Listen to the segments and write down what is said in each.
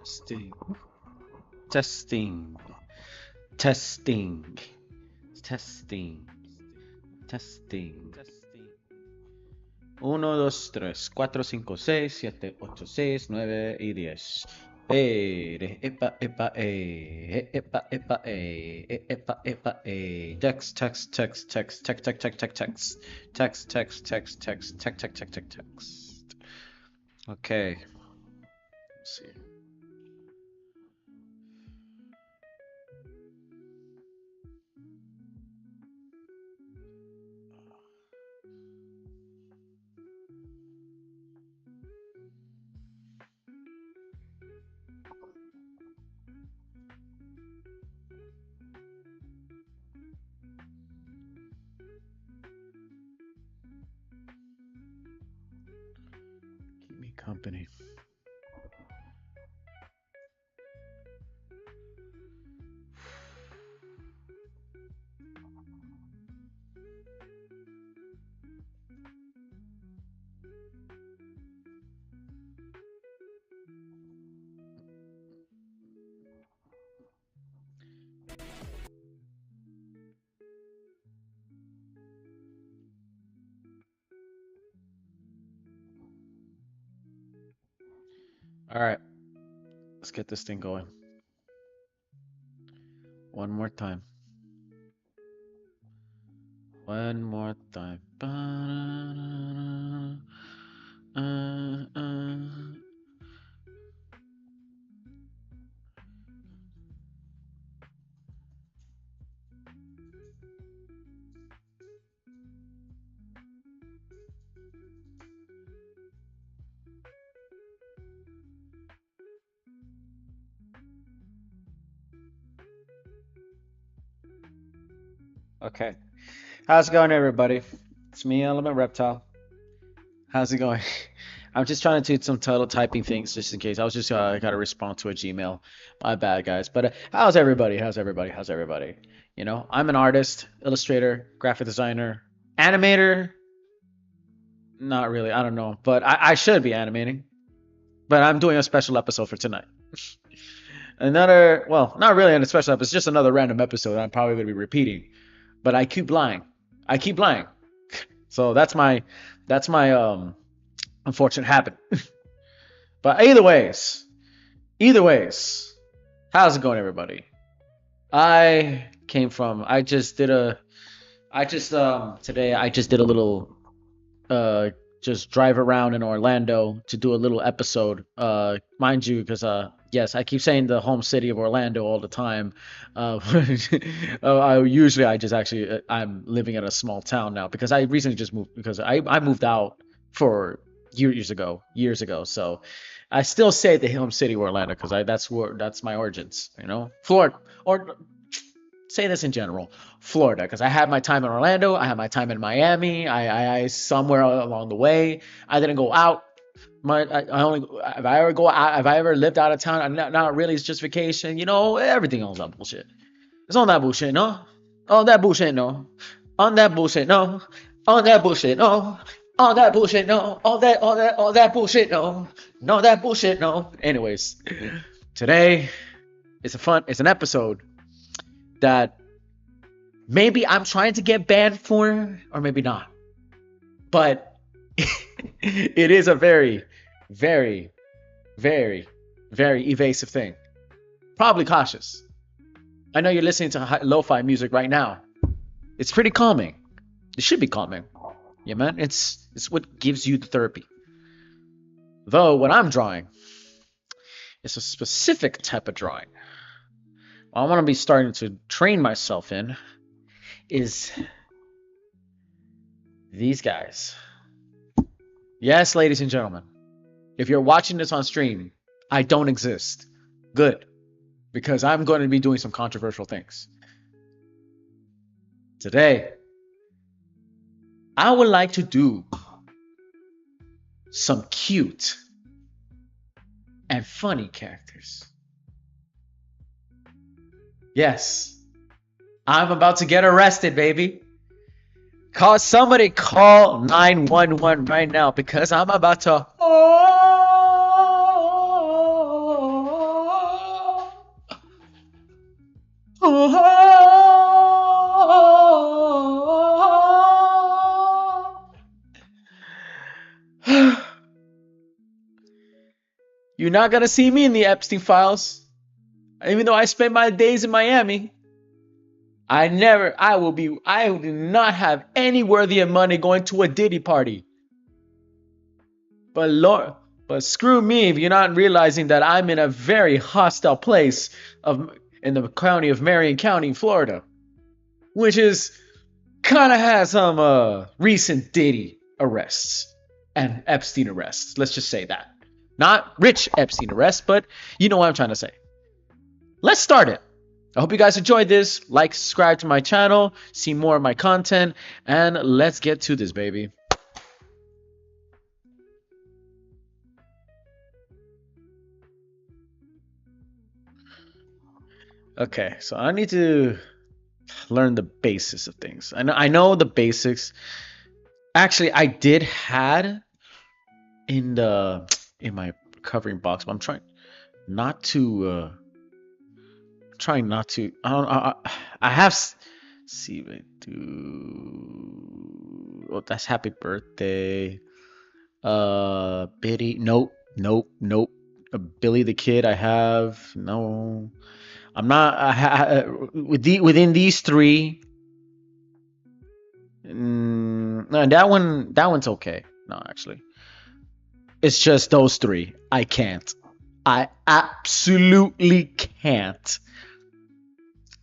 Testing. Testing. Testing. Testing. Testing. 1, 2, 3, 4, 5, 6, 7, 8, 6, 9 y 10. Epa, epa, epa, epa, epa, epa, text, text, text, text, text, text, text, text, text, text, text, text, text, text, text, text, text, text. Okay. Let's see. Keep me company. All right, let's get this thing going. One more time. One more time. Okay. How's it going, everybody? It's me, Element Reptile. How's it going? I'm just trying to do some title typing things just in case. I was just got to respond to a Gmail. My bad, guys. But how's everybody? How's everybody? How's everybody? You know, I'm an artist, illustrator, graphic designer, animator. Not really. I don't know. But I should be animating. But I'm doing a special episode for tonight. Another, well, not really a special episode. It's just another random episode I'm probably going to be repeating. But I keep lying. I keep lying. So that's my unfortunate habit. But either ways, how's it going, everybody? I just did a little just drive around in Orlando to do a little episode. Mind you, because yes, I keep saying the home city of Orlando all the time. I'm living in a small town now because I recently just moved because I moved out for years ago. So I still say the home city of Orlando because that's my origins. You know, Florida, or say this in general, Florida, because I had my time in Orlando, I had my time in Miami, I somewhere along the way, I didn't go out. I only if I ever go out, if I ever lived out of town, not really. It's just vacation, you know. Everything else that bullshit. It's on that bullshit, no. On that bullshit, no. On that bullshit, no. On that bullshit, no. On that bullshit, no. All that bullshit, no. No, that bullshit, no. Anyways, today it's an episode that maybe I'm trying to get banned for, or maybe not. But it is a very, very, very, very evasive thing. Probably cautious. I know you're listening to lo-fi music right now. It's pretty calming. It should be calming. Yeah, man. It's what gives you the therapy. Though what I'm drawing is a specific type of drawing. I want to be starting to train myself in is these guys. Yes, ladies and gentlemen, if you're watching this on stream, I don't exist. Good, because I'm going to be doing some controversial things. Today, I would like to do some cute and funny characters. Yes, I'm about to get arrested, baby. Somebody call 911 right now because I'm about to. You're not gonna see me in the Epstein files. Even though I spent my days in Miami, I do not have any worthy of money going to a Diddy party. But Lord, but screw me if you're not realizing that I'm in a very hostile place in the county of Marion County, Florida, which is kind of has some recent Diddy arrests and Epstein arrests. Let's just say that. Not rich Epstein arrests, but you know what I'm trying to say. Let's start it. I hope you guys enjoyed this. Like, subscribe to my channel, see more of my content, and let's get to this, baby. Okay, so I need to learn the basics of things. I know the basics. Actually, I did had in my covering box, but I'm trying not to. I have. See, wait, do. Oh, that's happy birthday. Biddy. Nope. Billy the Kid. I have no. I'm not. Within these three. No, that one's okay. No, actually, it's just those three. I can't. I absolutely can't.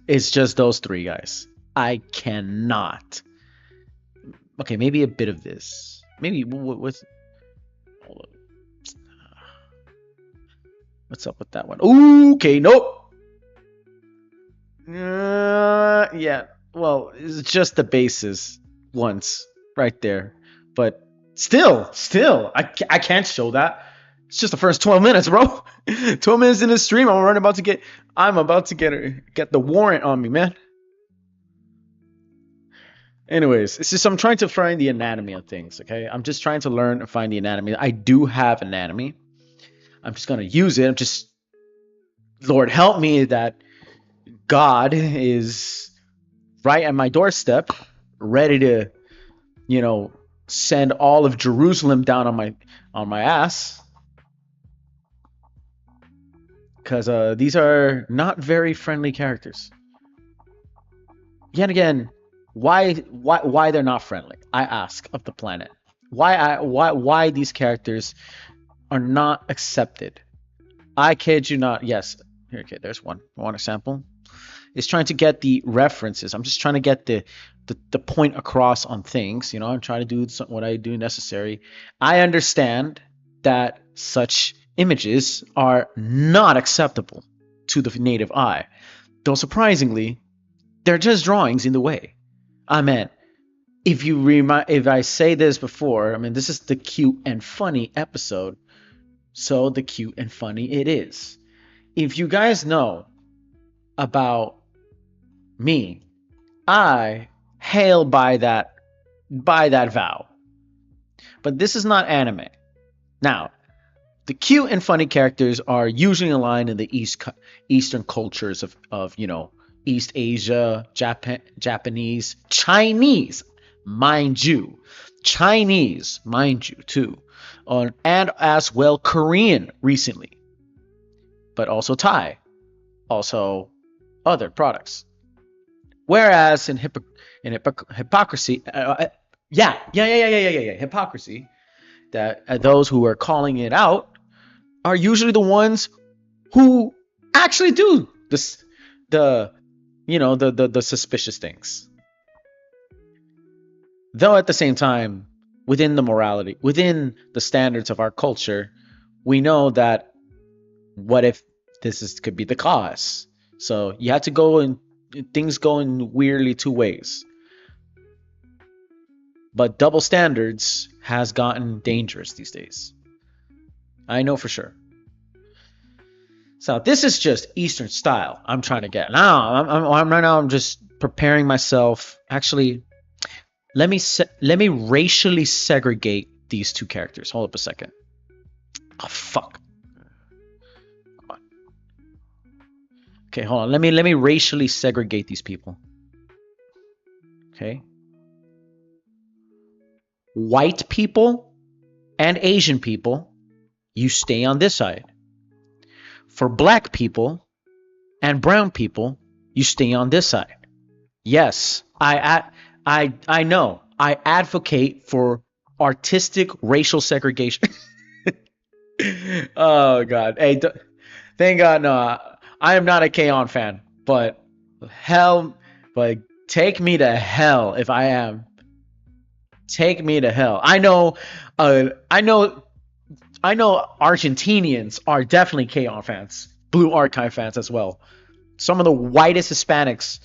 It's just those three guys. I cannot. Okay, maybe a bit of this. Maybe what's up with that one? Ooh, okay, nope. Yeah. Well, it's just the bases once right there, but still, I can't show that. It's just the first 12 minutes, bro. 12 minutes in the stream, I'm about to get the warrant on me, man. Anyways, it's just I'm trying to find the anatomy of things, okay? I'm just trying to learn and find the anatomy. I do have anatomy. I'm just going to use it. I'm just Lord help me that God is right at my doorstep, ready to, send all of Jerusalem down on my ass. Because these are not very friendly characters. Yet again, why they're not friendly? I ask of the planet. Why these characters are not accepted? I kid you not. Yes. Here, okay, there's one example. It's trying to get the references. I'm just trying to get the point across on things. I'm trying to do what I do necessary. I understand that such images are not acceptable to the native eye. Though surprisingly, they're just drawings in the way. I mean, if I say this before, this is the cute and funny episode. So the cute and funny it is. If you guys know about me, I hail by that vow. But this is not anime. Now, the cute and funny characters are usually aligned in the Eastern cultures of East Asia, Japanese, Chinese, mind you, too, and as well Korean recently, but also Thai, also other products. Whereas in hypocrisy, hypocrisy, that those who are calling it out are usually the ones who actually do the suspicious things. Though at the same time, within the morality, within the standards of our culture, we know that what if could be the cause? So you have to go and things go in weirdly two ways. But double standards has gotten dangerous these days. I know for sure. So this is just Eastern style I'm trying to get. Now, I'm just preparing myself. Actually, let me racially segregate these two characters. Hold up a second. Oh, fuck. Come on. Okay, hold on. Let me racially segregate these people. Okay. White people and Asian people, you stay on this side. For black people and brown people, you stay on this side. Yes, I know. I advocate for artistic racial segregation. Oh God. Hey, thank God. No, I am not a K-On fan, but hell, but take me to hell if I am. Take me to hell. I know Argentinians are definitely K-On fans, Blue Archive fans as well. Some of the whitest Hispanics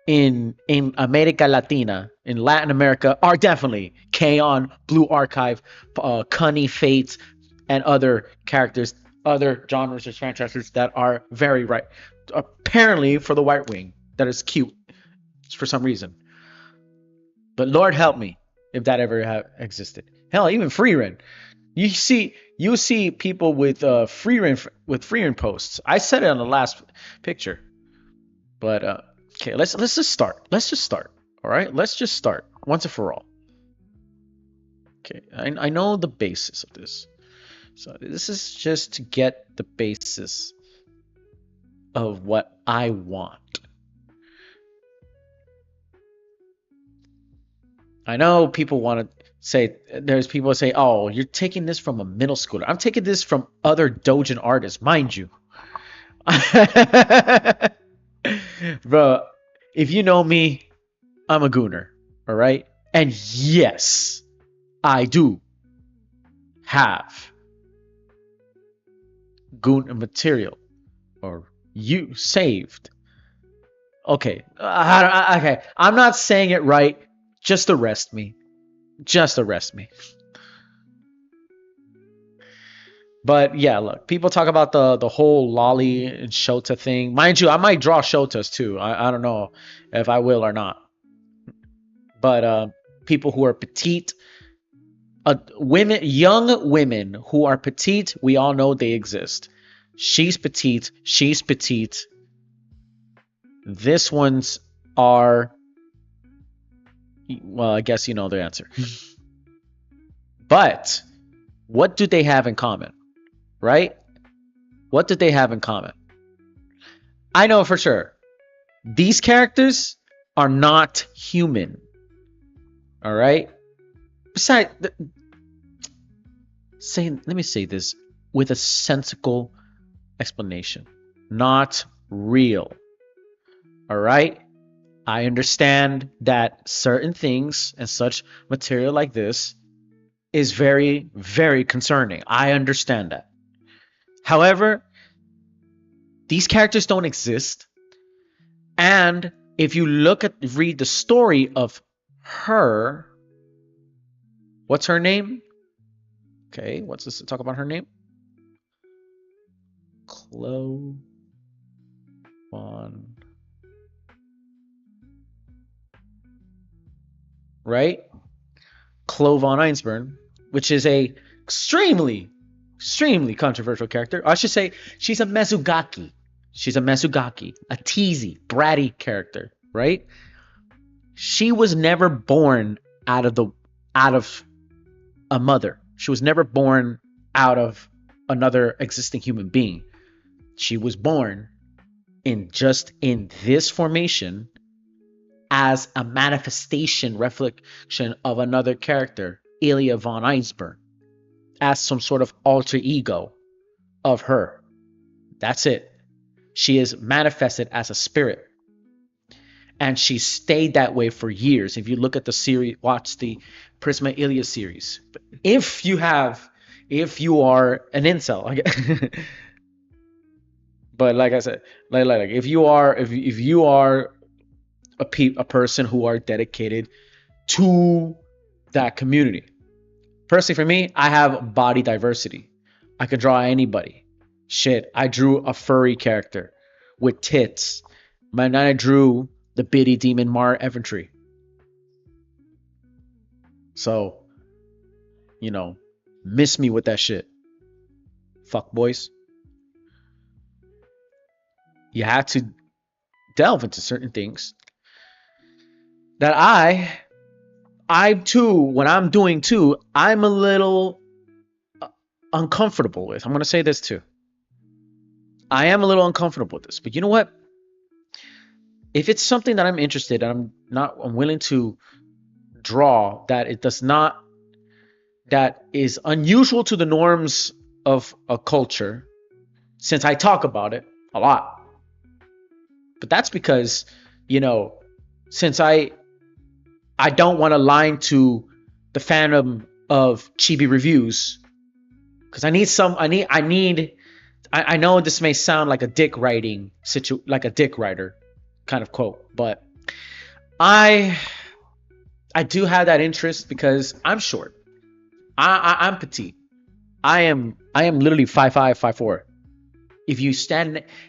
in America Latina, in Latin America, are definitely K-On, Blue Archive, Cunny Fate, and other characters, other genres or franchises that are very right. Apparently, for the White Wing, that is cute for some reason. But Lord help me if that ever existed. Hell, even Freerin. You see people with Freerin posts. I said it on the last picture. But okay, let's just start. Let's just start. All right, let's just start once and for all. Okay, I know the basis of this. So this is just to get the basis of what I want. I know people want to say, there's people that say, oh, you're taking this from a middle schooler. I'm taking this from other Dojin artists, mind you. Bro, if you know me, I'm a gooner, all right? And yes, I do have goon material or you saved. Okay, okay, I'm not saying it right. Just arrest me. Just arrest me. But yeah, look, people talk about the whole Lolly and Shota thing. Mind you, I might draw Shotas too. I don't know if I will or not. But people who are petite, young women who are petite, we all know they exist. She's petite. She's petite. This ones are, well, I guess you know the answer. But what do they have in common? Right? What do they have in common? I know for sure. These characters are not human. All right? Besides, let me say this with a sensible explanation. Not real. All right? I understand that certain things and such material like this is very, very concerning. I understand that. However, these characters don't exist. And if you read the story of her, what's her name? Okay, what's this? Talk about her name? Chloe Von. Right? Chloe Von Einsburn, which is a extremely controversial character. I should say she's a Mezugaki. She's a Mezugaki, a teasy, bratty character, right? She was never born out of a mother. She was never born out of another existing human being. She was born in this formation as a manifestation, reflection of another character, Ilya von Einsburn, as some sort of alter ego of her. That's it. She is manifested as a spirit. And she stayed that way for years. If you look at the series, watch the Prisma Ilya series. If you are an incel, but like I said, like if you are a person who are dedicated to that community. Personally, for me, I have body diversity. I could draw anybody. Shit, I drew a furry character with tits. And I drew the Biddy Demon Mar Eventry. So, miss me with that shit. Fuck boys. You have to delve into certain things that I too, when I'm doing too, I'm a little uncomfortable with. I'm going to say this too. I am a little uncomfortable with this, but you know what? If it's something that I'm interested and I'm willing to draw that it does not that is unusual to the norms of a culture, since I talk about it a lot. But that's because, you know, since I don't want to line to the fandom of chibi reviews, because I know this may sound like a dick writing like a dick writer kind of quote, but I I do have that interest because I'm short. I'm petite. I am literally 5'5", 5'4". If you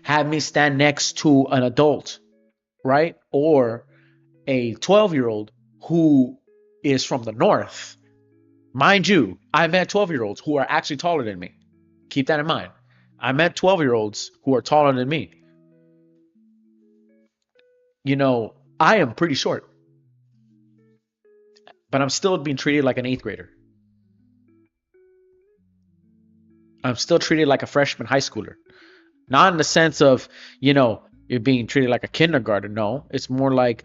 have me stand next to an adult, right, or a 12-year-old who is from the north, mind you, I met 12-year-olds who are actually taller than me. Keep that in mind. I met 12-year-olds who are taller than me. You know, I am pretty short, but I'm still being treated like an eighth grader. I'm still treated like a freshman high schooler. Not in the sense of, you're being treated like a kindergarten. No, it's more like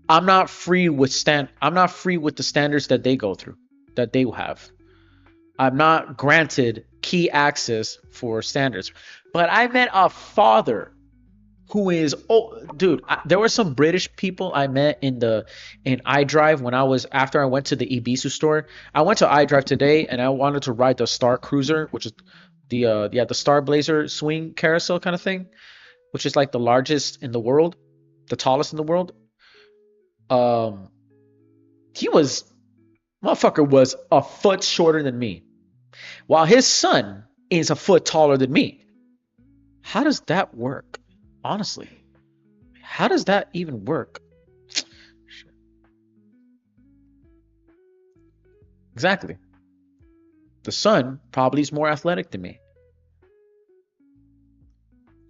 I'm not free with the standards that they go through, that they have. I'm not granted key access for standards. But I met a father who is, oh dude, there were some British people I met in iDrive when I was after I went to the Ebisu store. I went to iDrive today and I wanted to ride the Star Cruiser, which is the Star Blazer swing carousel kind of thing, which is like the largest in the world, the tallest in the world. Um, he was Motherfucker was a foot shorter than me, while his son is a foot taller than me. How does that work? Honestly, how does that even work? Exactly. The son probably is more athletic than me,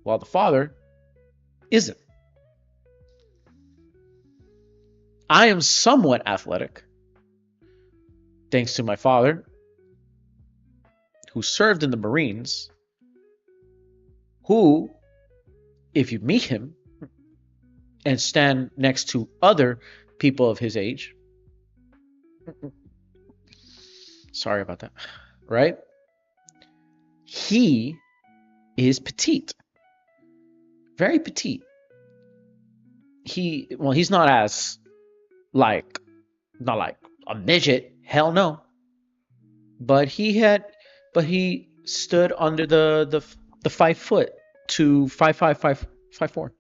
while the father isn't. I am somewhat athletic, thanks to my father, who served in the Marines, who, if you meet him and stand next to other people of his age, sorry about that, right? He is petite, very petite. He's not as not like a midget, hell no. But he stood under the 5 foot to 5'5", 5'4".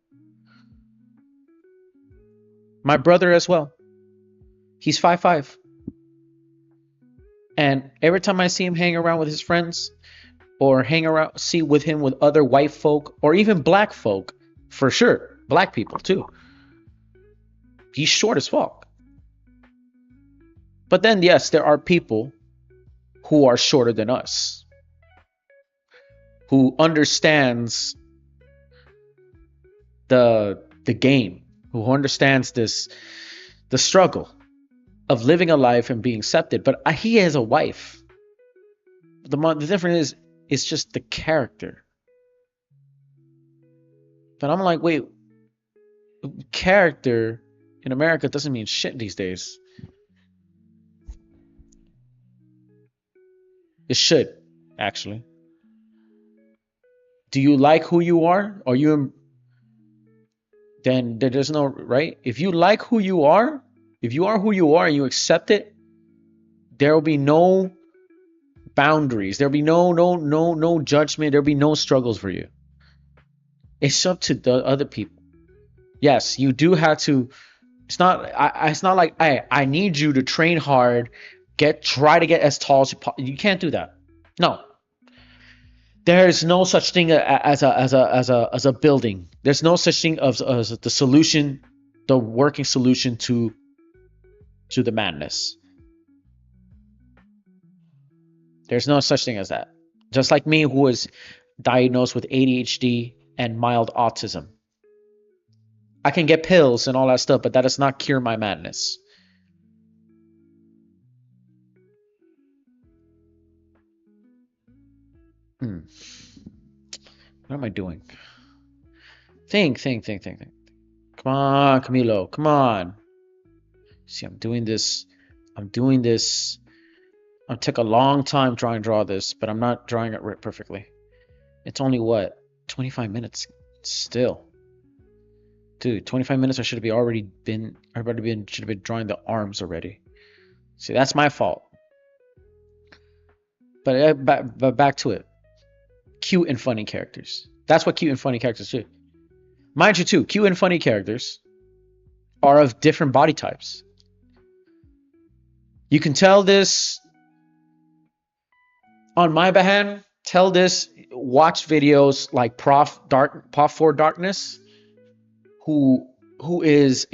My brother as well. He's 5'5". And every time I see him hang around with his friends or see with him with other white folk or even black folk, for sure, black people too, he's short as fuck. But then, yes, there are people who are shorter than us, who understands the game, who understands the struggle of living a life and being accepted. But he has a wife. The difference is it's just the character. But I'm like, wait, character in America doesn't mean shit these days. It should, actually. Do you like who you are? Then there's no right. If you like who you are, if you are who you are and you accept it, there will be no boundaries. There'll be no judgment. There'll be no struggles for you. It's up to the other people. Yes, you do have to. It's not like I need you to train hard, try to get as tall as you can't do that. No, there is no such thing as a building. There's no such thing as the solution, the working solution to the madness. There's no such thing as that. Just like me, who was diagnosed with ADHD and mild autism. I can get pills and all that stuff, but that does not cure my madness. What am I doing? Think. Come on, Camilo. Come on. See, I'm doing this. I'm doing this. I took a long time trying to draw this, but I'm not drawing it perfectly. It's only what? 25 minutes still. Dude, 25 minutes I should have should have been drawing the arms already. See, that's my fault. But back to it. Cute and funny characters. That's what cute and funny characters do. Mind you too, cute and funny characters are of different body types. You can tell this on my behalf. Tell this, watch videos like Prof 4 Darkness, who is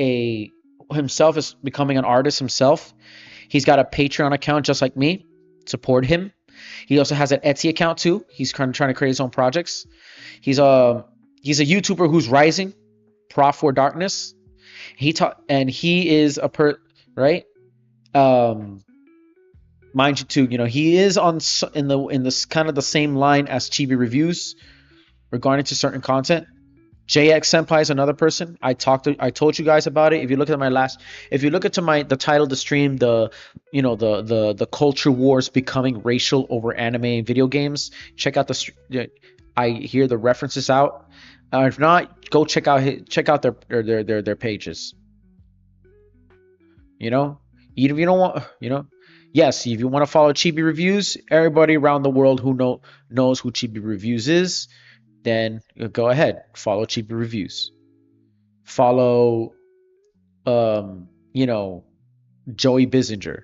himself is becoming an artist himself. He's got a Patreon account just like me. Support him. He also has an Etsy account too. He's kind of trying to create his own projects. He's a YouTuber who's rising, Prof 4 Darkness. He is right. Mind you too, he is in this kind of the same line as Chibi Reviews regarding to certain content. JX Senpai is another person. I told you guys about it. If you look at the title of the stream, the culture wars becoming racial over anime and video games. Check out I hear the references out. If not, go check out their pages. Even if you don't want, yes, if you want to follow Chibi Reviews, everybody around the world who knows who Chibi Reviews is, then go ahead, follow Chibi Reviews. Follow, Joey Bissinger.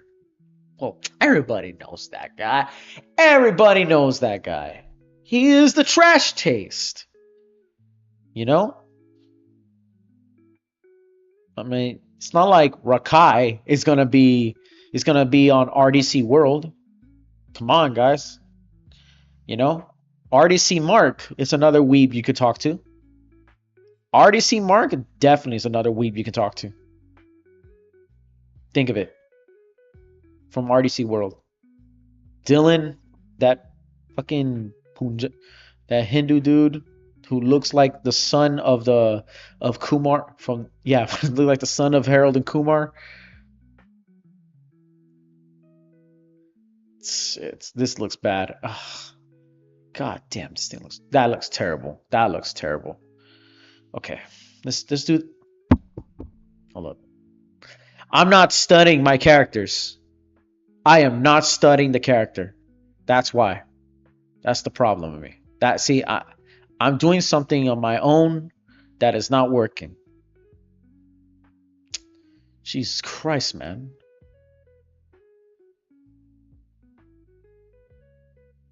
Well, everybody knows that guy. Everybody knows that guy. He is the trash taste. I mean, it's not like Rakai is gonna be on RDC World. Come on, guys. RDC Mark is another weeb you could talk to. RDC Mark definitely is another weeb you can talk to. Think of it. From RDC World. Dylan, that fucking that Hindu dude who looks like the son of Kumar look like the son of Harold and Kumar. This looks bad. Ugh. God damn, that looks terrible. That looks terrible. Okay, this dude. Hold up. I'm not studying my characters. I am not studying the character. That's why. That's the problem with me. I'm doing something on my own that is not working. Jesus Christ, man.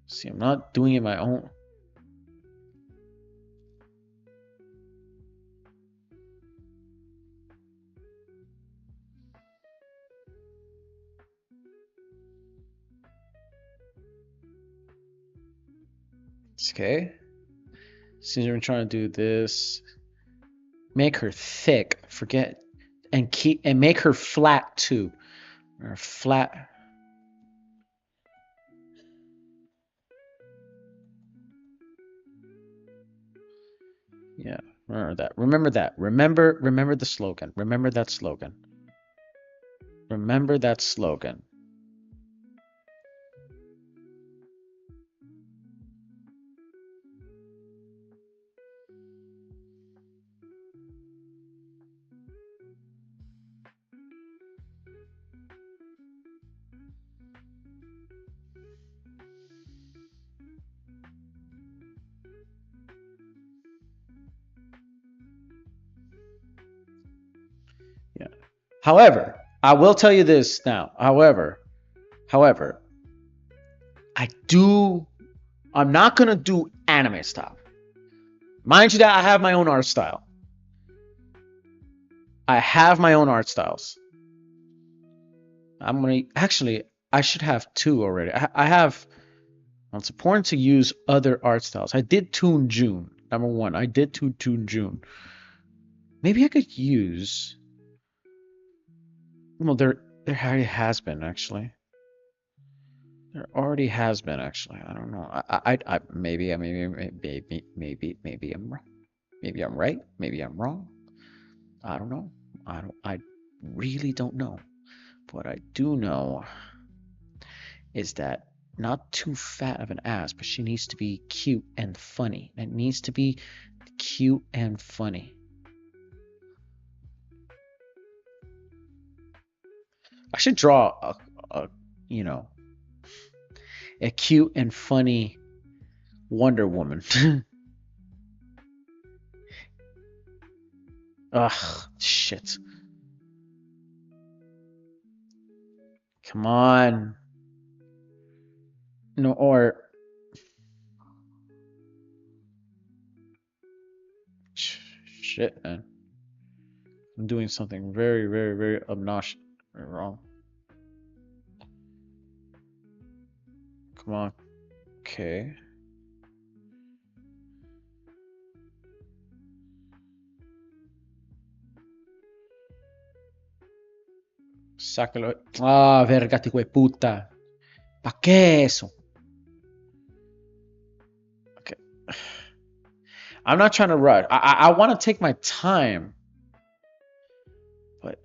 See, I'm not doing it my own. Okay. Since we're trying to do this, make her thick. And make her flat too. Or flat. Yeah, remember that. Remember the slogan. Remember that slogan. Remember that slogan. Yeah. However, I will tell you this now. However, I'm not gonna do anime style. Mind you that I have my own art style. I have my own art styles. I should have two already. It's important to use other art styles. I did Toon June. Number one, I did Toon June. Maybe I could use. Well, there already has been actually. There already has been actually. I don't know. Maybe I'm wrong. Maybe I'm right. Maybe I'm wrong. I don't know. I really don't know. What I do know is that not too fat of an ass, but she needs to be cute and funny. It needs to be cute and funny. I should draw a you know, a cute and funny Wonder Woman. Ugh, shit. Come on. No, or shit, man. I'm doing something very, very, very obnoxious, very wrong. Come on. Okay. Sácalo. Ah, verga, tipo de puta. ¿Pa qué eso? Okay. I'm not trying to rush. I want to take my time. But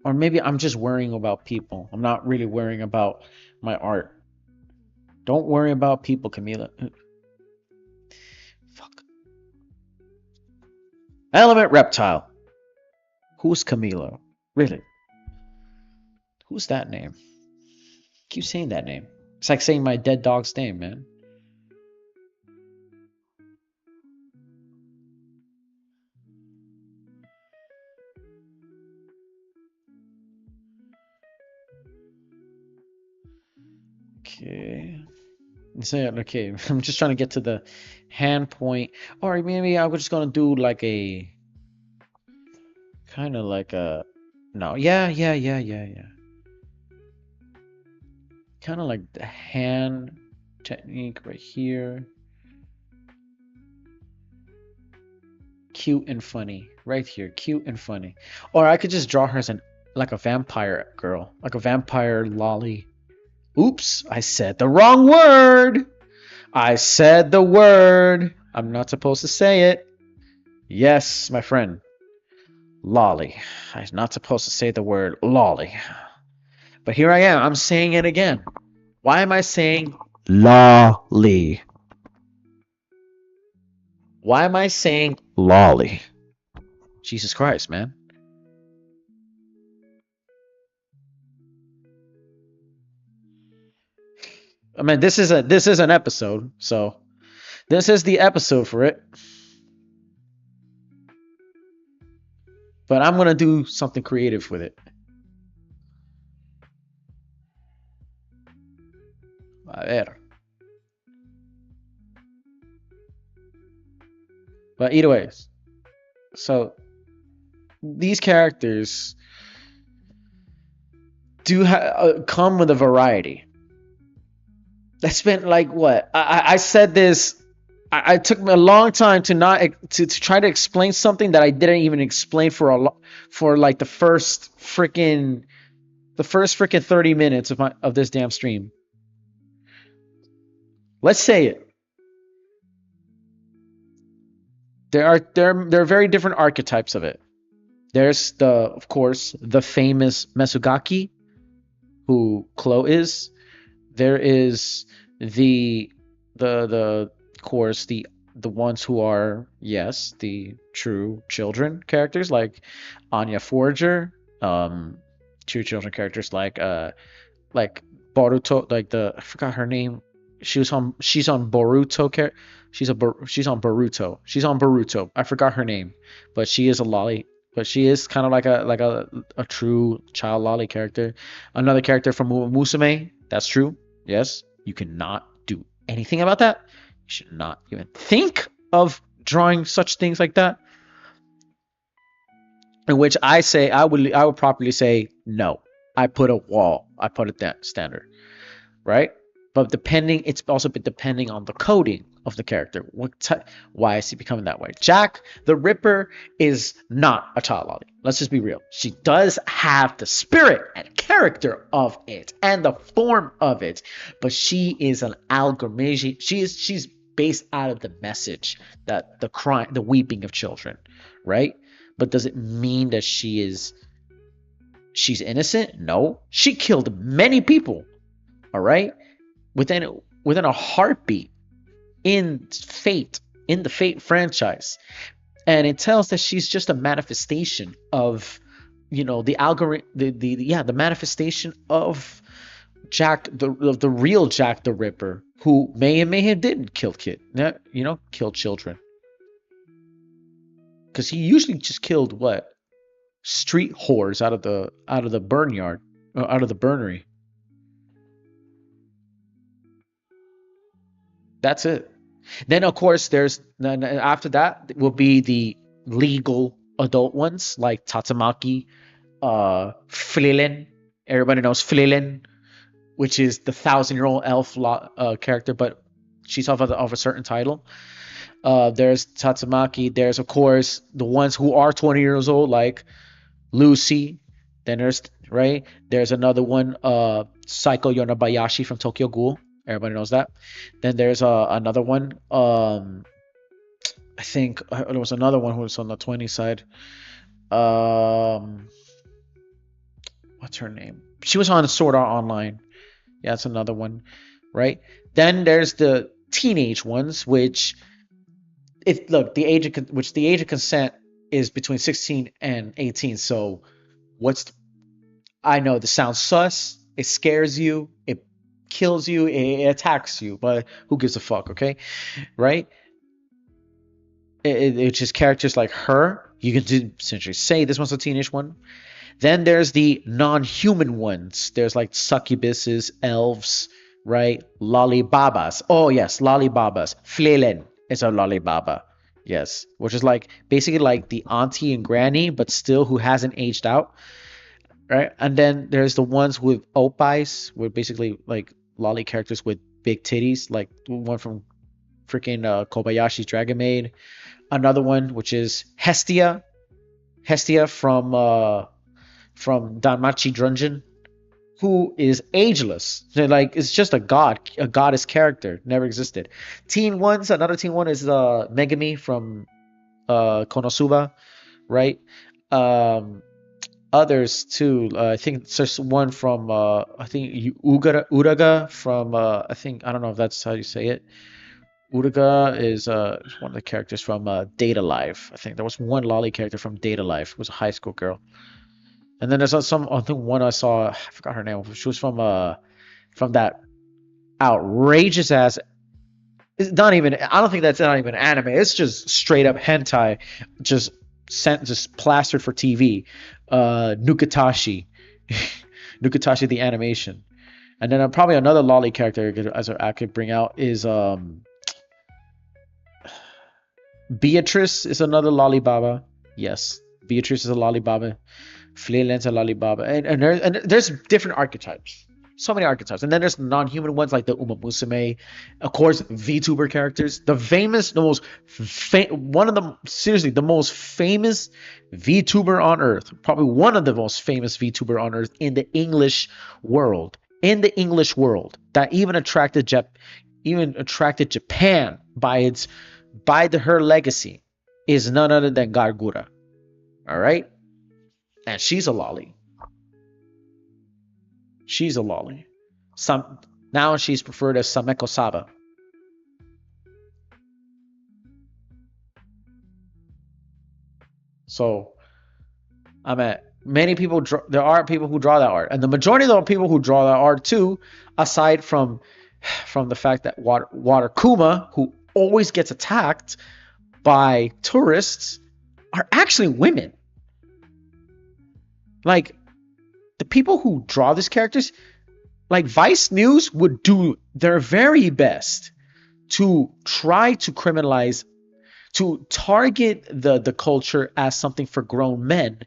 or maybe I'm just worrying about people. I'm not really worrying about my art. Don't worry about people, Camila. Fuck. Element reptile. Who's Camilo? Really? Who's that name? Keep saying that name. It's like saying my dead dog's name, man. Okay. Okay, I'm just trying to get to the hand point. Or maybe I'm just gonna do like a kind of like a no, yeah. Kind of like the hand technique right here. Cute and funny. Right here, cute and funny. Or I could just draw her as an like a vampire girl, like a vampire lolly. Oops, I said the wrong word. I said the word. I'm not supposed to say it. Yes, my friend. Lolly. I'm not supposed to say the word lolly. But here I am. I'm saying it again. Why am I saying lolly? Why am I saying lolly? Jesus Christ, man. I mean, this is an episode, so this is the episode for it. But I'm gonna do something creative with it. A ver. But either ways, so these characters do come with a variety. I spent like what I said this. I took me a long time to not to try to explain something that I didn't even explain for like the first freaking 30 minutes of this damn stream. Let's say it. There are very different archetypes of it. There's of course the famous Mesugaki, who Chloe is. There is the of course the ones who are, yes, the true children characters like Anya Forger, true children characters like Boruto, like I forgot her name. She's on Boruto. She's on Boruto. She's on Boruto. I forgot her name, but she is a lolly. But she is kind of like a true child lolly character. Another character from Musume. That's true. Yes, you cannot do anything about that. You should not even think of drawing such things like that. In which I would properly say no. I put a wall. I put a standard, right? but depending, it's also been depending on the coding of the character. Why is he becoming that way? Jack the Ripper is not a child lolly. Let's just be real. She does have the spirit and character of it and the form of it, but she is an algorithm. She's based out of the message that the crying, the weeping of children, right? But does it mean that she's innocent? No. She killed many people. All right? Within a heartbeat in the Fate franchise. And it tells that she's just a manifestation of, the algorithm, the manifestation of Jack, the real Jack the Ripper, who may have didn't kill kill children. Because he usually just killed what? Street whores out of the barnyard, out of the burnery. That's it. Then of course then after that will be the legal adult ones like Tatsumaki, Flilin. Everybody knows Flilin, which is the 1,000-year-old elf character, but she's of a certain title. There's Tatsumaki. There's of course the ones who are 20 years old, like Lucy. Then there's another one, Psycho Yonabayashi from Tokyo Ghoul. Everybody knows that. Then there's another one. I think there was another one who was on the 20 side. What's her name? She was on Sword Art Online. Yeah, that's another one, right? Then there's the teenage ones, which the age of consent is between 16 and 18. So I know this sounds sus. It scares you. It kills you. It attacks you. But who gives a fuck? Okay, right? It's just characters like her. You can essentially say this one's a teenage one. Then there's the non-human ones. There's like succubuses, elves, right? Lollibabas. Oh yes, lollibabas. Flelen is a lollibaba. Yes, which is like basically like the auntie and granny, but still who hasn't aged out, right? And then there's the ones with opais, with basically like lolly characters with big titties, like one from freaking Kobayashi's Dragon Maid. Another one which is Hestia from Danmachi Drungeon, who is ageless. Like it's just a goddess character, never existed. Another teen one is Megami from Konosuba, right? Others too. I think there's one from I think Uraga from I don't know if that's how you say it. Uraga is one of the characters from Data Life. I think there was one lolly character from Data Life. It was a high school girl. And then there's I think one I saw, I forgot her name. She was from that outrageous ass. It's not even. I don't think that's not even anime. It's just straight up hentai, just plastered for TV. Nukatashi, Nukatashi the animation, and then probably another lolly character I could bring out is Beatrice is another lollibaba. Yes, Beatrice is a lollibaba. Fleelan's a lollibaba, and there's different archetypes, so many archetypes, and then there's non-human ones like the Uma Musume, of course, VTuber characters. The most famous VTuber on Earth, probably one of the most famous VTuber on Earth in the English world, that even attracted Japan by her legacy, is none other than Gargura. All right. And she's a lolly. Now she's preferred as Sameko Saba. So, many people. There are people who draw that art, and the majority of the people who draw that art too, aside from the fact that Water Kuma, who always gets attacked by tourists, are actually women. Like, the people who draw these characters, like Vice News would do their very best to try to criminalize, to target the culture as something for grown men.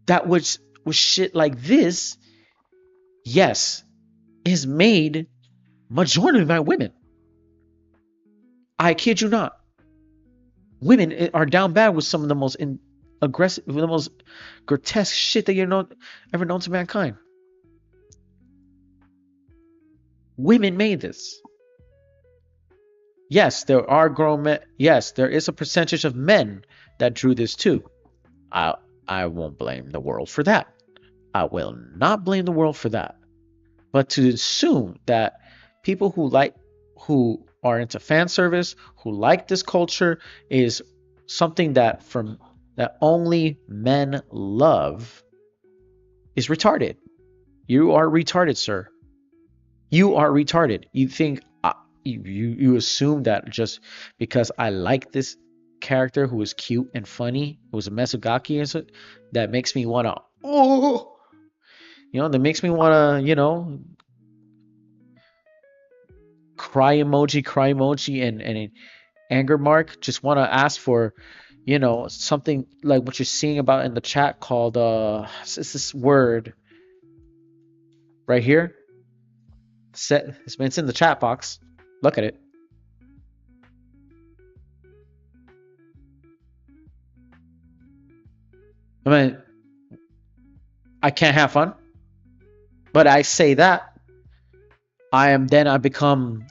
That was shit like this, yes, is made Majority of my women, I kid you not, women are down bad with some of the most aggressive, the most grotesque shit that ever known to mankind. Women made this. Yes, there are grown men. Yes, there is a percentage of men that drew this too. I I won't blame the world for that. I will not blame the world for that. But to assume that people who are into fan service, who like this culture, is something that only men love is retarded. You are retarded, sir. You are retarded. You think you assume that just because I like this character who is cute and funny, who is a Mesugaki, and so that makes me wanna that makes me wanna cry emoji, and an anger mark. Just wanna ask for something like what you're seeing about in the chat called it's this word right here. It's in the chat box. Look at it. I mean, I can't have fun, but I say that I become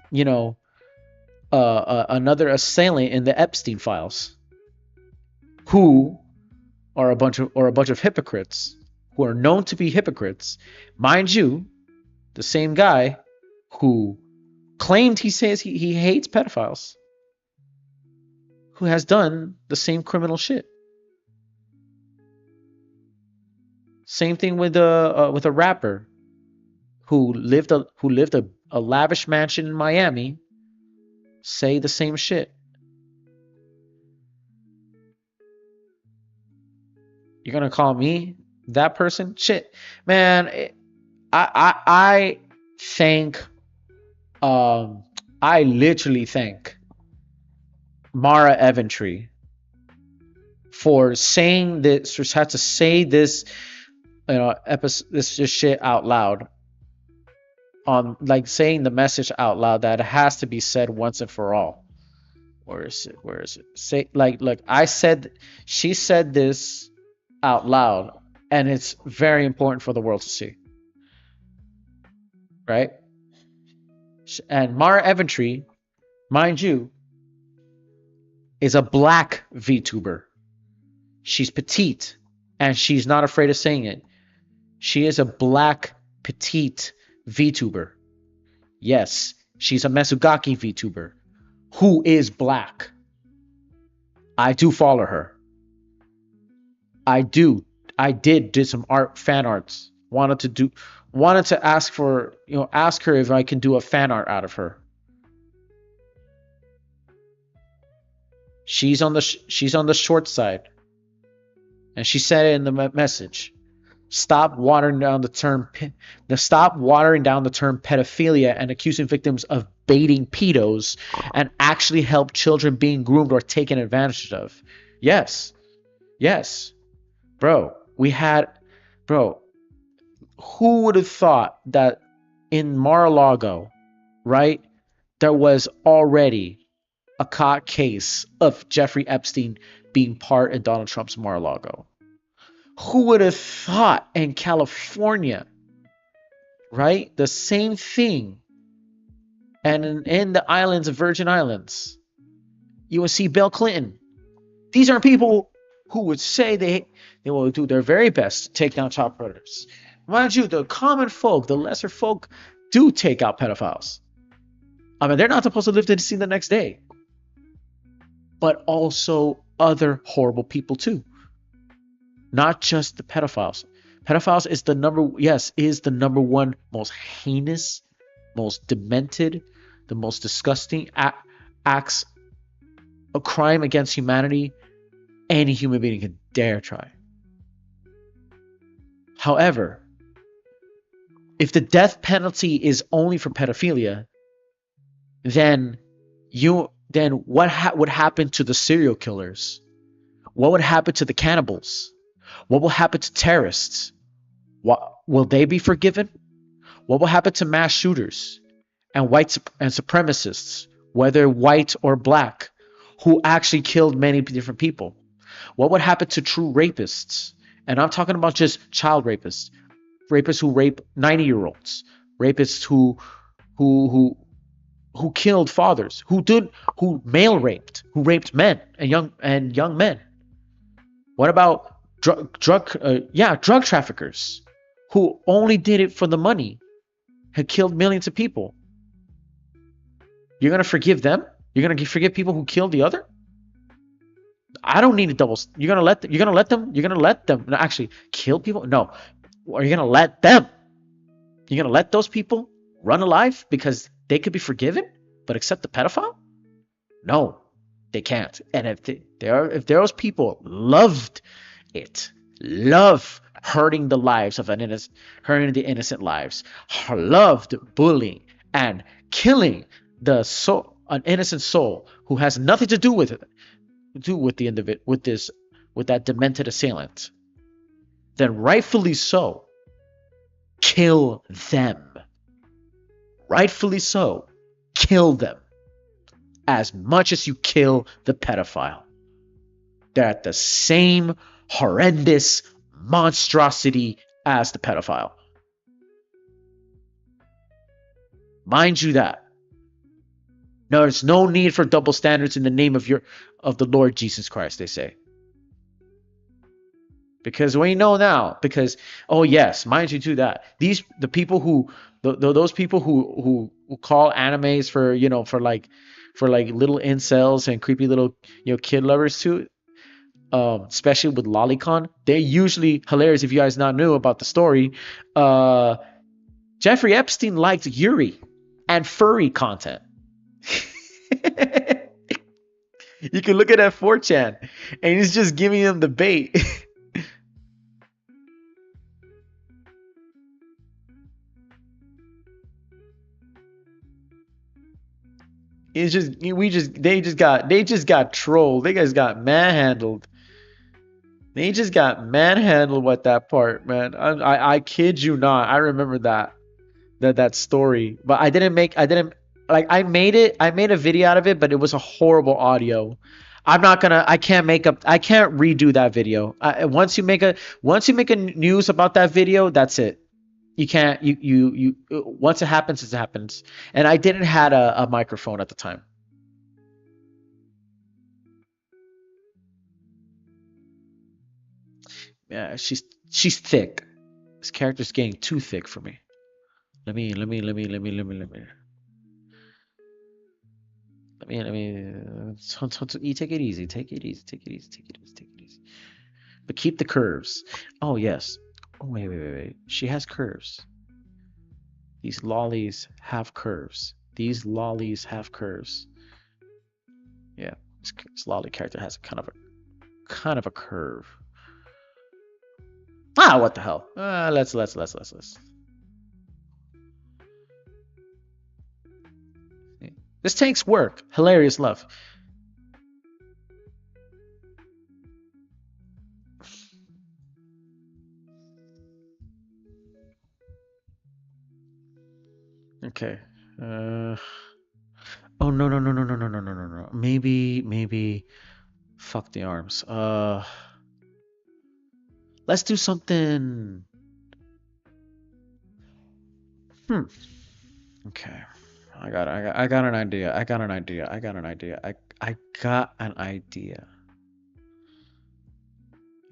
another assailant in the Epstein files, who are a bunch of hypocrites who are known to be hypocrites, mind you. The same guy who claimed he says he hates pedophiles, who has done the same criminal shit. Same thing with a rapper who lived a lavish mansion in Miami. Say the same shit. You're gonna call me that person? Shit, man. I thank I literally thank Mara Eventry for saying this, or had to say this this just shit out loud, on like saying the message out loud that it has to be said once and for all. Where is it? Say, like, look, she said this out loud, and it's very important for the world to see. Right? And Mara Eventry, mind you, is a black VTuber. She's petite, and she's not afraid of saying it. She is a black petite VTuber. Yes, she's a Mesugaki VTuber who is black. I do follow her. I did some fan arts. Wanted to ask her if I can do a fan art out of her. She's on the short side, and she said it in the message. Stop watering down the term pedophilia and accusing victims of baiting pedos, and actually help children being groomed or taken advantage of. Yes, bro. Who would have thought that in Mar-a-Lago, right, there was already a caught case of Jeffrey Epstein being part of Donald Trump's Mar-a-Lago? Who would have thought in California, right, the same thing, and in the islands of Virgin Islands, you would see Bill Clinton. These are people who would say they will do their very best to take down child predators. Mind you, the common folk, the lesser folk, do take out pedophiles. I mean, they're not supposed to live to see the next day. But also other horrible people too. Not just the pedophiles. Pedophiles is the number one most heinous, most demented, the most disgusting acts of crime against humanity any human being can dare try. However, if the death penalty is only for pedophilia, then what would happen to the serial killers? What would happen to the cannibals? What will happen to terrorists? Will they be forgiven? What will happen to mass shooters? and and supremacists, whether white or black, who actually killed many different people? What would happen to true rapists? And I'm talking about just child rapists, rapists who rape 90-year-olds, rapists who who killed fathers, who male raped, who raped men and young men. What about drug traffickers who only did it for the money, had killed millions of people? You're gonna forgive them? You're gonna forgive people who killed the other? I don't need a double. You're gonna let them. You're gonna let them. You're gonna let them actually kill people? No. Are you gonna let them? You're gonna let those people run alive because they could be forgiven, but accept the pedophile? No, they can't. And if those people loved it, love hurting the lives of hurting the innocent lives, loved bullying and killing an innocent soul who has nothing to do with it, do with the individual, with that demented assailant, then rightfully so, kill them. Rightfully so, kill them as much as you kill the pedophile. They're at the same horrendous monstrosity as the pedophile. Mind you that. No, there's no need for double standards in the name of the Lord Jesus Christ, they say. Because we know now, because oh yes, mind you too that the people who those people who call animes for for little incels and creepy little kid lovers too, especially with lolicon, they're usually hilarious. If you guys not knew about the story, Jeffrey Epstein liked Yuri and furry content. You can look at that 4chan, and he's just giving them the bait. It's just they just got trolled. They guys got manhandled. They just got manhandled with that part, man. I kid you not. I remember that story, but I didn't like I made a video out of it, but it was a horrible audio. I can't I can't redo that video. Once you make a news about that video, that's it. You can't you once it happens, it happens. And I didn't had a microphone at the time. Yeah, she's thick. This character's getting too thick for me. You take it easy, take it easy, take it easy, take it easy, take it easy. But keep the curves. Oh yes. Oh wait. She has curves. These lollies have curves. These lollies have curves. Yeah, this lolly character has kind of a curve. Ah, what the hell? Let's. This tank's work. Hilarious love. Okay. Oh no. Maybe. Fuck the arms. Let's do something. Okay. I got an idea. I got an idea. I got an idea. I got an idea.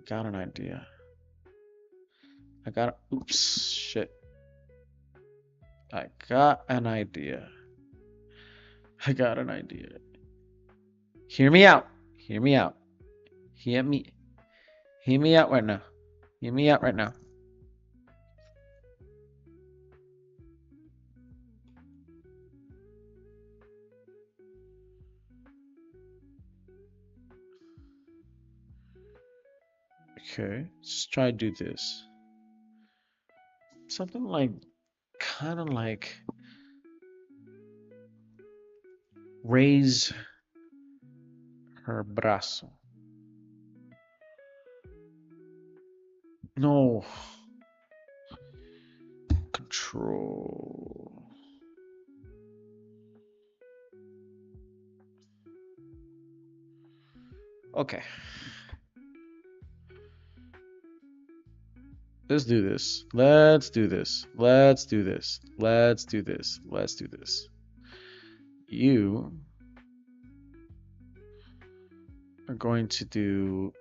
Got an idea. Oops, shit. I got an idea. I got an idea. Hear me out. Hear me out. Hear me out right now. Hear me out right now. Okay, let's try to do this. Something like, kind of like, raise her brazo. No. Control. Okay. Let's do this. Let's do this. Let's do this. Let's do this. Let's do this. You are going to do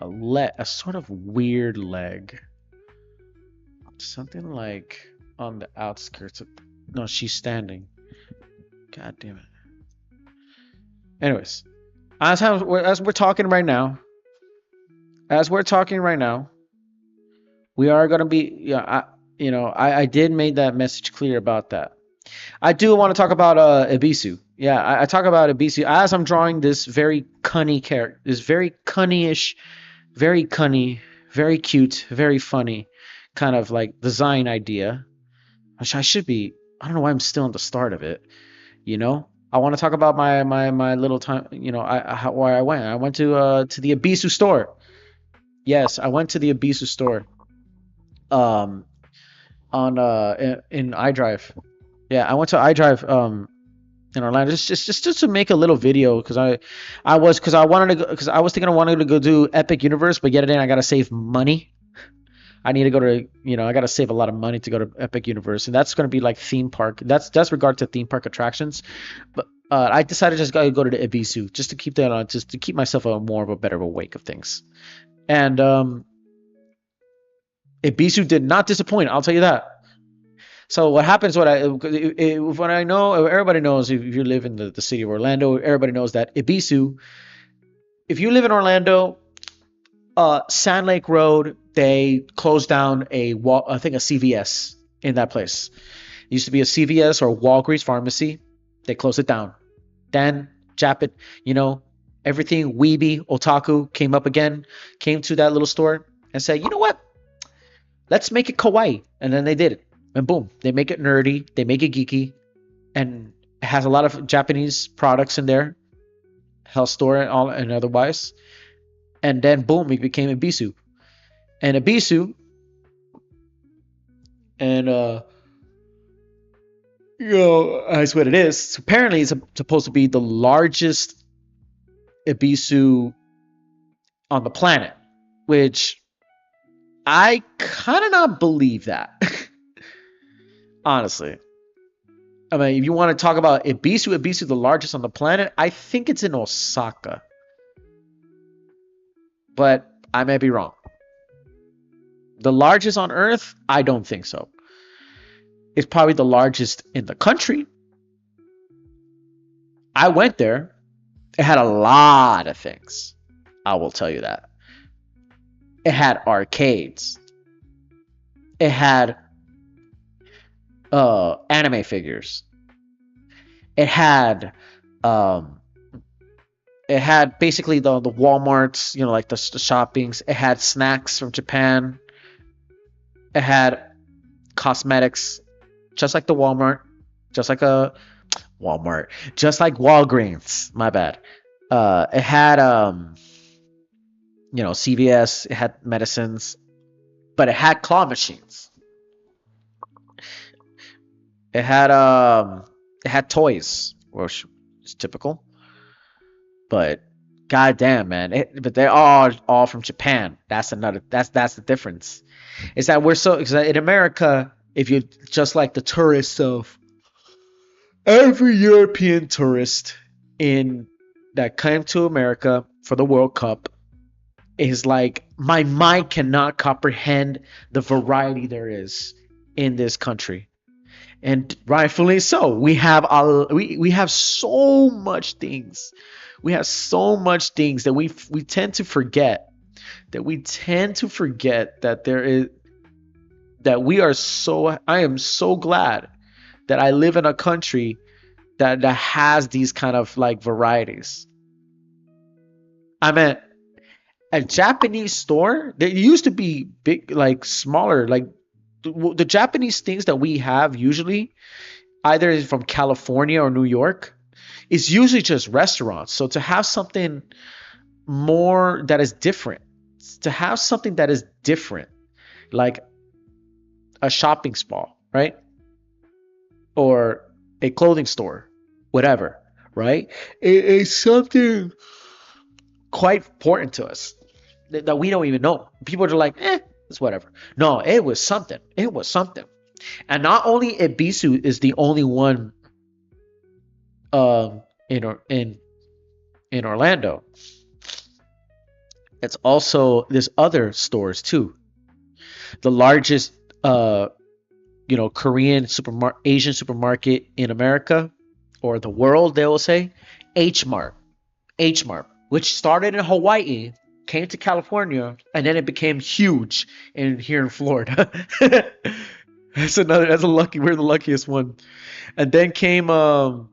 a sort of weird leg. Something like on the outskirts of. No, she's standing. God damn it. Anyways, as we're talking right now, we are gonna be. Yeah, I did make that message clear about that. I do want to talk about Ebisu. Yeah, I talk about Ebisu as I'm drawing this very cunny character, this very cunnyish, very cunny, very cute, very funny kind of like design idea. Which I should be. I don't know why I'm still at the start of it. You know, I want to talk about my little time. Where I went. I went to the Ebisu store. Yes, I went to the Ebisu store. Um, on in iDrive. Yeah, I went to iDrive in Orlando just to make a little video because I wanted to go because I was thinking I wanted to go do Epic Universe, but yet again I gotta save money. I need to go to I gotta save a lot of money to go to Epic Universe, and that's gonna be like theme park. That's regard to theme park attractions, but I decided just gotta go to the Ebisu just to keep that on, just to keep myself a more of a better awake of things. And Ebisu did not disappoint. I'll tell you that. So what happens? When I know everybody knows if you live in the city of Orlando, everybody knows that Ebisu. If you live in Orlando, Sand Lake Road, they closed down I think a CVS in that place. It used to be a CVS or Walgreens pharmacy. They closed it down. Then Japit, everything weeby otaku came up again, came to that little store and said, you know what? Let's make it kawaii. And then they did it. And boom, they make it nerdy, they make it geeky, and it has a lot of Japanese products in there, health store and all and otherwise. And then boom, it became Ebisu. And Ebisu, and that's what it is. Apparently, it's supposed to be the largest Ebisu on the planet, which I kind of not believe that. Honestly. I mean, if you want to talk about Ebisu the largest on the planet, I think it's in Osaka. But I may be wrong. The largest on Earth? I don't think so. It's probably the largest in the country. I went there. It had a lot of things. I will tell you that. It had arcades. It had anime figures. It had basically the Walmarts, like the shoppings. It had snacks from Japan. It had cosmetics, just like the Walmart, just like a Walmart, just like Walgreens. My bad. It had CVS. It had medicines, but it had claw machines. It had toys, which is typical. But goddamn, man! But they're all from Japan. That's the difference. Is that in America, if you just like the tourists of every European tourist in that came to America for the World Cup is like my mind cannot comprehend the variety there is in this country. And rightfully so. We have so much things. We have so much things that we tend to forget. That there is that we are so. I am so glad that I live in a country that has these kind of like varieties. I mean, a Japanese store. There used to be big, like smaller, like the Japanese things that we have usually either is from California or New York is usually just restaurants. So to have something more that is different, like a shopping spa, right? Or a clothing store, whatever, right? It's something quite important to us that we don't even know. People are like, it's whatever. No, it was something. It was something. And not only Ebisu is the only one um in in Orlando. It's also there's other stores too. The largest Korean Asian supermarket in America or the world, they will say, H Mart. H Mart, which started in Hawaii, came to California, and then it became huge here in Florida. We're the luckiest one. And then came a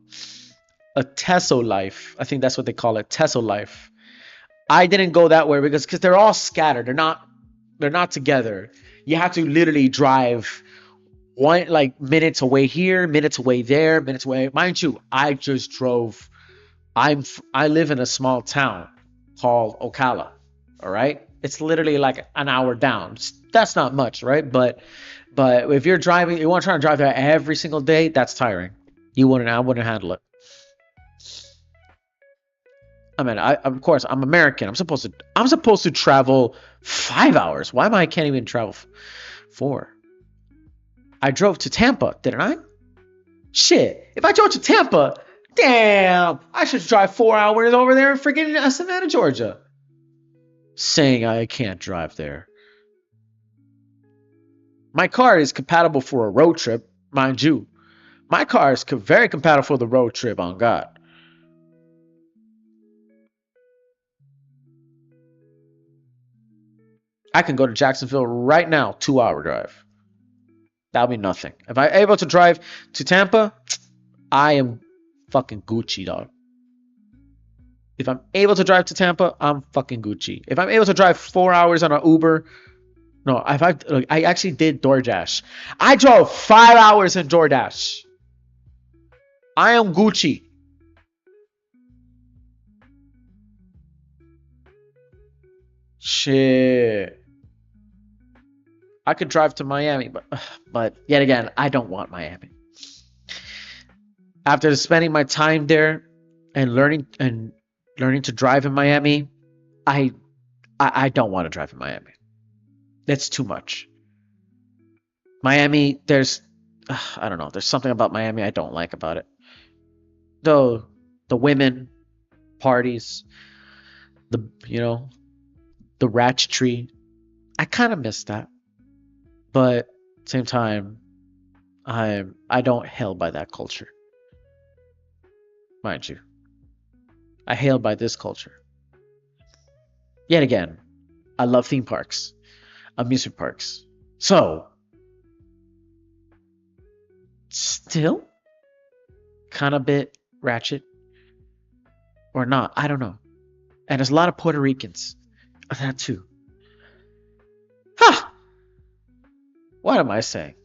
Teso Life. I think that's what they call it, Teso Life. I didn't go that way because they're all scattered. They're not together. You have to literally drive one like minutes away here, minutes away there, minutes away. Mind you, I just drove. I live in a small town called Ocala. All right, it's literally like an hour down. That's not much, right? But if you're driving, you want to try to drive there every single day, that's tiring. I wouldn't handle it. I mean, of course I'm American. I'm supposed to travel 5 hours. Why am I can't even travel 4? I drove to Tampa, didn't I? Shit. If I drove to Tampa, damn, I should drive 4 hours over there in freaking Savannah, Georgia. Saying I can't drive there. My car is compatible for a road trip, mind you. My car is very compatible for the road trip, on God. I can go to Jacksonville right now, 2-hour drive. That'll be nothing. If I'm able to drive to Tampa, I am fucking Gucci, dog. If I'm able to drive to Tampa, I'm fucking Gucci. If I'm able to drive 4 hours on an Uber, no, I actually did DoorDash. I drove 5 hours in DoorDash. I am Gucci. Shit. I could drive to Miami, but yet again, I don't want Miami. After spending my time there and learning to drive in Miami, I don't want to drive in Miami. That's too much. Miami, I don't know. There's something about Miami I don't like about it. Though the women, parties, the ratchetry, I kind of miss that. But at the same time, I don't hail by that culture, mind you. I hail by this culture. Yet again, I love theme parks, amusement parks. So, still kind of bit ratchet or not, I don't know. And there's a lot of Puerto Ricans. That too. Ha! What am I saying?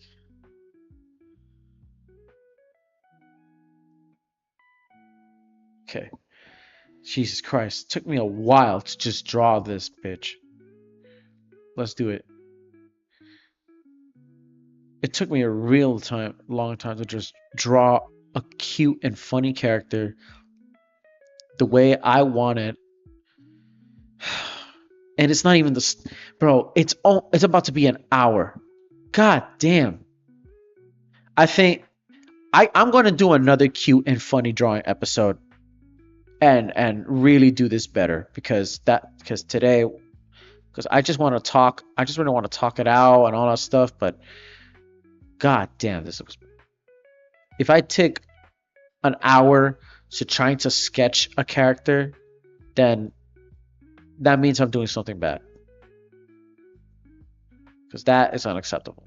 Okay. Jesus Christ. Took me a while to just draw this bitch. Let's do it. It took me a long time to just draw a cute and funny character the way I want it. And it's not even bro, it's about to be an hour. God damn. I think I'm going to do another cute and funny drawing episode and really do this better because today I just want to talk. I just really want to talk it out and all that stuff, but god damn, this looks. If I take an hour to trying to sketch a character, then that means I'm doing something bad. Because that is unacceptable.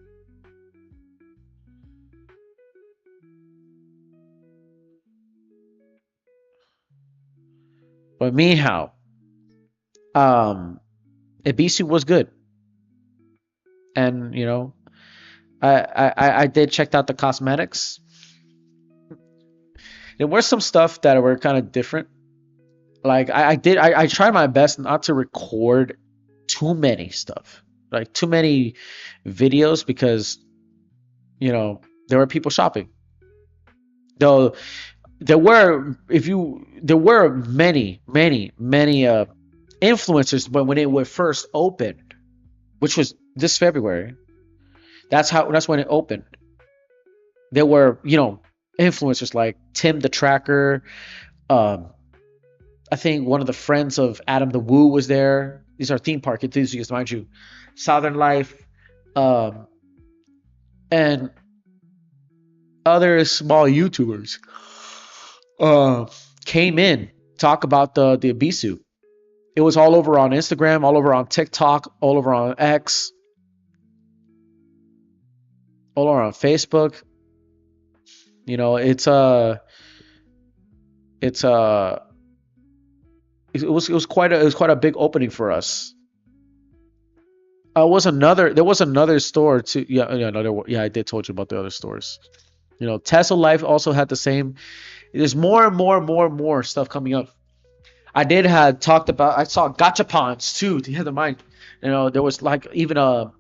But meanwhile, Ebisu was good. And, I did check out the cosmetics. There were some stuff that were kind of different. Like I tried my best not to record too many stuff, like too many videos because there were people shopping. Though there were many influencers, but when it was first opened, which was this February, that's when it opened. There were, influencers like Tim the Tracker. Um, I think one of the friends of Adam the Woo was there. These are theme park enthusiasts, mind you. Southern Life, um, and other small YouTubers uh, came in talk about the Ebisu. It was all over on Instagram, all over on TikTok, all over on X, all over on Facebook. You know, it's it was quite a big opening for us. There was another store too. Yeah, I did told you about the other stores. Tesla Life also had the same. There's more and more and more and more stuff coming up. I did had talked about. I saw gachapons too. To have in mind, there was like even a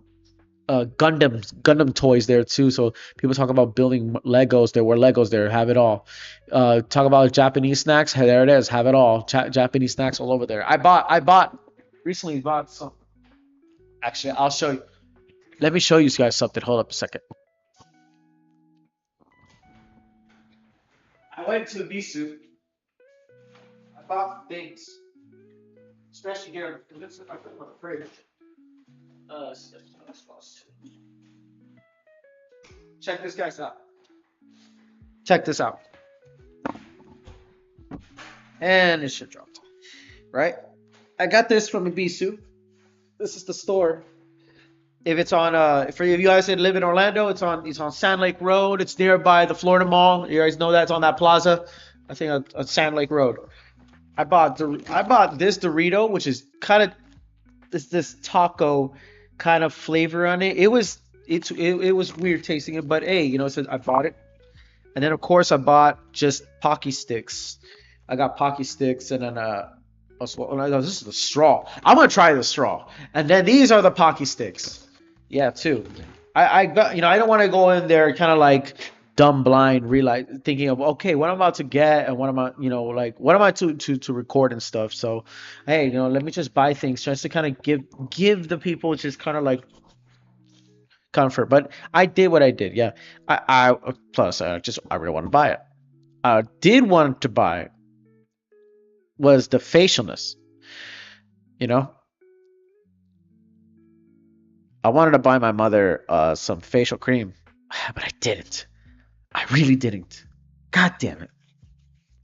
Gundam toys there too. So people talk about building Legos. There were Legos there. Have it all. Talk about Japanese snacks. Hey, there it is. Have it all. Japanese snacks all over there. I recently bought some. Actually, I'll show you. Let me show you guys something. Hold up a second. I went to Ebisu. I bought things, especially here. I put them on the fridge. Check this guys out. Check this out. And it should drop. Right? I got this from Ebisu. This is the store. If it's on for you guys that live in Orlando, it's on Sand Lake Road. It's nearby the Florida Mall. You guys know that it's on that plaza. I think on Sand Lake Road. I bought this Dorito, which is kind of this taco kind of flavor on it. It was weird tasting it, but hey, so I bought it. And then of course I bought just Pocky sticks. I got Pocky sticks and then this is the straw. I'm gonna try the straw. And then these are the Pocky sticks. Yeah, too. I got I don't want to go in there kind of like dumb blind, realize thinking of okay, what I'm about to get and what am I, like what am I to record and stuff. So hey, let me just buy things just to kind of give the people just kind of like comfort. But I did what I did. Yeah, I plus I really want to buy it. I did want to buy was the facialness. I wanted to buy my mother some facial cream, but I didn't. I really didn't. God damn it.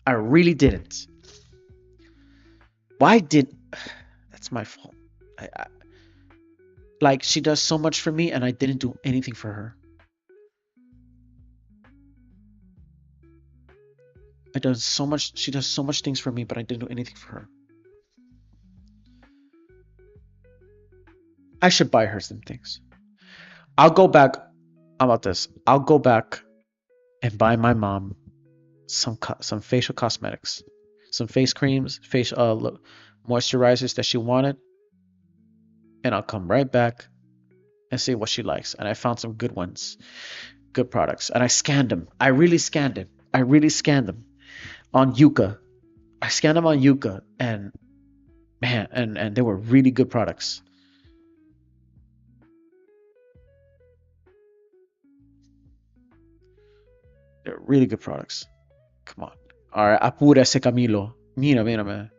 I really didn't. Why did... That's my fault. Like, she does so much for me, and I didn't do anything for her. She does so much things for me, but I didn't do anything for her. I should buy her some things. I'll go back. How about this? I'll go back and buy my mom some facial cosmetics, some face creams, facial moisturizers that she wanted, and I'll come right back and see what she likes. And I found some good ones, good products, and I scanned them. I really scanned them. On Yuka. I scanned them on Yuka, and man, and they were really good products. They're really good products. Come on. All right, apúrese Camilo. Mira, man.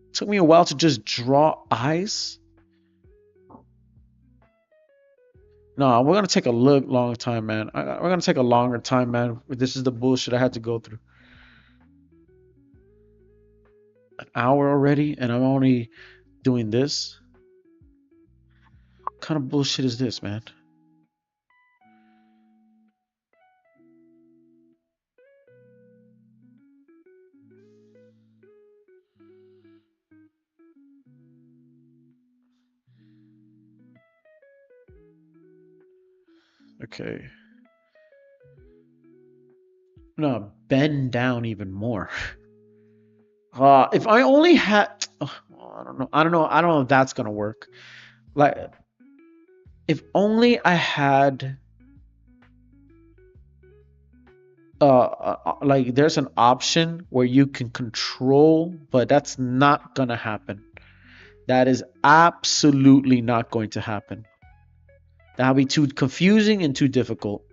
It took me a while to just draw eyes. No, we're gonna take a long time, man. We're gonna take a longer time, man. This is the bullshit I had to go through. An hour already, and I'm only doing this. What kind of bullshit is this, man? Okay. No, bend down even more. If I only had, I don't know. I don't know if that's gonna work. Like, if only I had, like, there's an option where you can control, but that's not gonna happen. That is absolutely not going to happen. That would be too confusing and too difficult.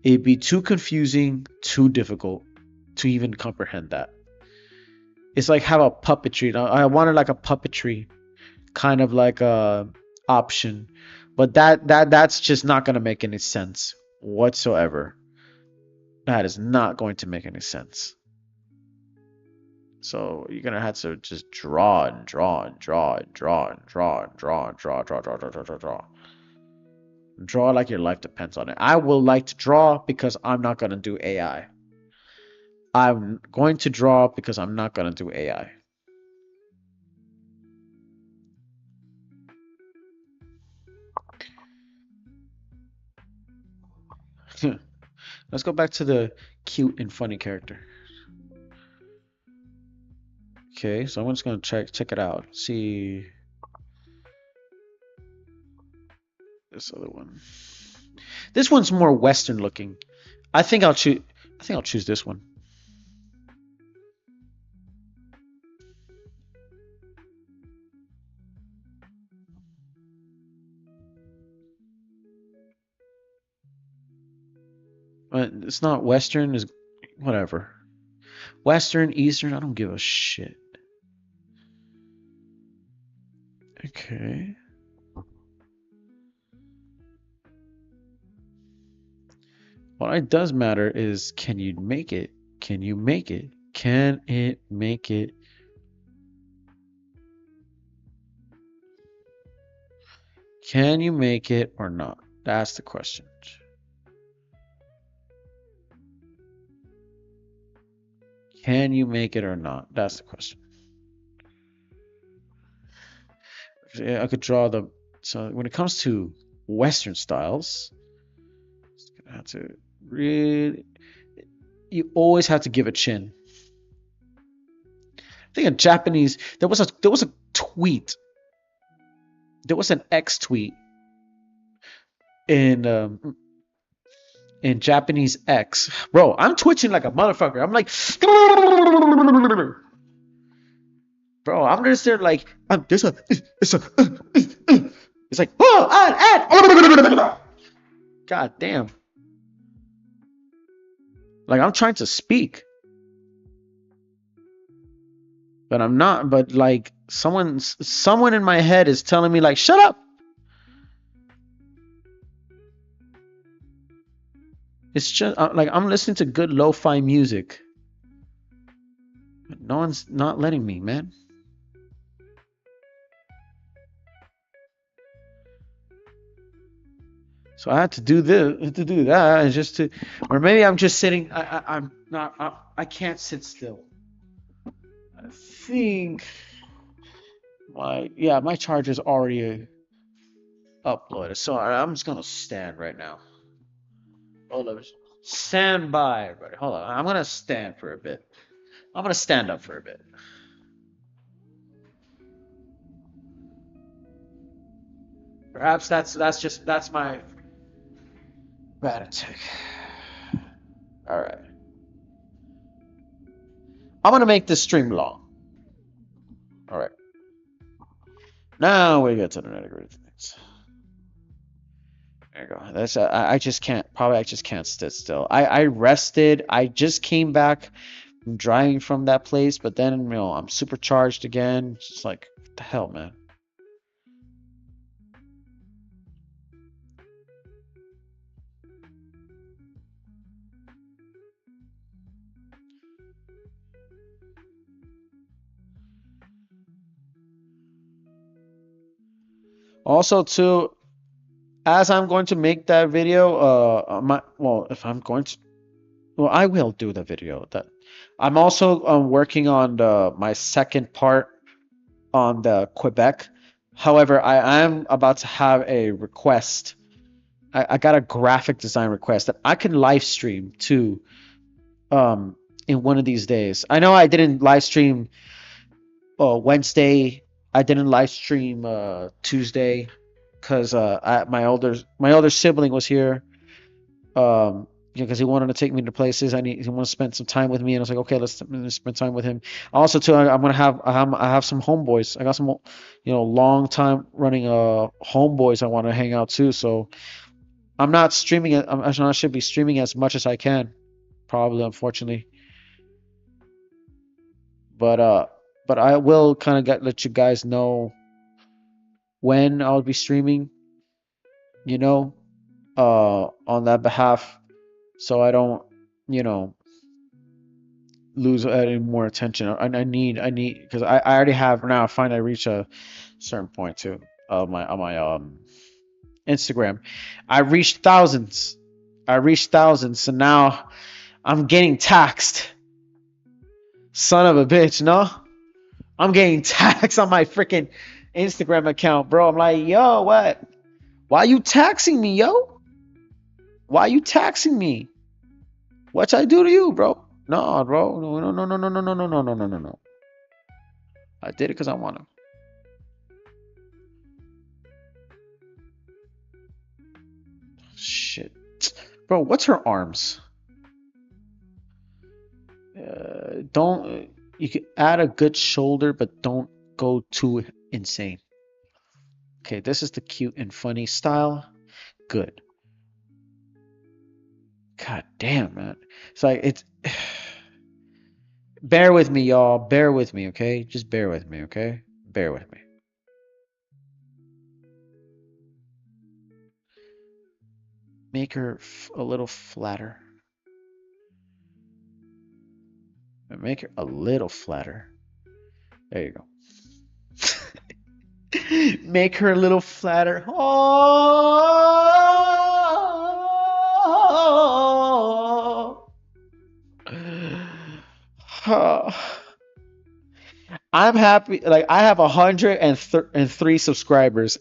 It'd be too confusing, too difficult to even comprehend that. It's like have a puppetry. I wanted like a puppetry kind of like a option, but that's just not gonna make any sense whatsoever. That is not going to make any sense. So you're gonna have to just draw and draw and draw and draw and draw and draw and draw, draw, draw, draw, draw, draw, draw. Draw like your life depends on it. I will like to draw because I'm not gonna do AI. I'm going to draw because I'm not gonna do AI. Let's go back to the cute and funny character. Okay, so I'm just gonna check it out. See this other one. This one's more Western looking. I think I'll choose this one. It's not Western, is whatever. Western, Eastern, I don't give a shit. Okay. What it does matter is, can you make it? Can you make it? Can it make it? Can you make it or not? That's the question. Can you make it or not? That's the question. I could draw the. So when it comes to Western styles, it's gonna have to really. You always have to give a chin. I think a Japanese. There was a tweet. There was an X tweet in Japanese X. Bro, I'm twitching like a motherfucker. I'm like, bro, I'm just there like, it's like, oh, God damn. Like I'm trying to speak, but I'm not. But like someone in my head is telling me like, shut up. It's just like I'm listening to good lo-fi music. But no one's not letting me, man. So I had to do this, to do that, and just to, or maybe I'm just sitting. I'm not. I can't sit still. I think my charger's already uploaded, so I'm just gonna stand right now. Hold on. Stand by, everybody. Hold on. I'm gonna stand for a bit. I'm gonna stand up for a bit. Perhaps that's my bad attack. All right. I'm gonna make this stream long. All right. Now we get to the nitty-gritty things. There you go. That's I just can't. Probably I just can't sit still. I rested. I just came back from driving from that place, but then I'm supercharged again. It's just like what the hell, man. Also, too, as I'm going to make that video, if I'm going to, well, I will do the video. That I'm also working on my second part on the Quebec. However, I am about to have a request. I got a graphic design request that I can live stream too, in one of these days. I know I didn't live stream Wednesday. I didn't live stream Tuesday because my older sibling was here. because he wanted to take me to places. He wanted to spend some time with me, and I was like, okay, let's spend time with him. Also, too, I'm gonna have I have some homeboys. I got some, long time running homeboys I want to hang out too. So I'm not streaming it. I should be streaming as much as I can, probably, unfortunately. But I will kind of let you guys know when I'll be streaming, you know, on that behalf, so I don't, you know, lose any more attention. I need because I already have now. I find I reach a certain point too of my on my Instagram. I reached thousands. I reached thousands, so now I'm getting taxed. Son of a bitch, no? I'm getting taxed on my freaking Instagram account, bro. I'm like, yo, what? Why you taxing me, yo? Why you taxing me? What I do to you, bro? No, bro. No, no, no, no, no, no, no, no, no, no, no, no, no. I did it because I want to. Shit. Bro, what's her arms? Don't. You can add a good shoulder, but don't go too insane. Okay, this is the cute and funny style. Good. God damn, man. It's like, it's. Bear with me, y'all. Bear with me, okay? Just bear with me, okay? Bear with me. Make her a little flatter. Make her a little flatter. There you go. Make her a little flatter. Oh. I'm happy. Like, I have 103 subscribers.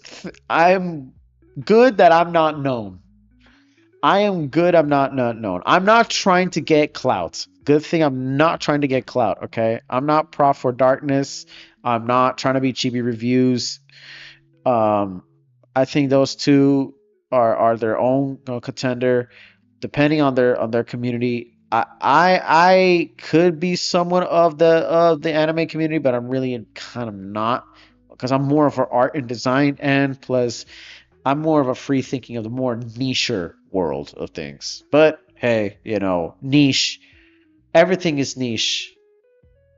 I'm good that I'm not known. I am good. I'm not known. I'm not trying to get clout. Good thing I'm not trying to get clout. Okay, I'm not Prof for Darkness. I'm not trying to be cheapy reviews. Um, I think those two are their own contender, depending on their community. I could be someone of the anime community, but I'm really kind of not, because I'm more of an art and design, and plus I'm more of a free thinking of the more niche world of things. But hey, niche. Everything is niche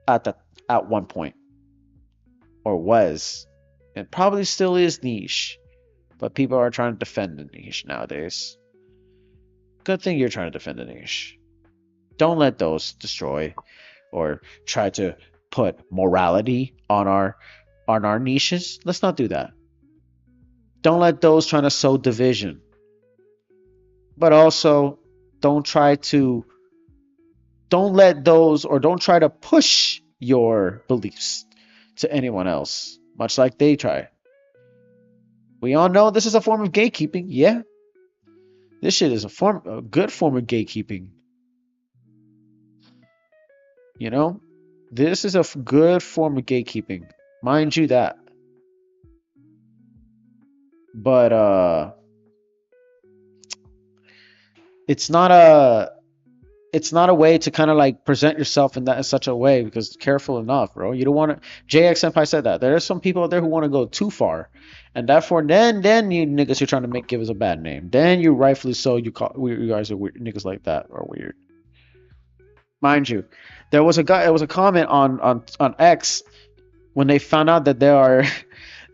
at the at one point, or was, and probably still is niche. But people are trying to defend the niche nowadays. Good thing you're trying to defend the niche. Don't let those destroy or try to put morality on our niches. Let's not do that. Don't let those trying to sow division. But also don't try to don't let those, or don't try to push your beliefs to anyone else, much like they try. We all know this is a form of gatekeeping. Yeah, this shit is a good form of gatekeeping. You know, this is a good form of gatekeeping, mind you that. But it's not a it's not a way to kind of like present yourself in such a way, because careful enough, bro. You don't want to. JX Senpai said that there are some people out there who want to go too far, and therefore then you niggas you're trying to give us a bad name. Then you rightfully so you guys are weird. Niggas like that are weird. Mind you, there was a guy. There was a comment on X when they found out that there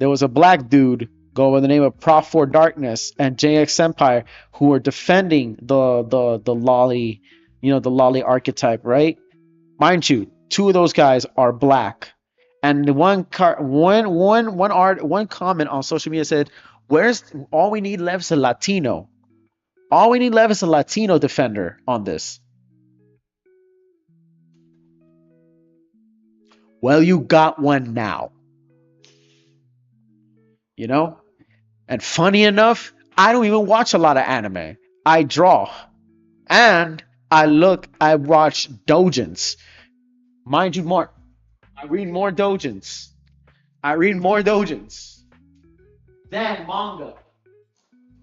was a black dude go by the name of Prof for Darkness and JX Senpai who were defending the lolly, the lolly archetype, right? Mind you, two of those guys are black, and one comment on social media said, "Where's all we need left is a Latino? All we need left is a Latino defender on this." Well, you got one now. You know? And funny enough, I don't even watch a lot of anime. I draw. And I watch doujins. Mind you, Mark, I read more doujins. I read more doujins than manga.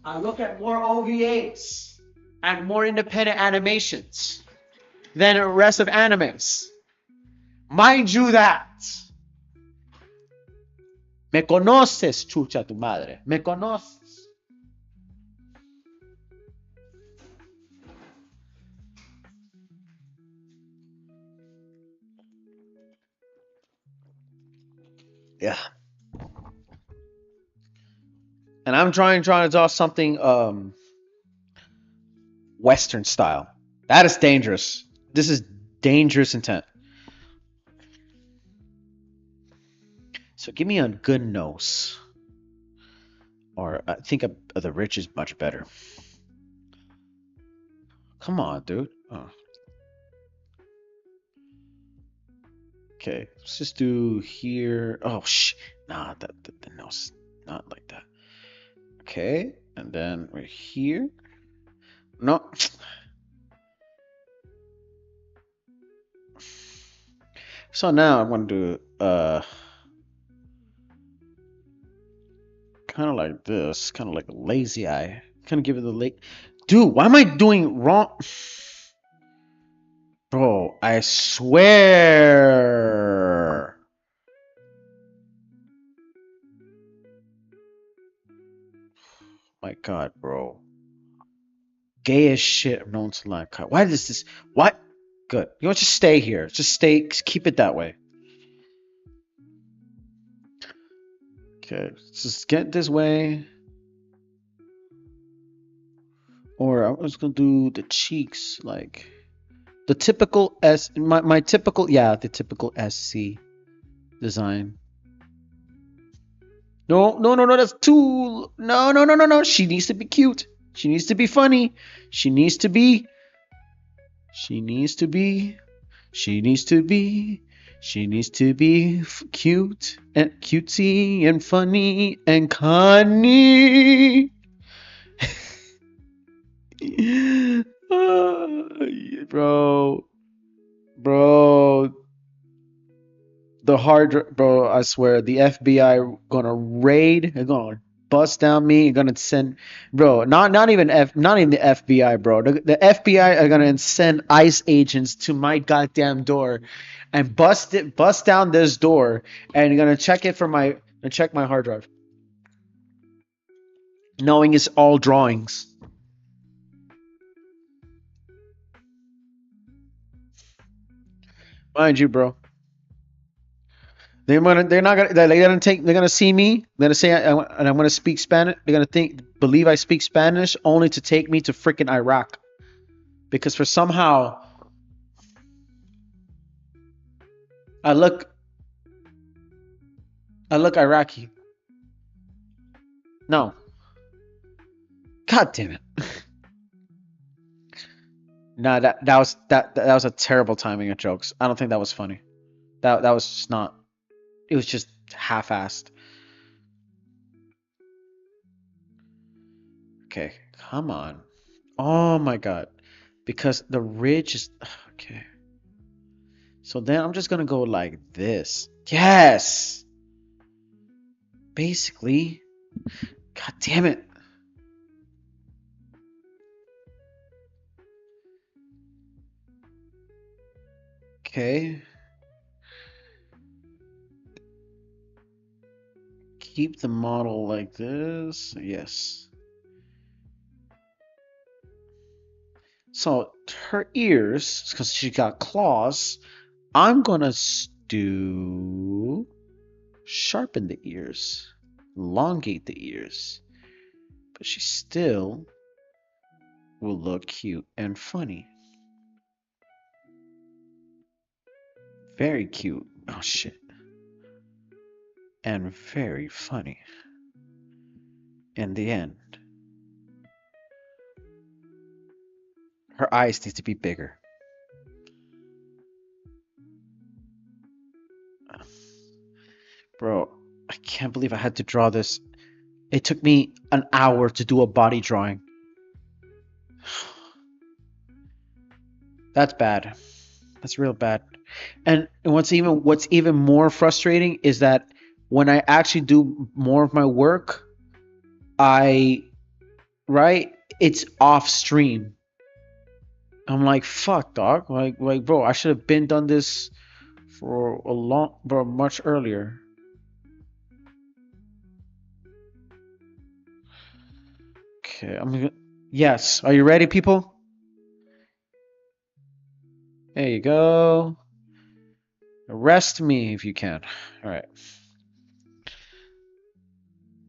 I look at more OVAs. and more independent animations than the rest of animes. Mind you that. Me conoces, chucha tu madre. Me conoces. Yeah. And I'm trying to draw something Western style. That is dangerous. This is dangerous intent. So give me a good nose. Or I think the rich is much better. Come on, dude. Oh. Okay, let's just do here. Oh, nah, the nose, not like that. Okay, and then right here. No. So now I'm gonna do kind of like this, kind of like a lazy eye. Kind of give it the late. Dude, why am I doing wrong? Bro, I swear. My God, bro. Gay as shit I'm known to live cut. Why does this? What? Good. You want to just stay here. Just stay. Keep it that way. Okay. Just get this way. Or I was gonna do the cheeks like the typical my typical the typical SC design. No, that's too no. She needs to be cute. She needs to be funny. She needs to be cute and cutesy and funny and cunny. Bro, the hard, bro. I swear, the FBI gonna raid. They're gonna bust down me. They're gonna send, bro. Not even the FBI, bro. The FBI are gonna send ICE agents to my goddamn door, and bust down this door, and gonna check it for check my hard drive, knowing it's all drawings. Mind you, bro. They're gonna see me. They're gonna say and I'm gonna speak Spanish. They're gonna believe I speak Spanish only to take me to freaking Iraq, because for somehow I look Iraqi. No, God damn it. Nah, that was a terrible timing of jokes. I don't think that was funny. That was just not. It was just half-assed. Okay, come on. Oh my God, because the ridge is okay. So then I'm just gonna go like this. Yes. Basically. God damn it. Okay. Keep the model like this. Yes. So her ears, because she got claws, I'm gonna sharpen the ears, elongate the ears, but she still will look cute and funny. Very cute. Oh shit. And very funny. In the end. Her eyes need to be bigger. Bro, I can't believe I had to draw this. It took me an hour to do a body drawing. That's bad. That's real bad. And what's even more frustrating is that when I actually do more of my work, it's off stream. I'm like, fuck, dog. Like, bro, I should have been done this for a long, bro, much earlier. Okay, I'm gonna. Yes, are you ready, people? There you go. Arrest me if you can. All right.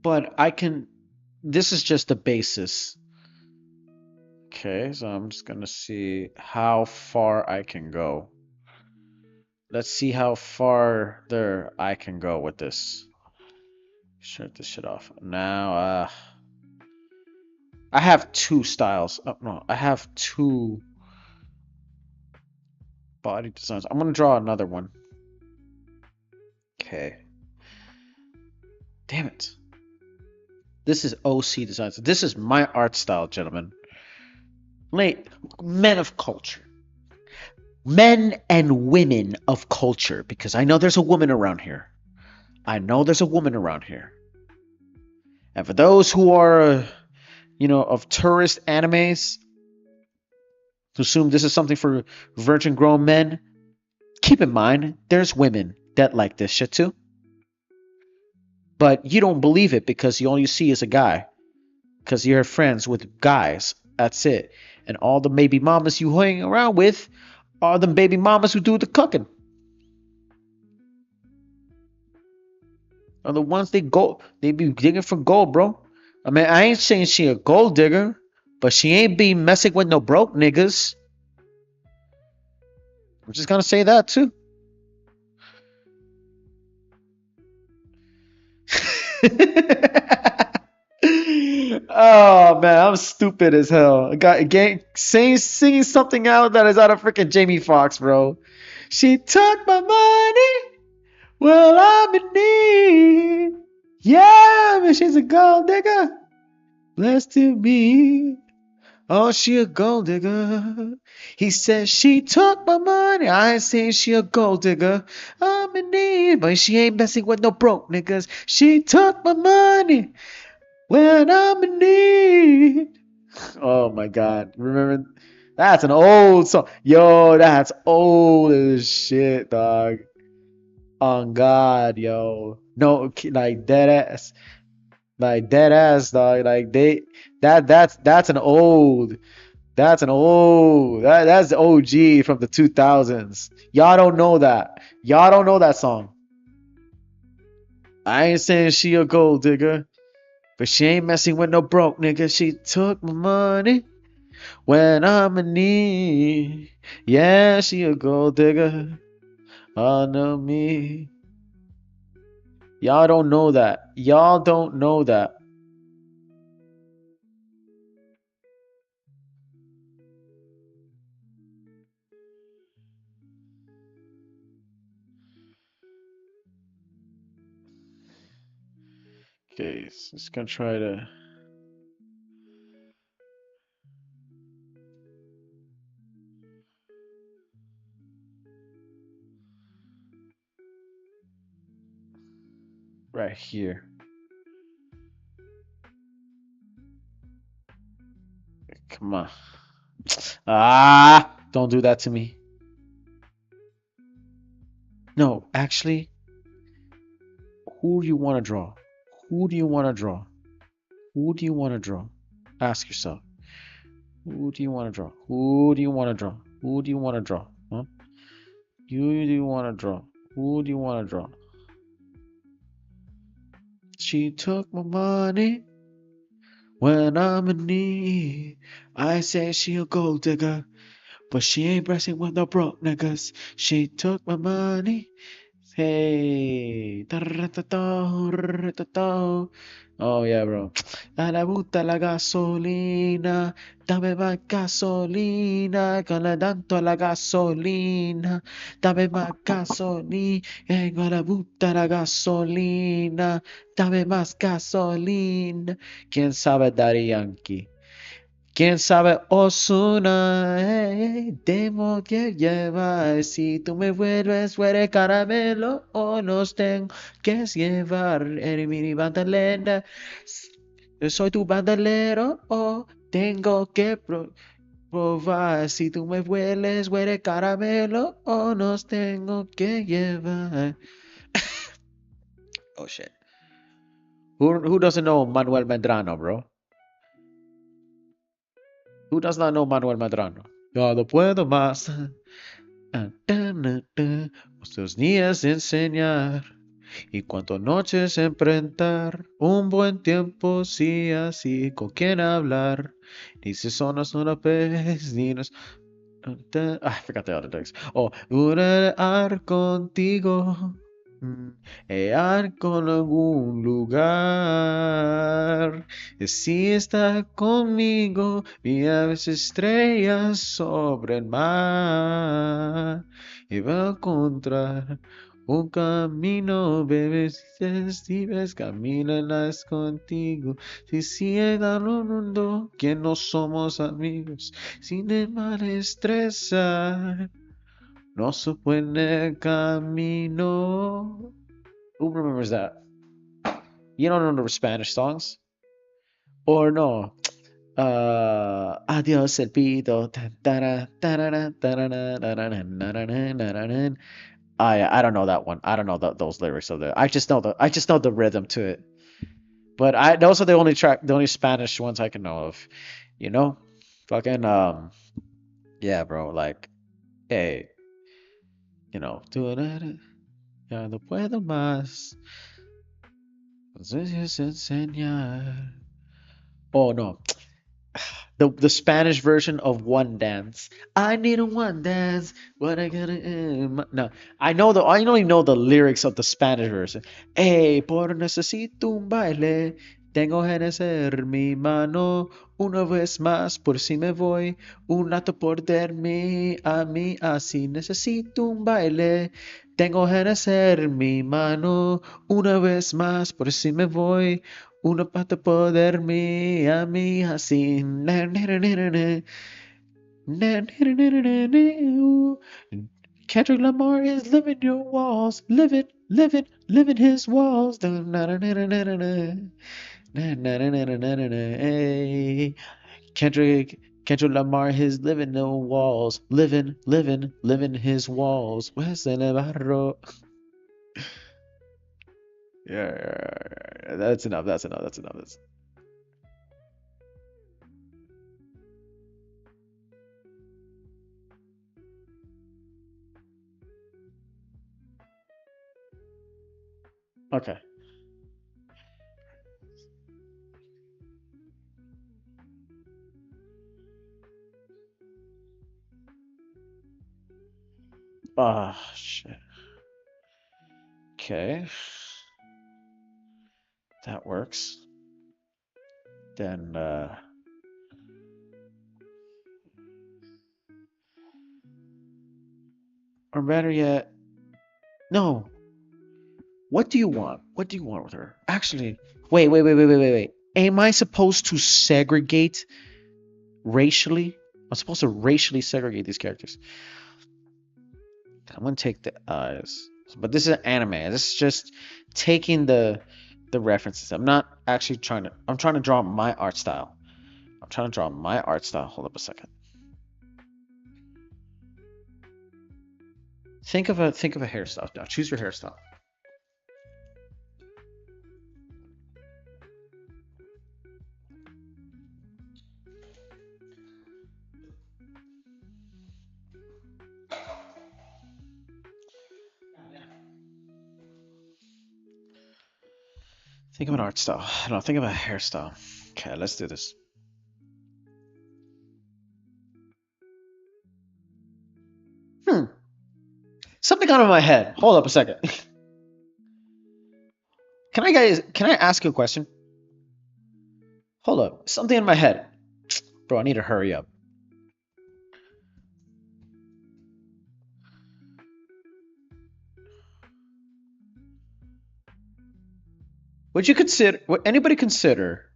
But I can. This is just the basis. Okay, so I'm just gonna see how far I can go. Let's see how far there I can go with this. Shut this shit off. Now, I have two styles. Oh, no, I have two body designs. I'm gonna draw another one. Okay. Damn it. This is OC designs. This is my art style, gentlemen. Late men of culture. Men and women of culture, because I know there's a woman around here. I know there's a woman around here. And for those who are, of tourist animes, to assume this is something for virgin grown men, keep in mind there's women that like this shit too. But you don't believe it because all you see is a guy. Because you're friends with guys. That's it. And all the baby mamas you hang around with are the baby mamas who do the cooking. Are the ones they be digging for gold, bro. I mean, I ain't saying she a gold digger, but she ain't be messing with no broke niggas. I'm just gonna say that too. Oh man, I'm stupid as hell. I got again singing something out that is out of freaking Jamie Foxx, bro. She took my money. Well, I'm in need. Yeah, man, she's a gold digger. Blessed to me. Oh, she a gold digger. He said she took my money. I ain't saying she a gold digger. I'm in need, but she ain't messing with no broke niggas. She took my money when I'm in need. Oh my God. Remember? That's an old song. Yo, that's old as shit, dog. On God, yo. No, like dead ass. Like dead ass, dog. Like that's an old. That's the OG from the 2000s. Y'all don't know that. Y'all don't know that song. I ain't saying she a gold digger, but she ain't messing with no broke nigga. She took my money when I'm in need. Yeah, she a gold digger. Oh, no me. Y'all don't know that. Y'all don't know that. Okay, so just gonna try to. Right here. Come on. Ah! Don't do that to me. No, actually, who do you want to draw? Who do you want to draw? Who do you want to draw? Ask yourself. Who do you want to draw? Who do you want to draw? Who do you want to draw? Huh? Who do you want to draw? Who do you want to draw? She took my money when I'm in need. I say she a gold digger, but she ain't messing with no broke niggas. She took my money. Hey. Oh yeah, bro. A la gusta la gasolina, dame más gasolina, que le tanto la gasolina, dame más gasolina, que le gusta la gasolina, dame más gasolina. ¿Quién sabe Daddy Yankee? ¿Quién sabe Osuna? Tengo que llevar. Si tú me vuelves, fuere caramelo o nos tengo que llevar en mi bandolera. Soy tu bandolero o tengo que probar si tú me hueles, huele caramelo o nos tengo que llevar. Oh shit. Who doesn't know Manuel Medrano, bro? Who does not know Manuel Medrano? Ya no puedo más. Otros días enseñar y cuántas noches enfrentar. Un buen tiempo, sí, así, con quién hablar. Dice sonas una vez, dinos. I forgot the other lyrics. Oh, orar contigo. Con algún lugar. Si está conmigo, vi a veces estrellas sobre el mar. Y va a encontrar un camino, bebés, si ves, camínala contigo. Si ciega el mundo, que no somos amigos, sin el mal estresar, no se puede camino. Who remembers that? You don't know the Spanish songs? Or no? Adiós el pito. I don't know that one. I don't know those lyrics of the. I just know the rhythm to it. But those are the only Spanish ones I can know of. You know, fucking yeah, bro. Like, hey, you know, ya no puedo más. Entonces enseñar. Oh no, the Spanish version of One Dance. I need a one dance. What I gotta no. I only know the lyrics of the Spanish version. Hey, por necesito un baile. Tengo que hacer mi mano una vez más por si me voy. Un rato por dormir a mí así. Necesito un baile. Tengo que hacer mi mano una vez más por si me voy. Una pata poderme a mí así. Kendrick Lamar is living your walls, living his walls. Hey, Kendrick Lamar is living no walls, living his walls. Where's the barro? Yeah, that's enough. That's enough. That's enough. Okay. Ah, shit. Okay. That works. Then, or better yet, no. What do you want? What do you want with her? Actually, wait. Am I supposed to segregate racially? I'm supposed to racially segregate these characters. I'm gonna take the eyes, but this is an anime. This is just taking the references. I'm not actually trying to. I'm trying to draw my art style. I'm trying to draw my art style. Hold up a second. Think of a hairstyle now. Choose your hairstyle. Think of an art style. No, think of a hairstyle. Okay, let's do this. Something got in my head. Hold up a second. Can I ask you a question? Hold up. Something in my head. Bro, I need to hurry up. Would anybody consider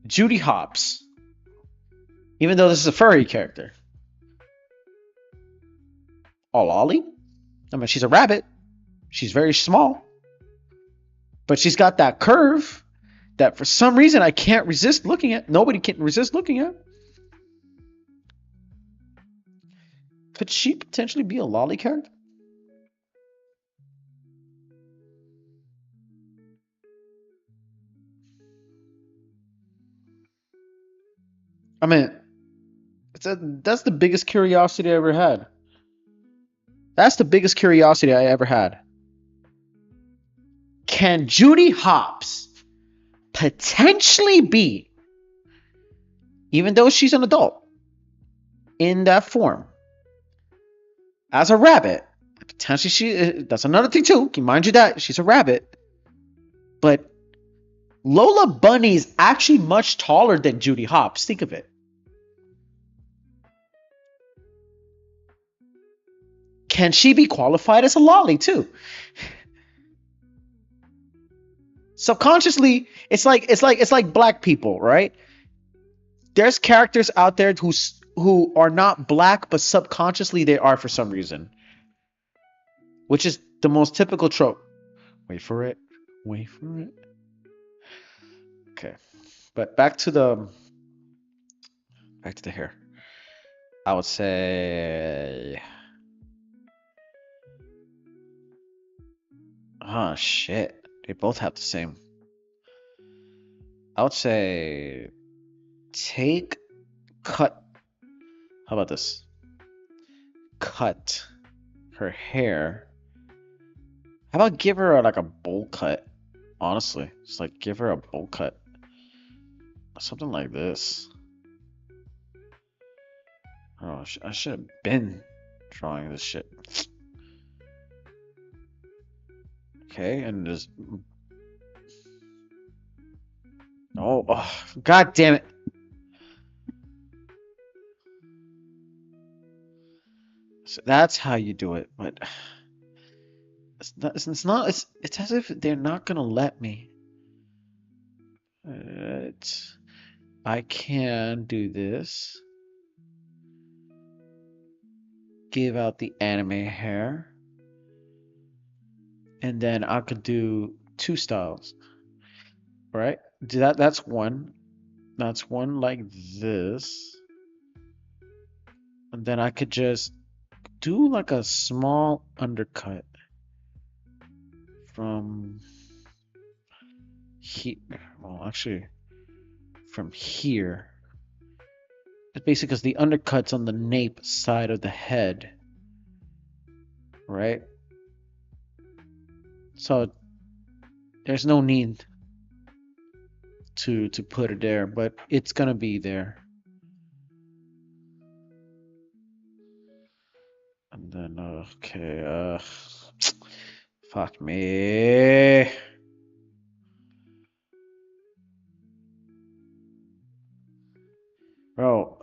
Judy Hopps, even though this is a furry character? Oh, lolly? I mean, she's a rabbit. She's very small. But she's got that curve, that for some reason I can't resist looking at. Nobody can resist looking at. Could she potentially be a lolly character? I mean, that's the biggest curiosity I ever had. That's the biggest curiosity I ever had. Can Judy Hopps potentially be, even though she's an adult, in that form as a rabbit? Potentially, that's another thing too. Mind you that she's a rabbit, but Lola Bunny is actually much taller than Judy Hopps. Think of it. Can she be qualified as a lolly too? Subconsciously, it's like black people, right? There's characters out there who are not black, but subconsciously they are for some reason, which is the most typical trope. Wait for it. Wait for it. Okay, but back to the hair. I would say, oh shit, they both have the same. I would say cut. How about this? Cut her hair. How about give her like a bowl cut? Honestly, just like give her a bowl cut. Something like this. Oh, I should have been drawing this shit. Okay, and just. Oh, god damn it. So that's how you do it, but it's as if they're not gonna let me. I can do this. Give out the anime hair. And then I could do two styles. Right? That's one. That's one like this. And then I could just do like a small undercut from here. Well, actually, from here. It's basically because the undercut's on the nape side of the head. Right? So there's no need to put it there, but it's gonna be there. And then okay, fuck me. Bro.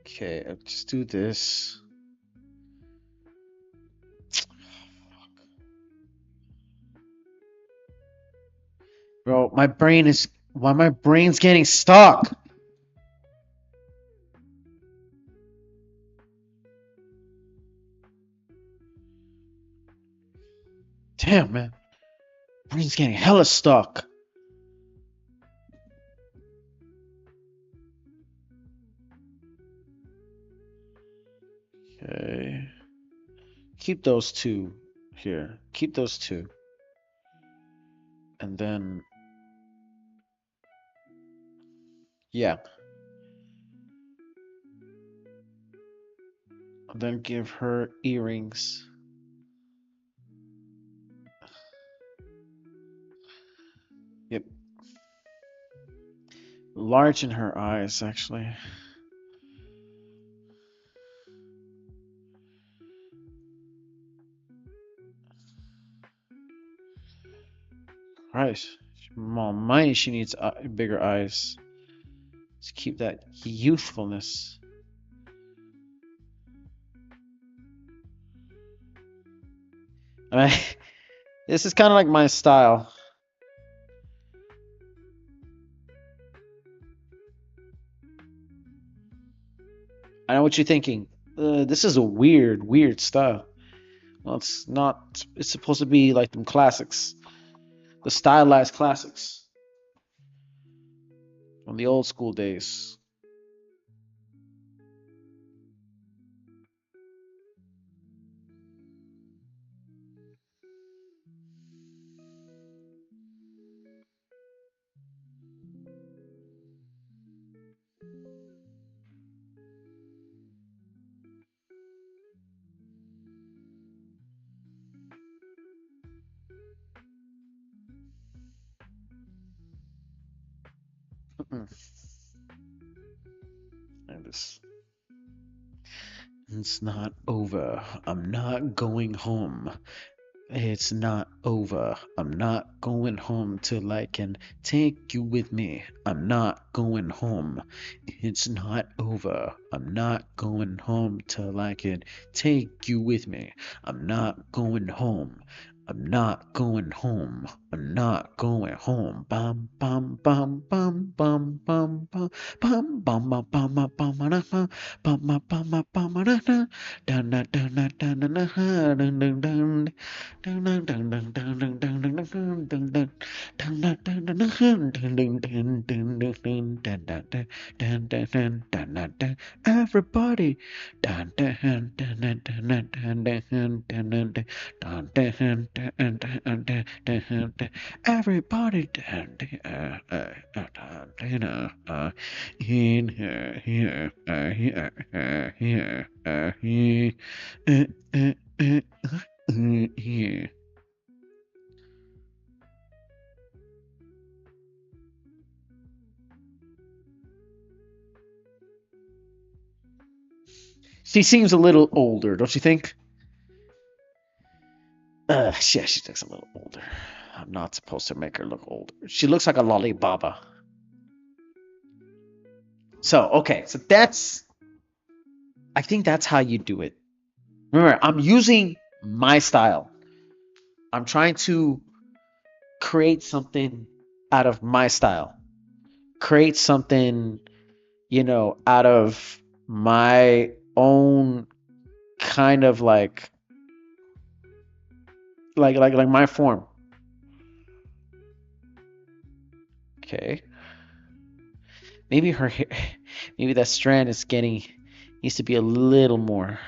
Okay, I'll just do this. Bro, my brain's getting stuck. Damn, man. Brain's getting hella stuck. Okay. Keep those two here. Keep those two. And then yeah. And then give her earrings. Yep. Large in her eyes, actually. Right. Mom, money, she needs bigger eyes. Let's keep that youthfulness. I mean, this is kind of like my style. I know what you're thinking. This is a weird style. Well, it's not. It's supposed to be like them classics, the stylized classics from the old school days. Mm-mm. And it's not over. I'm not going home. It's not over. I'm not going home till I can take you with me. I'm not going home. It's not over. I'm not going home till I can take you with me. I'm not going home. I'm not going home. I'm not going home. Bum bum bum bum bum bum bum bum bum bum bum bum bum bum bum bum bum bum dun dun dun dun dun dun dun dun dun Everybody, everybody, in here, here. She seems a little older, don't you think? Yeah, she looks a little older. I'm not supposed to make her look older. She looks like a lollibaba. So, okay, so I think that's how you do it. Remember, I'm using my style. I'm trying to create something out of my style. Create something, out of my own kind of like my form. Okay. Maybe her hair, maybe that strand is getting needs to be a little more.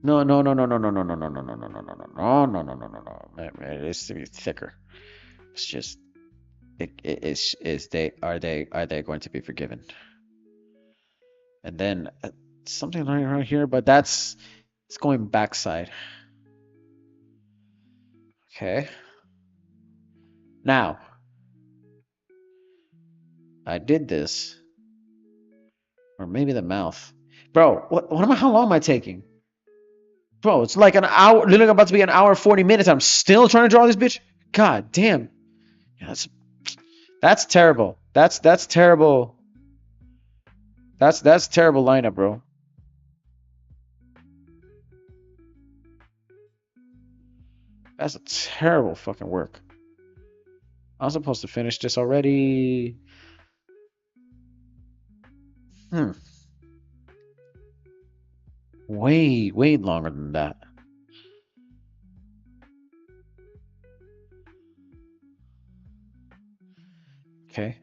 No, no, no, no, no, no, no, no, no, no, no, no, no, no, no, no, no, no, no, no. It needs to be thicker. It's just, is they are they going to be forgiven? And then something right here, but it's going backside. Okay. Now, I did this, or maybe the mouth. Bro, how long am I taking? Bro, it's like an hour, literally about to be an hour 40 minutes. I'm still trying to draw this bitch. God damn. Yeah, that's terrible. That's terrible. That's terrible lineup, bro. That's a terrible fucking work. I'm supposed to finish this already. Hmm. Way longer than that. Okay.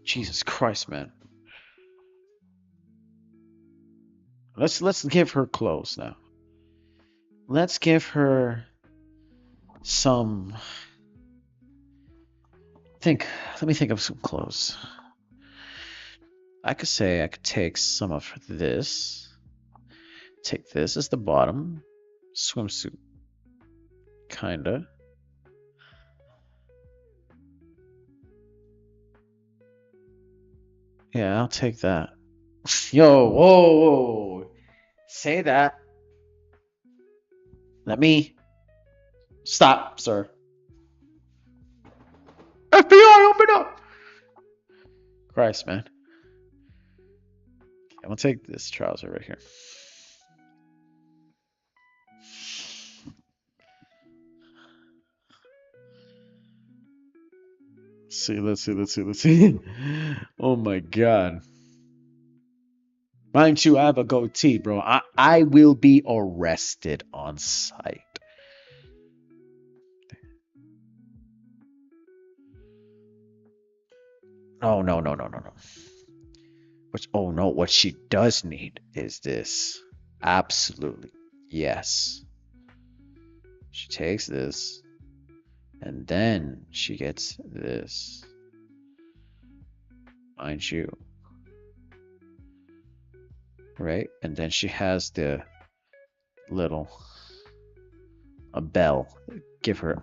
Jesus Christ, man. Let's give her clothes now. Let's give her some think let me think of some clothes. I could take some of this. Take this as the bottom. Swimsuit. Kinda. Yeah, I'll take that. Yo, whoa. Say that. Let me stop, sir. FBI, open up! Christ, man. I'm gonna take this trouser right here. Let's see. Oh my God. Mind you, I have a goatee, bro. I will be arrested on sight. Oh no, no, no, no, no. Which, oh no, what she does need is this. Absolutely. Yes. She takes this, and then she gets this. Mind you. Right? And then she has the little a bell. Give her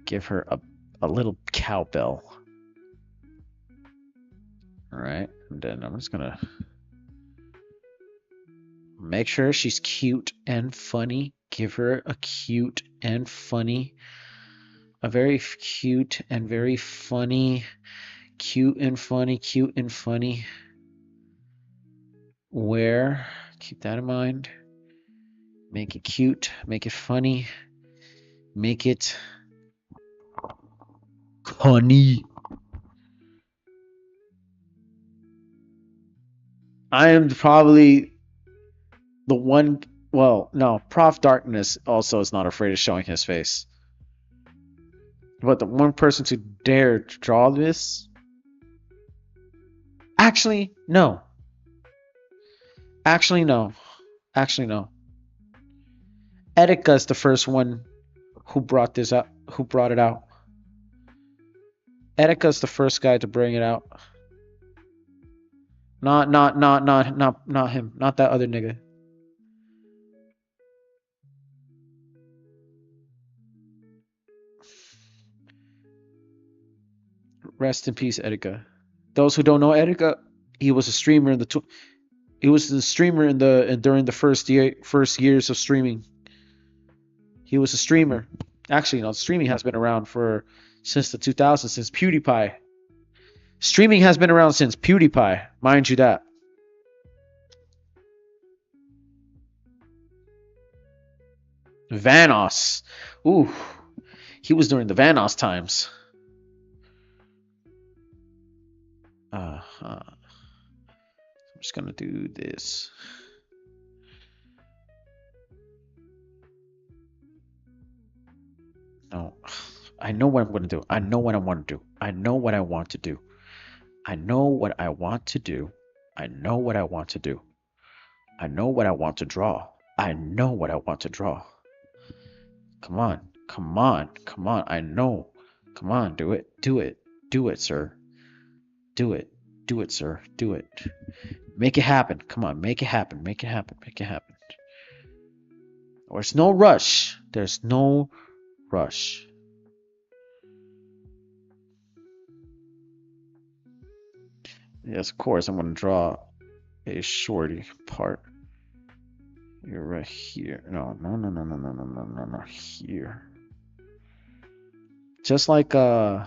give her a little cowbell. All right? And then I'm just gonna make sure she's cute and funny. Give her a cute and funny, a very cute and very funny, cute and funny, cute and funny. Where? Keep that in mind. Make it cute, make it funny, make it funny. I am probably the one. Well, no, Prof. Darkness also is not afraid of showing his face. But the one person to dare to draw this? Actually, no. Actually, no. Actually, no. Erika's the first one who brought this up, who brought it out. Erika's the first guy to bring it out. Not him. Not that other nigga. Rest in peace, Erika. Those who don't know Erika, he was a streamer in the he was the streamer in the during the first years of streaming. He was a streamer. Actually, no, streaming has been around for since the 2000s, since PewDiePie. Streaming has been around since PewDiePie, mind you that. Vanos. Ooh, he was during the Vanos times. I'm just gonna do this. No, I know what I'm gonna do. I know what I want to do. I know what I want to do. I know what I want to do. I know what I want to do. I know what I want to draw. I know what I want to draw. Come on. Come on. Come on. I know. Come on. Do it. Do it. Do it, sir. Do it. Do it, sir. Do it. Make it happen. Come on. Make it happen. Make it happen. Make it happen. There's no rush. There's no rush. Yes, of course, I'm going to draw a shorty part. You're right here. No, no, no, no, no, no, no, no, no, no. Here. Just like the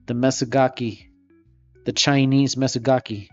Mesugaki, the Chinese Mesugaki.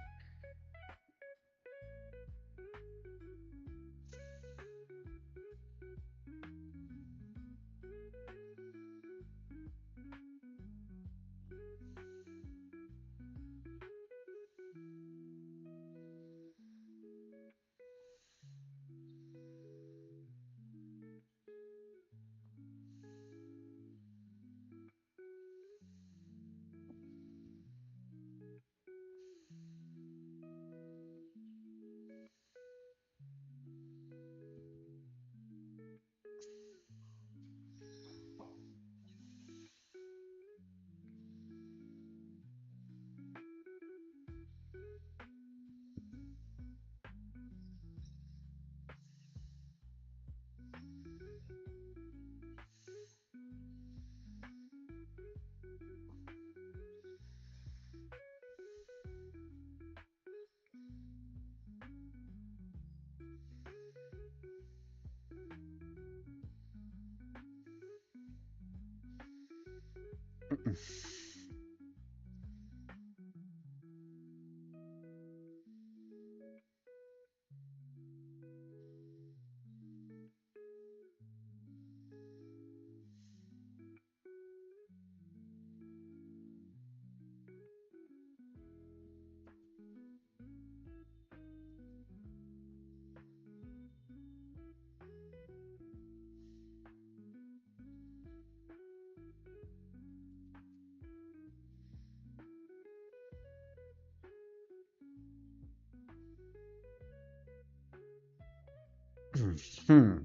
Hmm.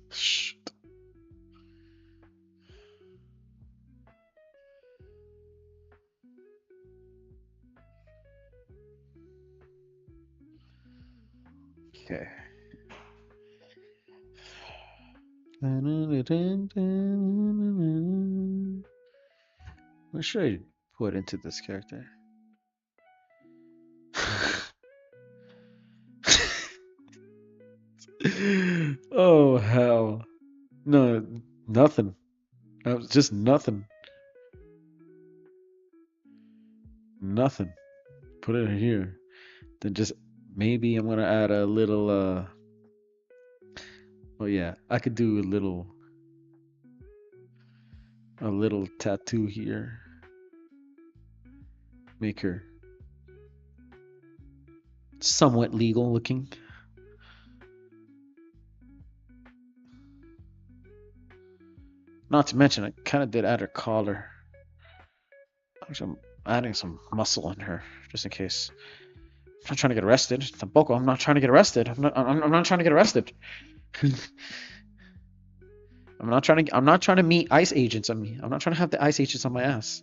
Shh. Okay. What should I put into this character? Oh hell. No, nothing. Just nothing. Nothing. Put it here. Then just maybe I'm gonna add a little oh yeah, I could do a little tattoo here. Make her somewhat legal looking. Not to mention, I kind of did add her collar. Actually, I'm adding some muscle on her, just in case. I'm not trying to get arrested. Tampoco, I'm not trying to get arrested. I'm not trying to get arrested. I'm not trying to meet ICE agents on me. I'm not trying to have the ICE agents on my ass.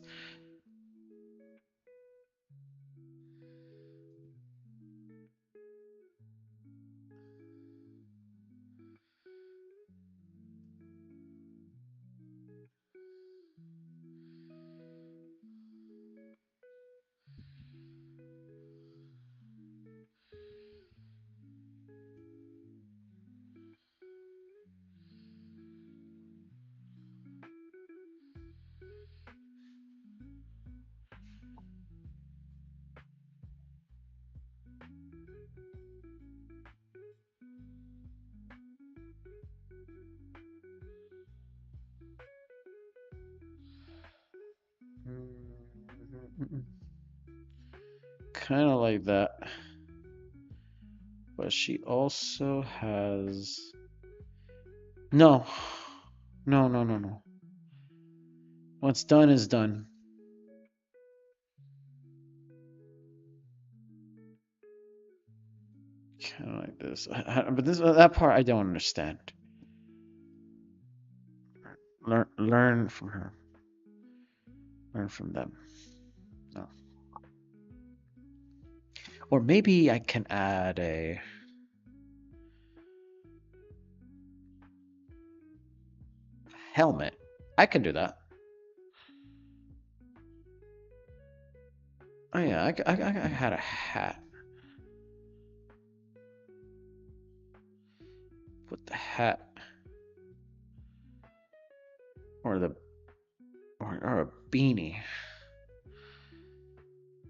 Kind of like that. But she also has... No. No, no, no, no. What's done is done. Kind of like this. But that part I don't understand. Learn from her. Learn from them. No. Or maybe I can add a helmet. I can do that. Oh yeah, I had a hat. Put the hat or the or a beanie.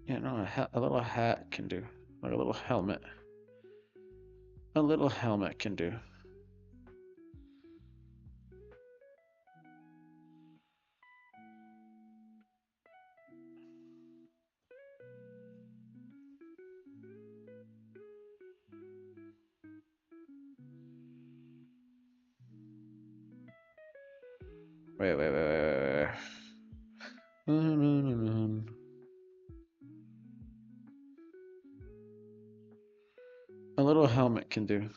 Yeah, no, a little hat can do. Like a little helmet. A little helmet can do. Wait. A little helmet can do.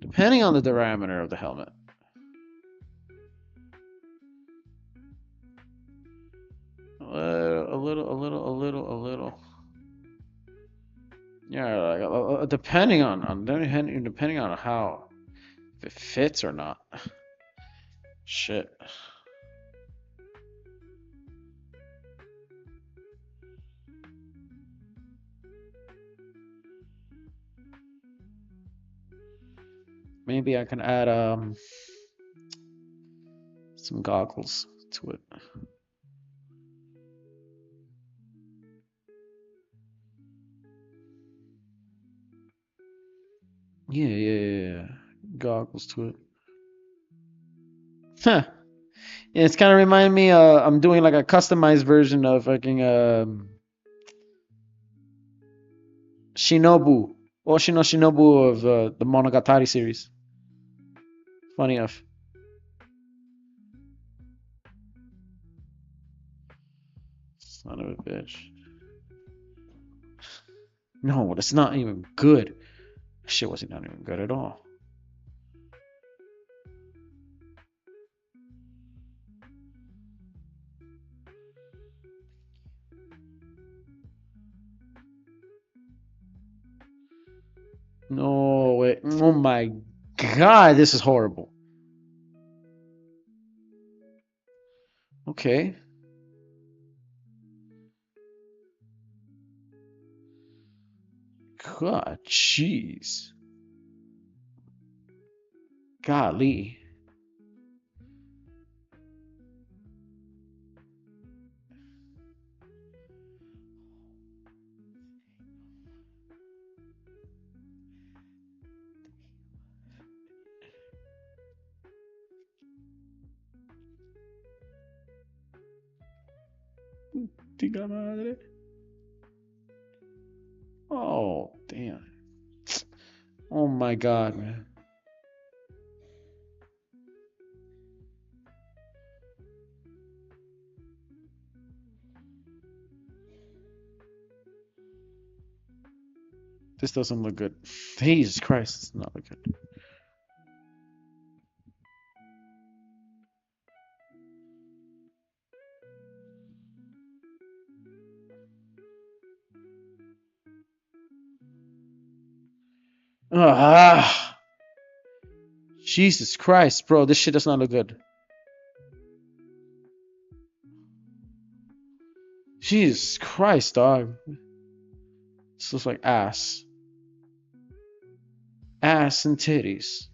Depending on the diameter of the helmet. A little. Yeah, like, depending on how if it fits or not. Shit. Maybe I can add some goggles to it. Yeah. Goggles to it. Huh. Yeah, it's kind of reminding me. I'm doing like a customized version of fucking Shinobu, Shinobu of the Monogatari series. Funny enough. Son of a bitch. No, it's not even good. Shit wasn't not even good at all. No way. Oh my god, this is horrible. Okay. God, jeez. Golly. Diga madre. Oh, damn. Oh my god, man. This doesn't look good. Jesus Christ, it's not look good. Ah, Jesus Christ, bro, this shit does not look good. Jesus Christ, dog. This looks like ass. Ass and titties.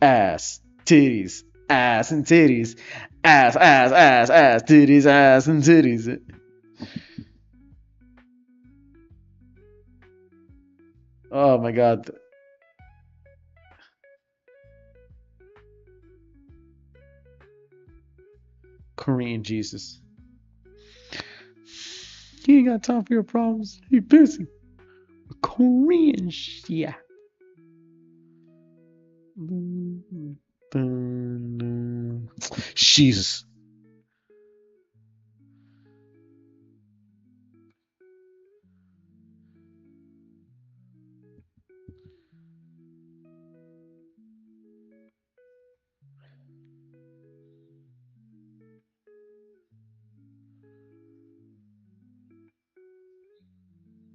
Ass, titties, ass and titties. Ass, titties, ass and titties. Oh my god. Korean Jesus. You ain't got time for your problems. You busy. Korean shit. Jesus.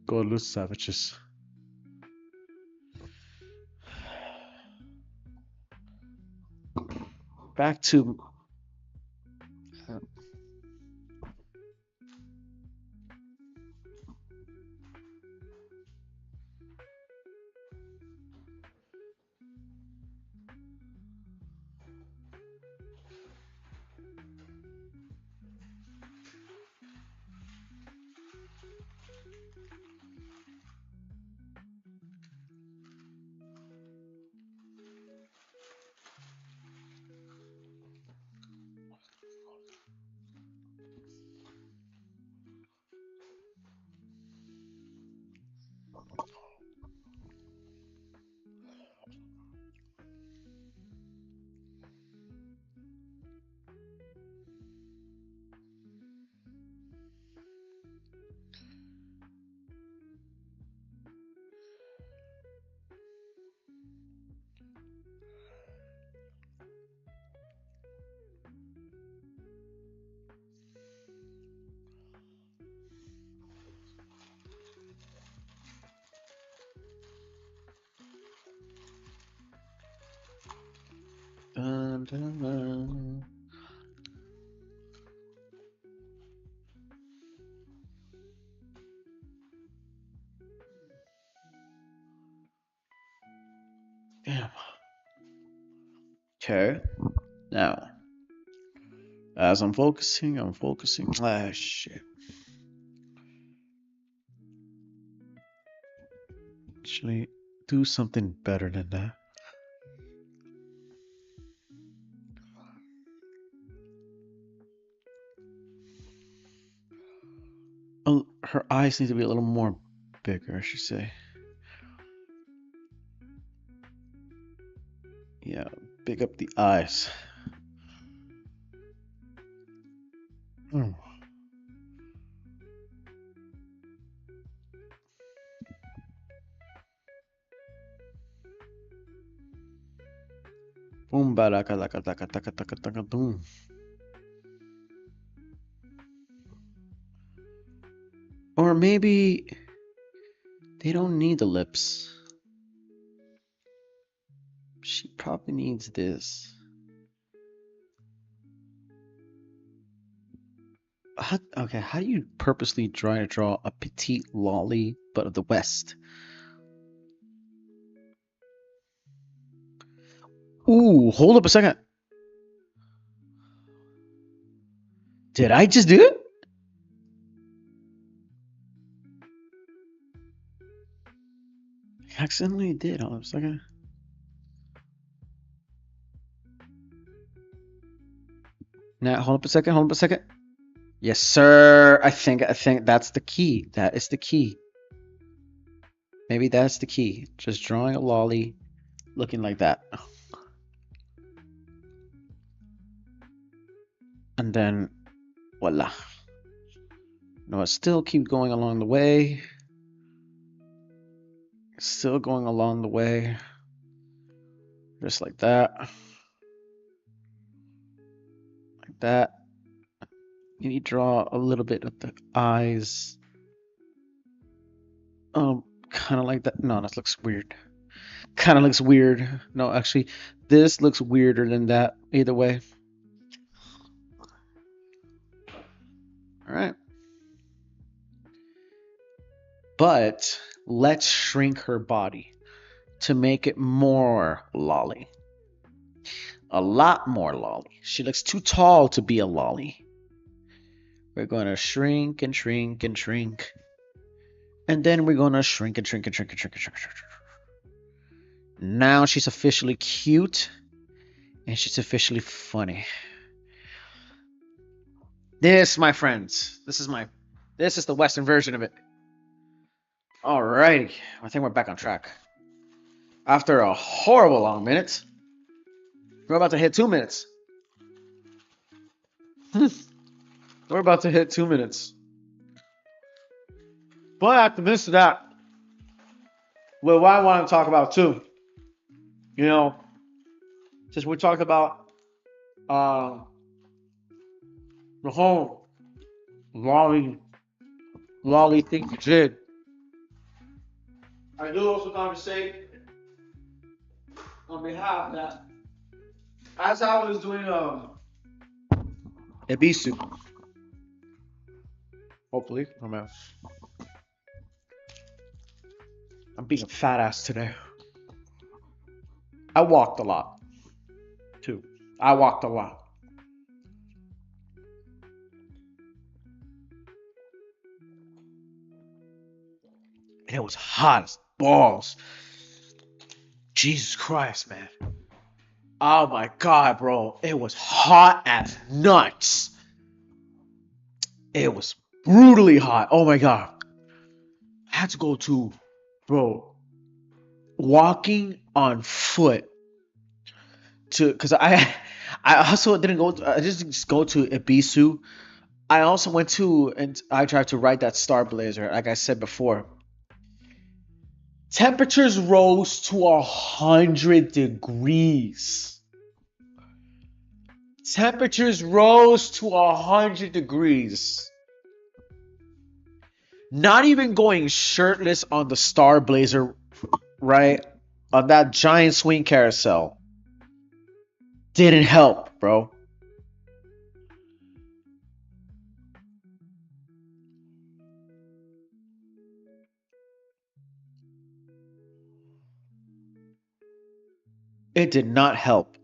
Godless savages. Back to dun, dun, dun. Damn. Okay. Now, as I'm focusing. Ah, shit. Actually, do something better than that. Oh, her eyes need to be a little more bigger, I should say. Yeah, big up the eyes. Hmm. Boom balaka laka taka taka taka taka boom. Or maybe they don't need the lips. She probably needs this. Okay, how do you purposely try to draw a petite lolly but of the West? Ooh, hold up a second. Did I just do it? I accidentally did. Hold up a second. Now, hold up a second. Hold up a second. Yes, sir. I think that's the key. That is the key. Maybe that's the key. Just drawing a lolly looking like that. And then voila. No, I still keep going along the way. Still going along the way. Just like that. Like that. You need to draw a little bit of the eyes. Kind of like that. No, that looks weird. Kind of looks weird. No, actually, this looks weirder than that. Either way. All right. But let's shrink her body to make it more lolly. A lot more lolly. She looks too tall to be a lolly. We're going to shrink and shrink and shrink. And then we're going to shrink and shrink and shrink and shrink and shrink and shrink. Now she's officially cute. And she's officially funny. This, my friends. This is the Western version of it. Alrighty. I think we're back on track. After a horrible long minute. We're about to hit 2 minutes. We're about to hit 2 minutes. But after this to that, well, what I want to talk about too, you know, since we talked about the whole lolly thing you did, I do also want to say on behalf that as I was doing Ebisu, hopefully, I'm being a fat ass today. I walked a lot, too. I walked a lot. And it was hot as balls. Jesus Christ, man. Oh my God, bro. It was hot as nuts. It was brutally hot. Oh my God. I had to go to, bro, walking on foot because I also didn't go to, I just go to Ebisu. I also went to, and I tried to ride that Star Blazer, like I said before. Temperatures rose to 100 degrees. Temperatures rose to 100 degrees. Not even going shirtless on the Star Blazer, right? On that giant swing carousel. Didn't help, bro. It did not help.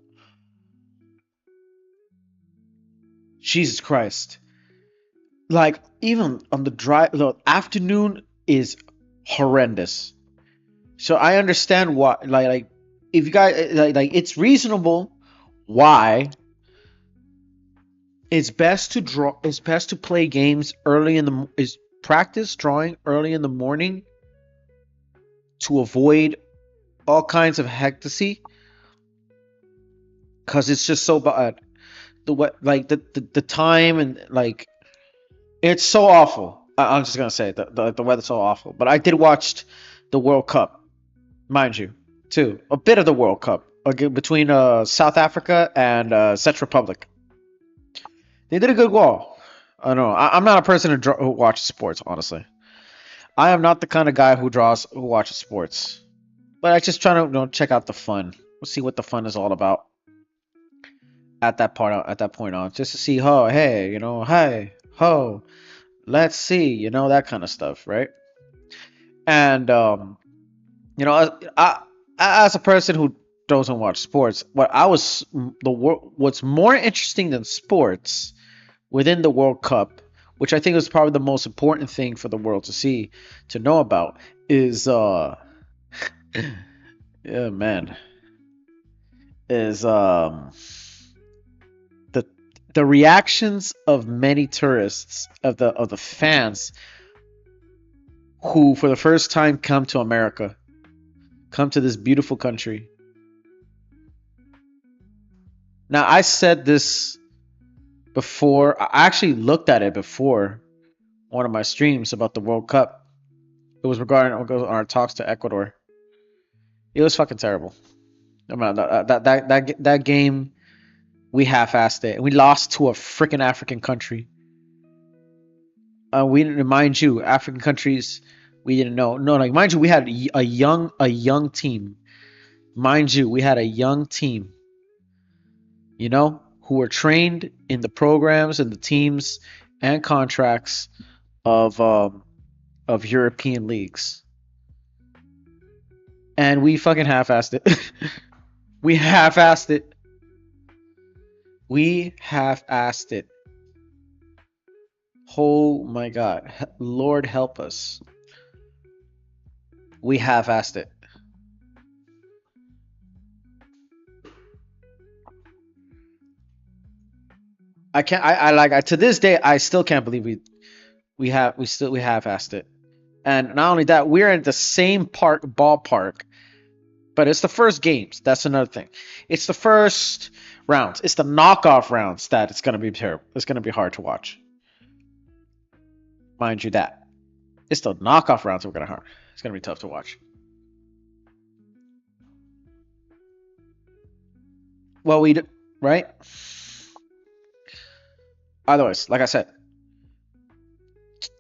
Jesus Christ. Like, even on the afternoon is horrendous. So I understand why, like if you guys, like it's reasonable why it's best to play games early in the, is practice drawing early in the morning to avoid all kinds of hecticity, because it's just so bad. The time, and like it's so awful. I'm just gonna say the weather's so awful. But I did watch the World Cup, mind you, too. A bit of the World Cup. between South Africa and Czech Republic. They did a good goal. I don't know. I'm not a person who watches sports, honestly. I am not the kind of guy who watches sports. But I just try to check out the fun. We'll see what the fun is all about at that point on, just to see, oh, hey, hey, ho, let's see, that kind of stuff, right? And you know, as a person who doesn't watch sports, what's more interesting than sports within the World Cup, which I think is probably the most important thing for the world to see, to know about, is yeah, man, is the reactions of many tourists, of the fans who for the first time come to America, come to this beautiful country. Now, I said this before. I actually looked at it before one of my streams about the World Cup. It was regarding our talks to Ecuador. It was fucking terrible. I mean, that game, we half-assed it. We lost to a freaking African country. We didn't, mind you, African countries, we didn't know. No, like, mind you, we had a young team. Mind you, we had a young team. Who were trained in the programs and the teams and contracts of European leagues. And we fucking half-assed it. We half-assed it. We half-assed it. Oh my God. Lord help us. We half-assed it. I can't. To this day, I still can't believe we half-assed it. And not only that, we're in the same ballpark, but it's the first games. That's another thing. It's the first rounds. It's the knockoff rounds that it's gonna be terrible. It's gonna be hard to watch. Mind you that. It's the knockoff rounds it's gonna be tough to watch. Well, right? Otherwise, like I said,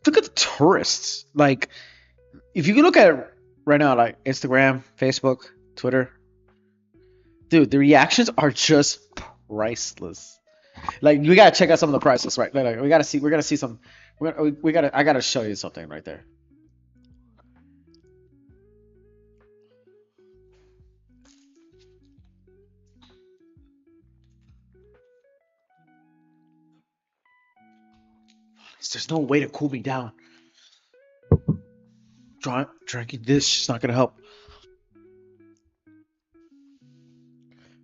look at the tourists. Like, if you can look at it right now, like Instagram, Facebook, Twitter, dude, the reactions are just priceless. Like, we gotta check out some of the prices, right? Like, we're gonna see some. I gotta show you something right there. There's no way to cool me down. Drinking this is not gonna help.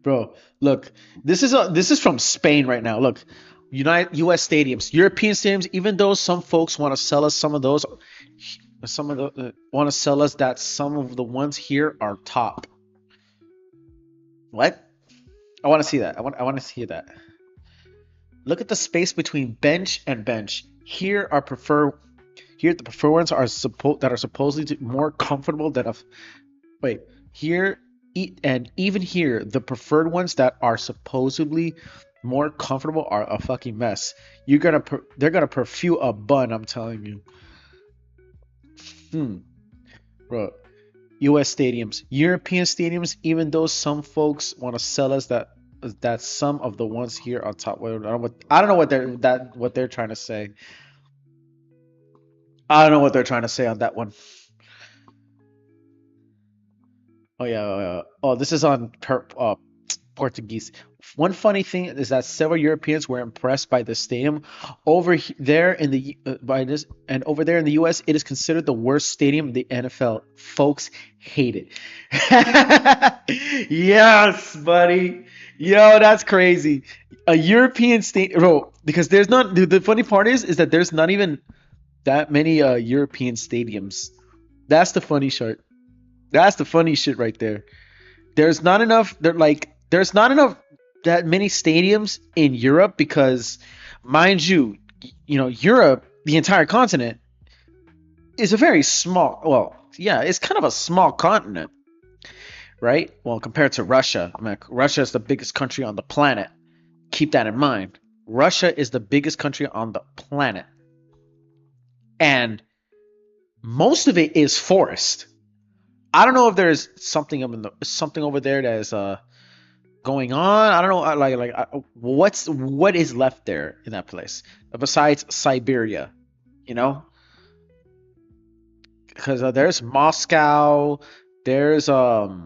Bro, look, this is from Spain right now. Look, U.S. stadiums, European stadiums. Even though some folks want to sell us some of those, want to sell us that some of the ones here are top. What? I want to see that. I want to see that. Look at the space between bench and bench. Here the preferred ones are supposedly more comfortable than a. Wait, here. And even here, the preferred ones that are supposedly more comfortable are a fucking mess. They're gonna perfuse a bun. I'm telling you. Bro, U.S. stadiums, European stadiums. Even though some folks want to sell us that some of the ones here on top. I don't know what they're trying to say. I don't know what they're trying to say on that one. Oh yeah. Oh, this is on Portuguese. One funny thing is that several Europeans were impressed by the stadium. There in the over there in the U.S., it is considered the worst stadium in the NFL. Folks hate it. Yes, buddy. Yo, that's crazy. A European stadium, bro. Because there's not. The funny part is that there's not even that many European stadiums. That's the funny shit. That's the funny shit right there. There's not enough. There's not enough that many stadiums in Europe because, mind you, Europe, the entire continent, is a very small. Well, yeah, it's kind of a small continent, right? Well, compared to Russia, I mean, Russia is the biggest country on the planet. Keep that in mind. Russia is the biggest country on the planet, and most of it is forest. I don't know if there's something over there that is going on. I don't know, what is left there in that place besides Siberia, you know? Because there's Moscow, there's like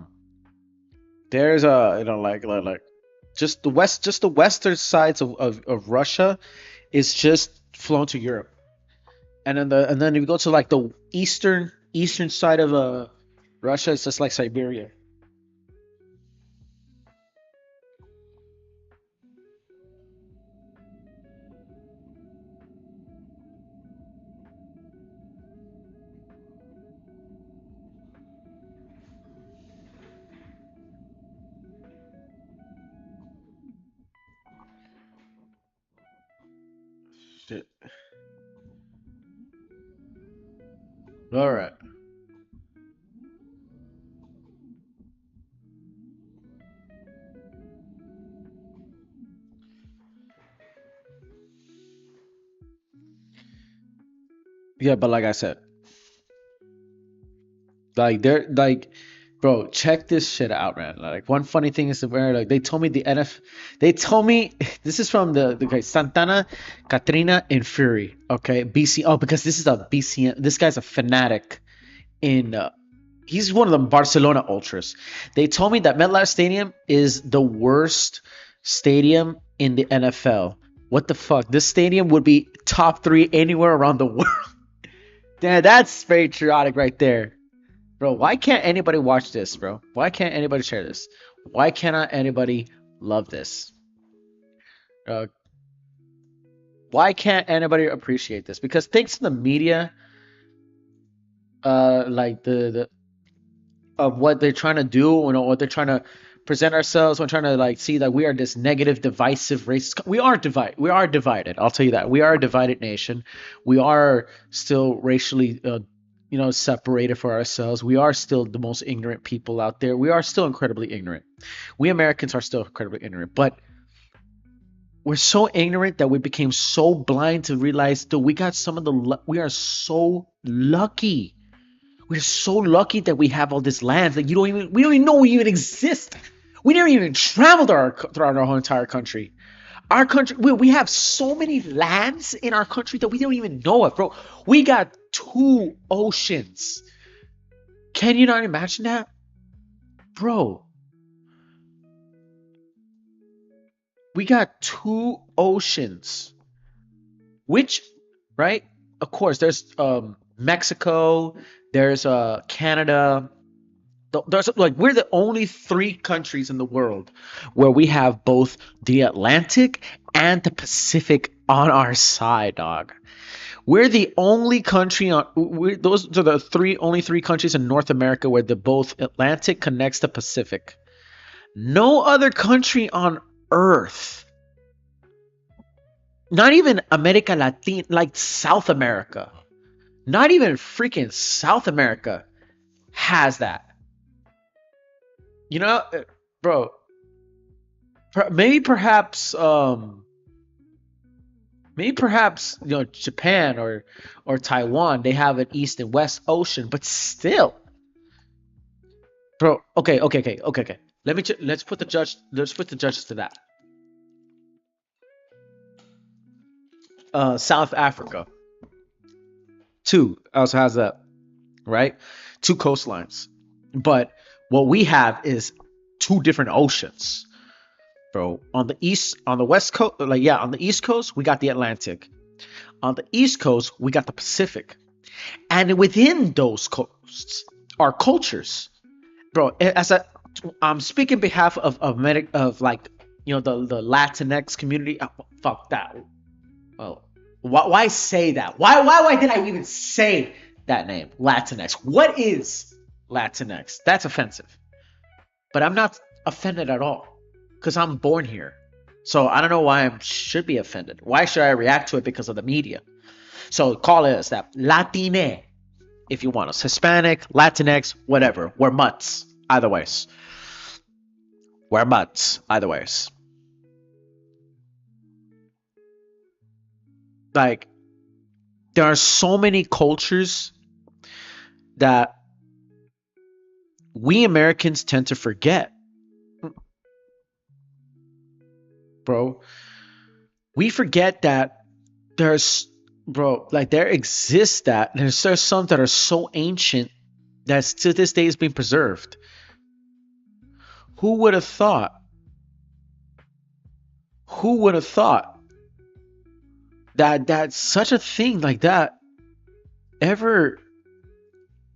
just the western sides of Russia is just flown to Europe, and then if you go to like the eastern side of Russia, it's just like Siberia. Shit. All right. Yeah, but like I said, like they're like, bro, check this shit out, man. Like one funny thing is where like they told me they told me this is from the guy Santana, Katrina, and Fury. Okay, BC. Oh, because this is a BCM. This guy's a fanatic in. He's one of the Barcelona ultras. They told me that MetLife Stadium is the worst stadium in the NFL. What the fuck? This stadium would be top three anywhere around the world. Damn, that's very patriotic right there. Bro, why can't anybody watch this, bro? Why can't anybody share this? Why cannot anybody love this? Uh, why can't anybody appreciate this? Because thanks to the media, like the of what they're trying to do, what they're trying to present ourselves, we're trying to like see that we are this negative, divisive race. We are divided. We are divided. I'll tell you that. We are a divided nation. We are still racially separated for ourselves. We are still the most ignorant people out there. We are still incredibly ignorant. We Americans are still incredibly ignorant, but we're so ignorant that we became so blind to realize that we got some of we are so lucky. We're so lucky that we have all this land that we don't even know we even exist. We never even traveled throughout our whole entire country. Our country, we have so many lands in our country that we don't even know of, bro. We got two oceans. Can you not imagine that? Bro, we got two oceans. Which, right? Of course, there's Mexico, there's Canada. There's like we're the only three countries in the world where we have both the Atlantic and the Pacific on our side, dog. We're the only country those are the only three countries in North America where the both Atlantic connects the Pacific. No other country on Earth, not even America Latina, like South America, not even freaking South America has that. You know, bro, maybe perhaps Japan or Taiwan, they have an east and west ocean, but still, bro. Okay. Let's put the judges to that. South Africa two also has that, right? Two coastlines, but what we have is two different oceans, bro. On the west coast, like yeah, on the east coast we got the Atlantic. On the east coast we got the Pacific, and within those coasts are cultures, bro. I'm speaking on behalf of like the Latinx community. Fuck that. Oh, why say that? Why did I even say that name, Latinx? What is Latinx? That's offensive. But I'm not offended at all because I'm born here. So I don't know why I should be offended. Why should I react to it because of the media? So call it that. Latine, if you want us. Hispanic, Latinx, whatever. We're mutts. Either ways, wear butts. Either ways, like there are so many cultures that we Americans tend to forget, bro. We forget that there's, bro, like there exists that there's some that are so ancient that to this day is being preserved. Who would have thought? Who would have thought that such a thing like that ever,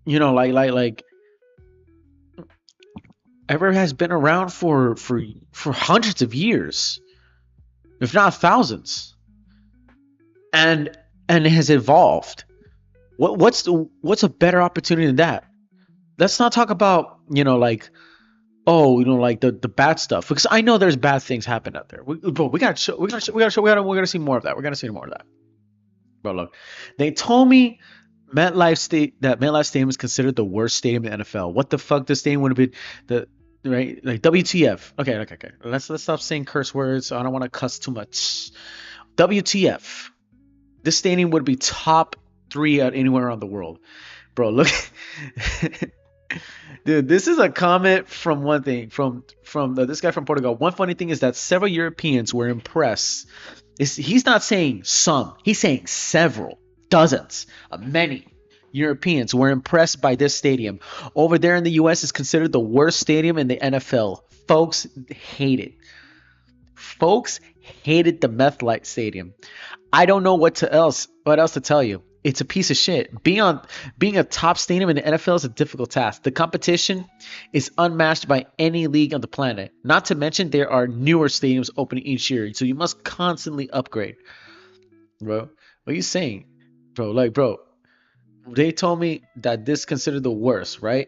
like ever has been around for hundreds of years, if not thousands, and it has evolved. What's a better opportunity than that? Let's not talk about like, oh, like the bad stuff, because I know there's bad things happen out there. But we gotta show, we gotta show, we gotta show, we gotta see more of that. We're gonna see more of that. Bro, look, they told me MetLife Stadium is considered the worst stadium in the NFL. What the fuck? This stadium would have been the right, like WTF. Okay. Let's stop saying curse words. I don't want to cuss too much. WTF? This stadium would be top three at anywhere around the world, bro. Look, dude. This is a comment from one thing from this guy from Portugal. One funny thing is that several Europeans were impressed. He's not saying some. He's saying several, dozens, many Europeans were impressed by this stadium. Over there in the U.S., it's considered the worst stadium in the NFL. Folks hate it. Folks hated the MetLife Stadium. I don't know what else to tell you. It's a piece of shit. Being a top stadium in the NFL is a difficult task. The competition is unmatched by any league on the planet. Not to mention there are newer stadiums opening each year, so you must constantly upgrade. Bro, what are you saying? Bro, they told me that this is considered the worst, right?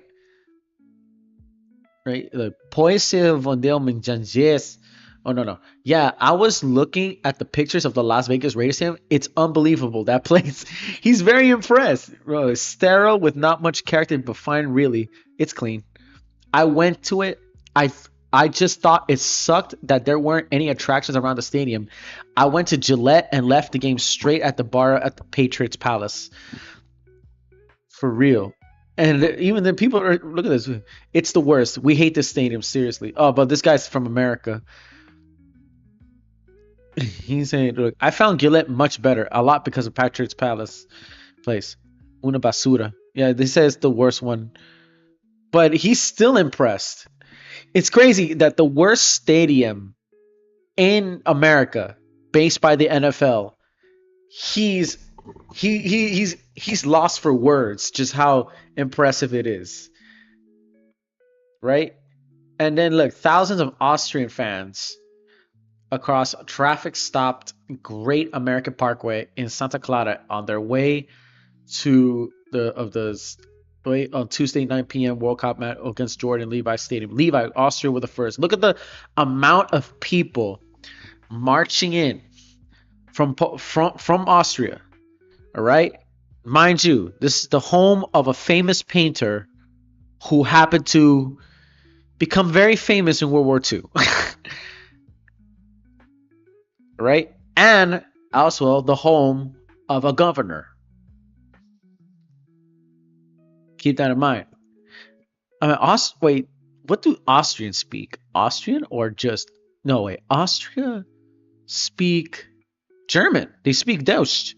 Right? Like Poise Vondel Minjanjes. Oh no. Yeah, I was looking at the pictures of the Las Vegas Raiders team. It's unbelievable. That place. He's very impressed. Bro, it's sterile with not much character, but fine really. It's clean. I went to it. I just thought it sucked that there weren't any attractions around the stadium. I went to Gillette and left the game straight at the bar at the Patriots Palace. For real. And even then, people are look at this. It's the worst. We hate this stadium seriously. Oh, but this guy's from America. He's saying, look, I found Gillette much better, a lot because of Patrick's Palace place. Una basura. Yeah, they say it's the worst one. But he's still impressed. It's crazy that the worst stadium in America, based by the NFL, he's he's lost for words just how impressive it is. Right? And then look, thousands of Austrian fans across traffic stopped Great American Parkway in Santa Clara on their way to the way on Tuesday 9 p.m. World Cup match against Jordan Levi Stadium. Levi, Austria were the first. Look at the amount of people marching in from Austria. All right, mind you, this is the home of a famous painter who happened to become very famous in World War II. Right? And also the home of a governor. Keep that in mind. I mean, wait, what do Austrians speak? Austrian or just no? Wait, Austria speak German. They speak Deutsch.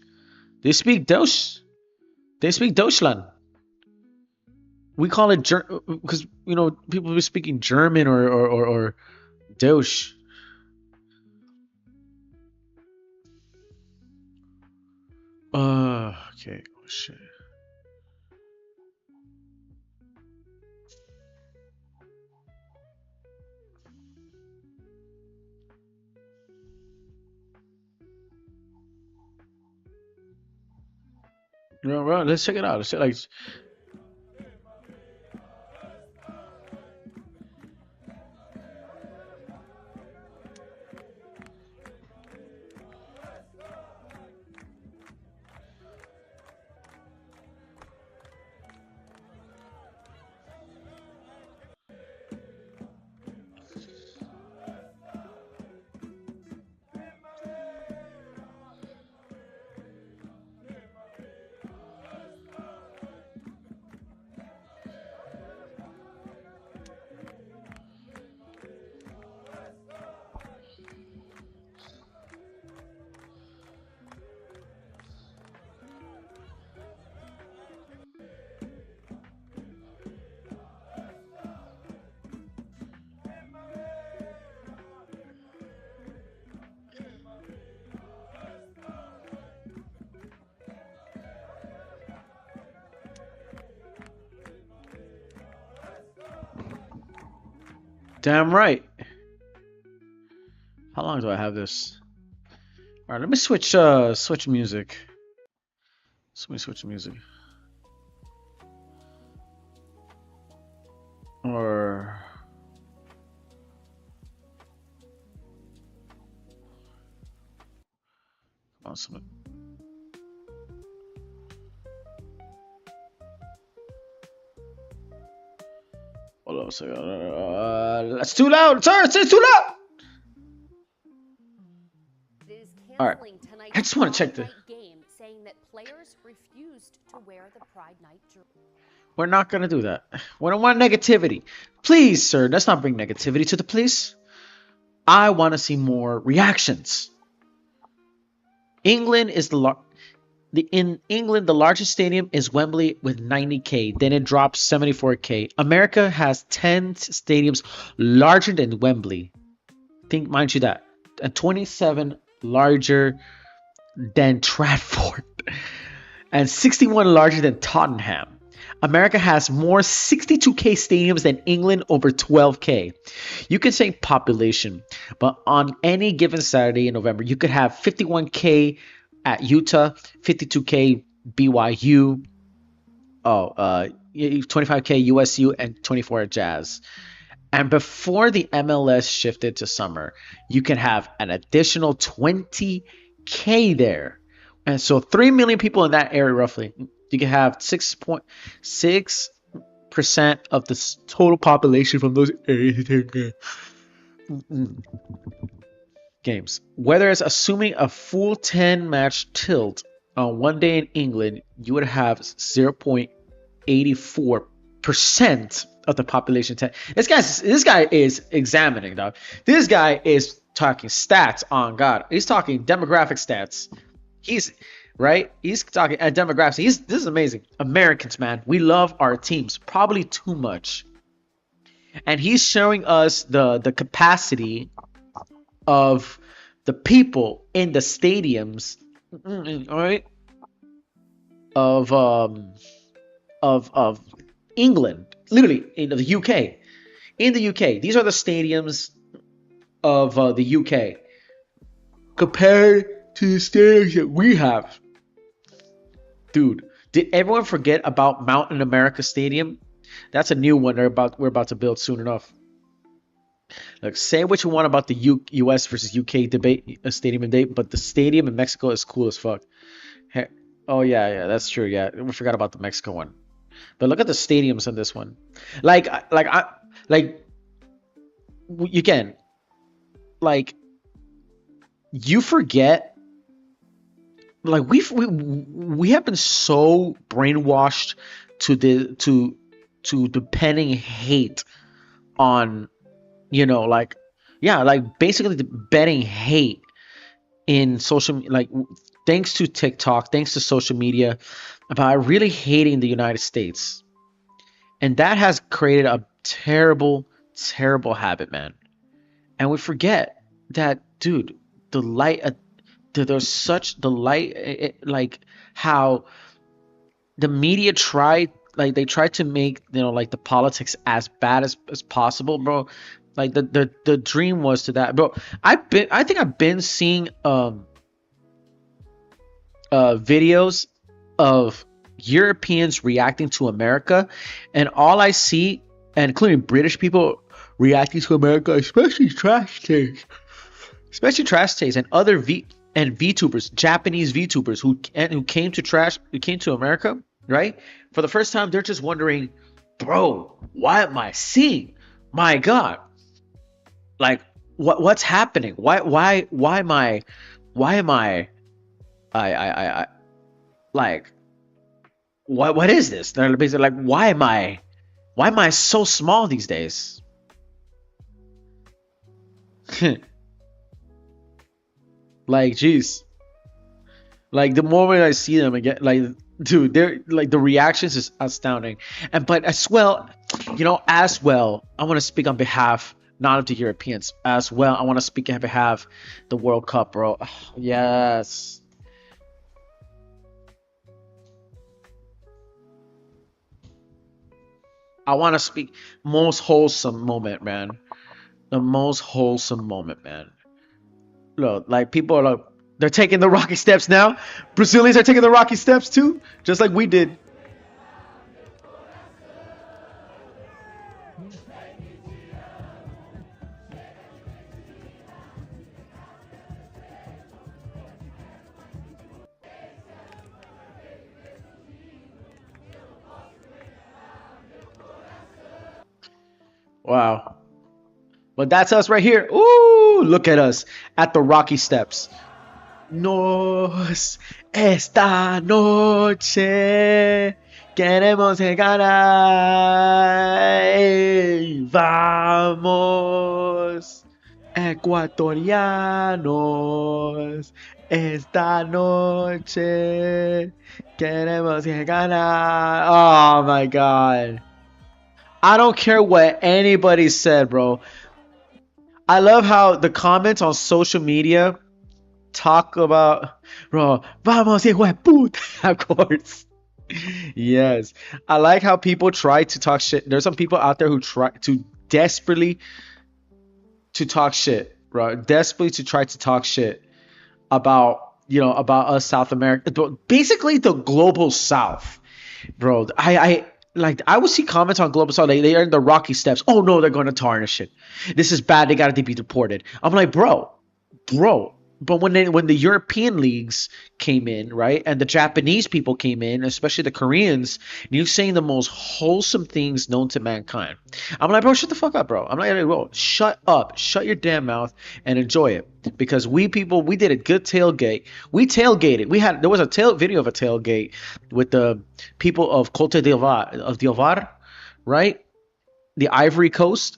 They speak Deutsch. They speak Deutschland. We call it because people be speaking German or Deutsch. Okay. Oh, shit. Right, let's check it out. Let's check, like, Damn right. How long do I have this? All right, let me switch music. Let me switch music. Or awesome. Hold on a second. That's too loud, sir. It's too loud. All right. I just want to check the. Game saying that players refused to wear the Pride Night jersey. We're not gonna do that. We don't want negativity. Please, sir, let's not bring negativity to the police. I want to see more reactions. England is in England, the largest stadium is Wembley with 90K. Then it drops 74K. America has 10 stadiums larger than Wembley. Think, mind you, that. And 27 larger than Trafford. And 61 larger than Tottenham. America has more 62K stadiums than England, over 12K. You can say population, but on any given Saturday in November, you could have 51K at Utah, 52K BYU, 25K USU, and 24 at Jazz. And before the MLS shifted to summer, you can have an additional 20K there. And so 3 million people in that area roughly. You can have 6.6% of the total population from those games. Whether it's assuming a full 10 match tilt on one day in England, you would have 0.84% of the population. This guy is examining, dog. This guy is talking stats on God. He's talking demographic stats. He's talking at demographics. This is amazing. Americans, man, we love our teams probably too much, and he's showing us the capacity of the people in the stadiums, all right, of England, literally in the UK. In the UK, these are the stadiums of the UK compared to the stadiums that we have. Dude, did everyone forget about Mountain America Stadium? That's a new one we're about to build soon enough. Like, say what you want about the US versus UK debate, stadium debate, but the stadium in Mexico is cool as fuck. Hey, oh yeah, that's true. Yeah, we forgot about the Mexico one. But look at the stadiums on this one. You can, like, you forget. Like, we have been so brainwashed to depending hate on, basically the betting hate in social, like, thanks to TikTok, thanks to social media, about really hating the United States. And that has created a terrible, terrible habit, man. And we forget that, dude, there's such the light, like how the media tried to make, like, the politics as bad as possible, bro. Like, the dream was to that, bro. I think I've been seeing videos of Europeans reacting to America, and all I see, and including British people reacting to America, especially trash taste and other VTubers, Japanese VTubers who came to America, right? For the first time, they're just wondering, bro, what am I seeing? My God, like, what's happening? Why am I like, what is this? They're basically like, why am I so small these days? Like, jeez. Like, the moment I see them again, like, dude, they're like, the reactions is astounding. But as well, I want to speak on behalf not of the Europeans. As well, I want to speak on behalf of the World Cup, bro. Yes. I want to speak most wholesome moment, man. The most wholesome moment, man. Look, like people are like, they're taking the rocky steps now. Brazilians are taking the rocky steps too, just like we did. Wow. But that's us right here. Ooh, look at us at the rocky steps. Nos esta noche queremos ganar. Ey, vamos, ecuatorianos. Esta noche queremos ganar. Oh my God. I don't care what anybody said, bro. I love how the comments on social media talk about, bro, vamos, hijo de puta, of course. Yes. I like how people try to talk shit. There's some people out there who try to desperately to talk shit, bro. Desperately to try to talk shit about, about us South America, basically the global South, bro. I would see comments on Global South. They are in the rocky steps. Oh no, they're going to tarnish it. This is bad. They got to be deported. I'm like, bro. But when the European leagues came in, right, and the Japanese people came in, especially the Koreans, you're saying the most wholesome things known to mankind. I'm like, bro, shut the fuck up, bro. I'm like, bro, shut up, shut your damn mouth, and enjoy it. Because we did a good tailgate. We tailgated. There was a video of a tailgate with the people of Cote d'Ivoire, right, the Ivory Coast,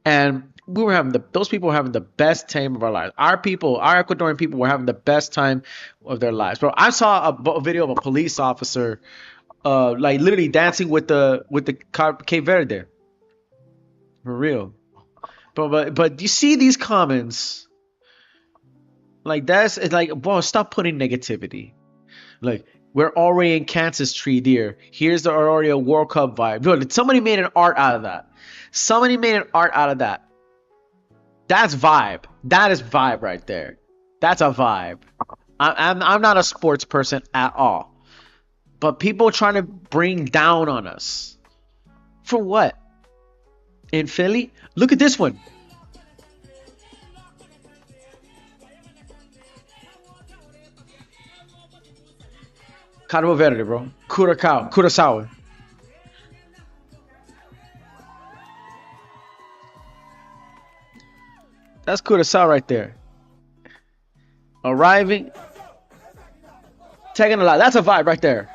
and those people were having the best time of our lives. Our Ecuadorian people were having the best time of their lives, bro. I saw a video of a police officer, like literally dancing with the Cape Verde, for real. But you see these comments, like it's like, bro, stop putting negativity. Like, we're already in Kansas tree deer. Here's the already a World Cup vibe. Bro, somebody made an art out of that. Somebody made an art out of that. That's vibe. That is vibe right there. That's a vibe. I'm not a sports person at all. But people trying to bring down on us. For what? In Philly? Look at this one. Cabo Verde, bro. Curaçao. That's Curaçao right there. Arriving. Taking a lot. That's a vibe right there.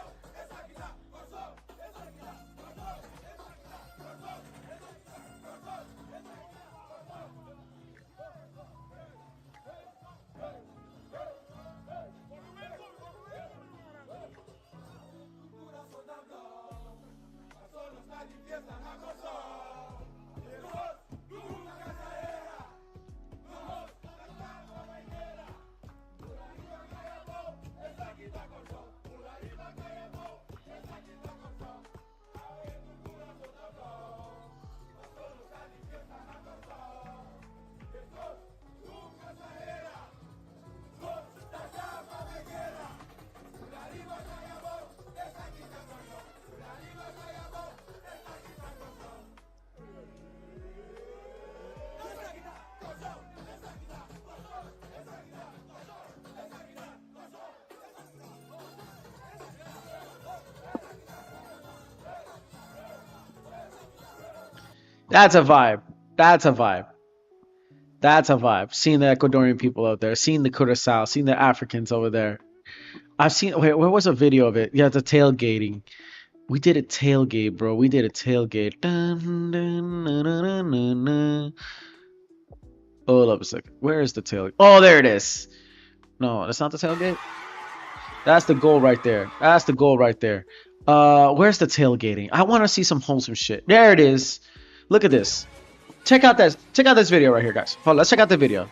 That's a vibe. That's a vibe. That's a vibe. Seeing the Ecuadorian people out there, seeing the Curacao, seeing the Africans over there. I've seen. Wait, where was a video of it? Yeah, the tailgating. We did a tailgate, bro. We did a tailgate. Dun, dun, dun, dun, dun, dun. Hold up a second. Where is the tailgate? Oh, there it is. No, that's not the tailgate. That's the goal right there. That's the goal right there. Where's the tailgating? I want to see some wholesome shit. There it is. Look at this. Check out this video right here, guys. Hold on, let's check out the video.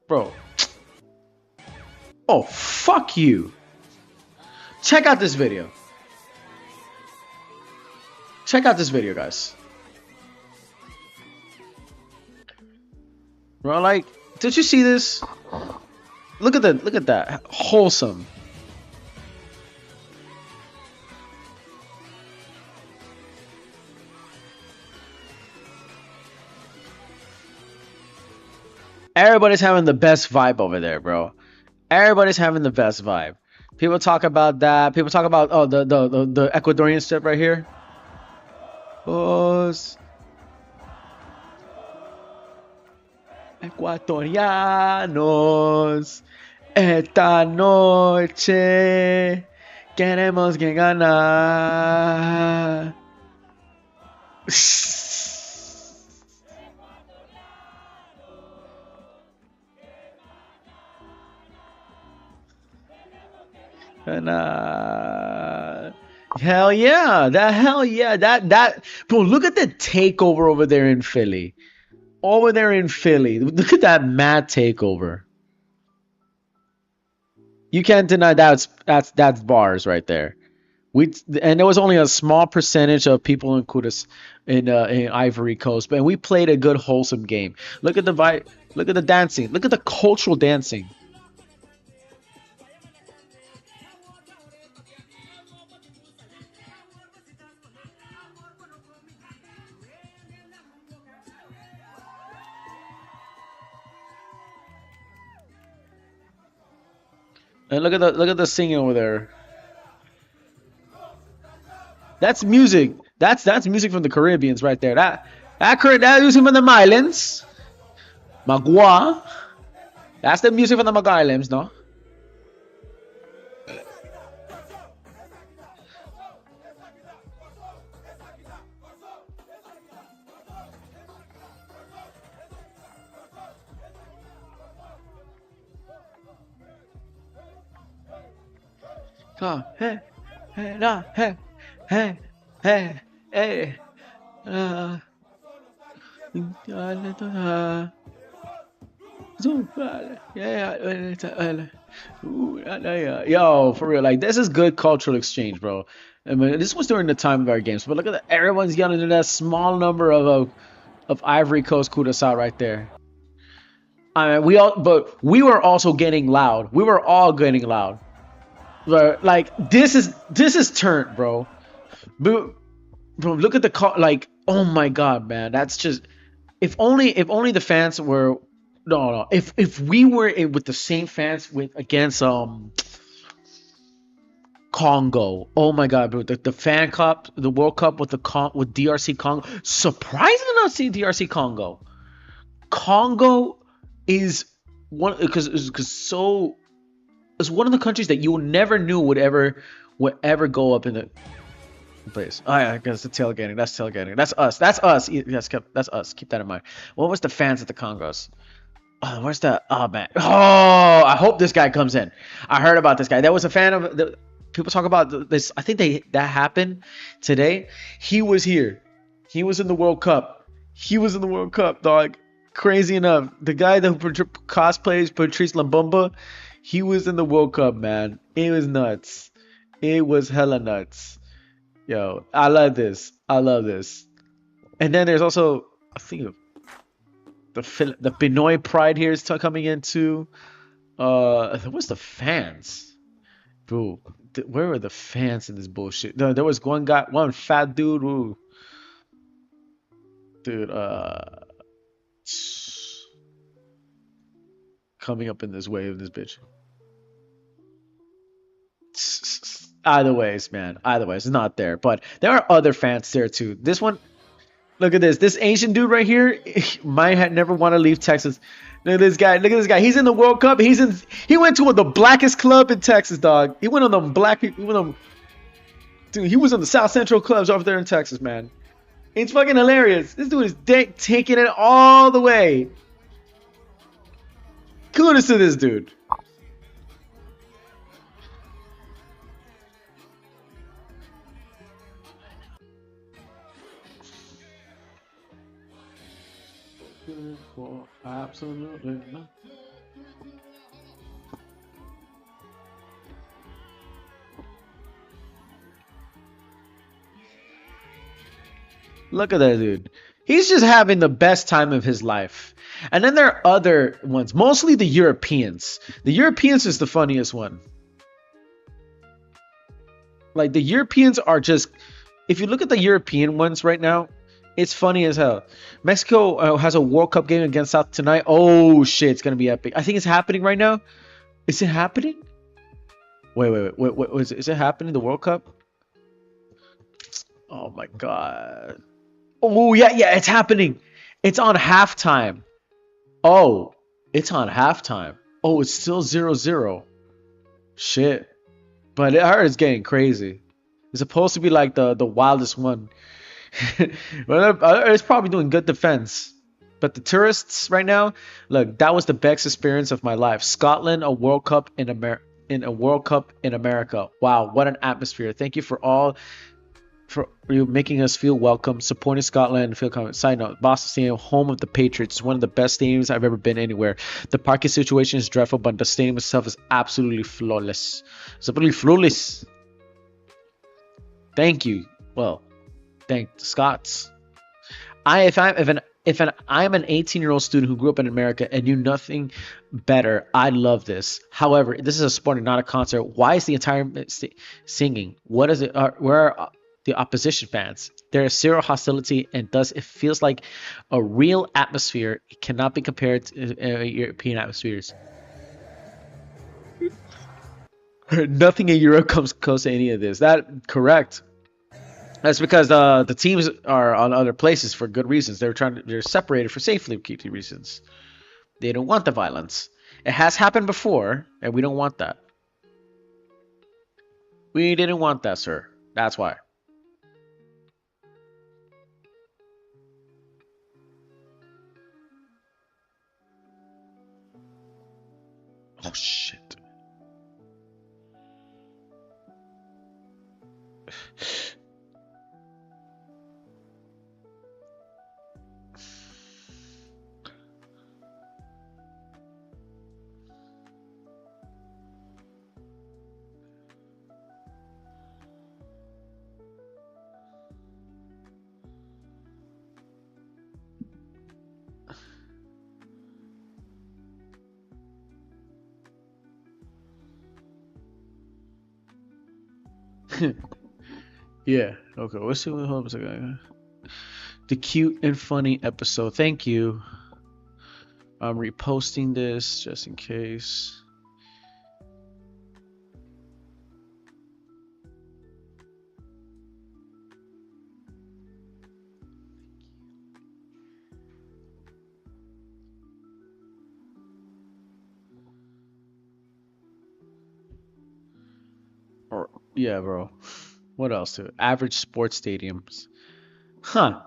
Bro. Oh, fuck you. Check out this video. Check out this video, guys. Bro, like, did you see this? Look at that. Wholesome. Everybody's having the best vibe over there, bro. Everybody's having the best vibe. People talk about that. People talk about the Ecuadorian strip right here. Os ecuatorianos, esta noche queremos que ganar. Hell yeah, that bro, look at the takeover over there in Philly. Over there in Philly. Look at that mad takeover. You can't deny that's bars right there. And there was only a small percentage of people in Kudus in Ivory Coast, but we played a good wholesome game. Look at the vibe, look at the dancing, look at the cultural dancing. And look at the singing over there. That's music. That's music from the Caribbeans right there. That music from the islands. Magua. That's the music from the Islands, no? Hey, hey, nah, hey, hey, hey, hey. Yo, for real, like this is good cultural exchange, bro. I mean, this was during the time of our games, but look at that, everyone's yelling at that small number of Ivory Coast Curaçao right there. I mean, but we were also getting loud. We were all getting loud. But like this is turned, bro. Bro, look at the like. Oh my god, man, that's just. If only the fans were. No. If we were with the same fans against Congo. Oh my god, bro. The fan cup, the World Cup with DRC Congo. Surprising to not see DRC Congo. Congo is one because so. It's one of the countries that you never knew would ever go up in the place. Oh yeah, I guess the tailgating. That's tailgating. That's us. That's us. Yes, that's us. Keep that in mind. What was the fans at the Congos? Oh, where's that? Oh man. Oh, I hope this guy comes in. I heard about this guy. There was a fan of the people talk about this. I think that happened today. He was here. He was in the World Cup. He was in the World Cup, dog. Crazy enough, the guy that cosplays Patrice Lumbumba. He was in the World Cup, man. It was nuts. It was hella nuts. Yo, I love this. I love this. And then there's also, I think, the Pinoy Pride here is coming in too. What's the fans? Bro, where were the fans in this bullshit? There was one fat dude who, dude, coming up in this wave, this bitch. Either ways, man. Either ways, it's not there. But there are other fans there too. This one, look at this. This Asian dude right here might never want to leave Texas. Look at this guy. Look at this guy. He's in the World Cup. He went to the blackest club in Texas, dog. He went on the black people. Dude, he was on the South Central clubs over there in Texas, man. It's fucking hilarious. This dude is taking it all the way. Kudos to this dude. Absolutely not. Look at that dude. He's just having the best time of his life. And then there are other ones, mostly the Europeans. The Europeans is the funniest one. Like the Europeans are just, if you look at the European ones right now, it's funny as hell. Mexico has a World Cup game against South tonight. Oh shit, it's gonna be epic. I think it's happening right now. Is it happening? Wait. Is it happening? The World Cup? Oh my god. Oh yeah, it's happening. It's on halftime. Oh, it's on halftime. Oh, it's still 0-0. Shit. But I heard it's getting crazy. It's supposed to be like the wildest one. Well, it's probably doing good defense. But the tourists right now, look, that was the best experience of my life. Scotland, a World Cup in America. Wow, what an atmosphere. Thank you for you making us feel welcome, supporting Scotland and feel confident. Side note, Boston Stadium, home of the Patriots, is one of the best stadiums I've ever been anywhere. The parking situation is dreadful, but the stadium itself is absolutely flawless. It's absolutely flawless. Thank you. Well, thank the Scots. I'm an 18-year-old student who grew up in America and knew nothing better. I love this. However, this is a sport and not a concert. Why is the entire singing? What is it? Where are the opposition fans? There is zero hostility, and thus it feels like a real atmosphere. It cannot be compared to European atmospheres. Nothing in Europe comes close to any of this. That correct. That's because the teams are on other places for good reasons. They're separated for safety reasons. They don't want the violence. It has happened before, and we don't want that. We didn't want that, sir. That's why. Oh shit. Yeah. Okay. Let's see what helps. The cute and funny episode. Thank you. I'm reposting this just in case. Or yeah, bro. What else? Too? Average sports stadiums. Huh.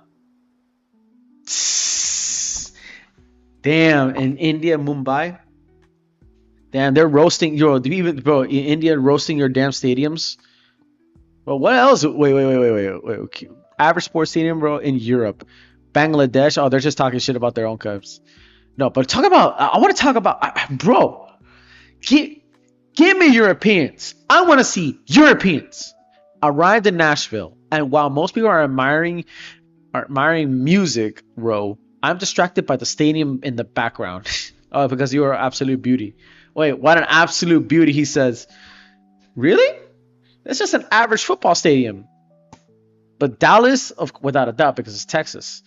Damn. In India, Mumbai. Damn, they're roasting your even bro. In India, roasting your damn stadiums. Well, what else? Wait. Okay. Average sports stadium, bro, in Europe, Bangladesh. Oh, they're just talking shit about their own cups. No, but talk about. I want to talk about, bro. Give, give me Europeans. I want to see Europeans. Arrived in Nashville, and while most people are admiring music, bro, I'm distracted by the stadium in the background. Oh, because you are absolute beauty. Wait, what an absolute beauty, he says. Really? It's just an average football stadium. But Dallas, without a doubt, because it's Texas.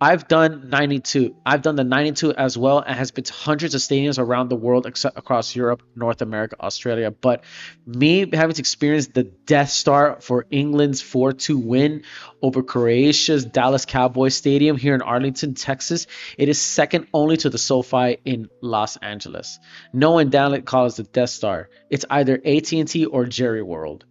I've done 92. I've done the 92 as well, and has been to hundreds of stadiums around the world, except across Europe, North America, Australia. But me having to experience the Death Star for England's 4-2 win over Croatia's Dallas Cowboys Stadium here in Arlington, Texas, it is second only to the SoFi in Los Angeles. No one down it calls the Death Star. It's either AT&T or Jerry World.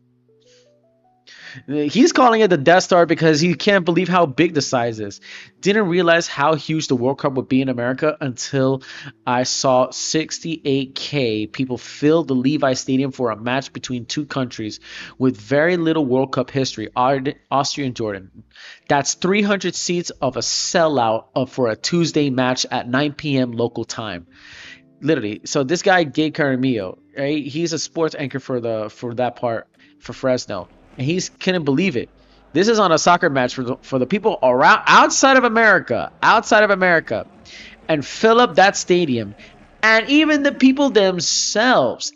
He's calling it the Death Star because he can't believe how big the size is. Didn't realize how huge the World Cup would be in America until I saw 68K people fill the Levi Stadium for a match between two countries with very little World Cup history, Austria and Jordan. That's 300 seats of a sellout for a Tuesday match at 9 p.m. local time. Literally. So this guy, Gabe Caramillo, right? He's a sports anchor for that part for Fresno. And he couldn't believe it. This is on a soccer match for the people around outside of America, and fill up that stadium. And even the people themselves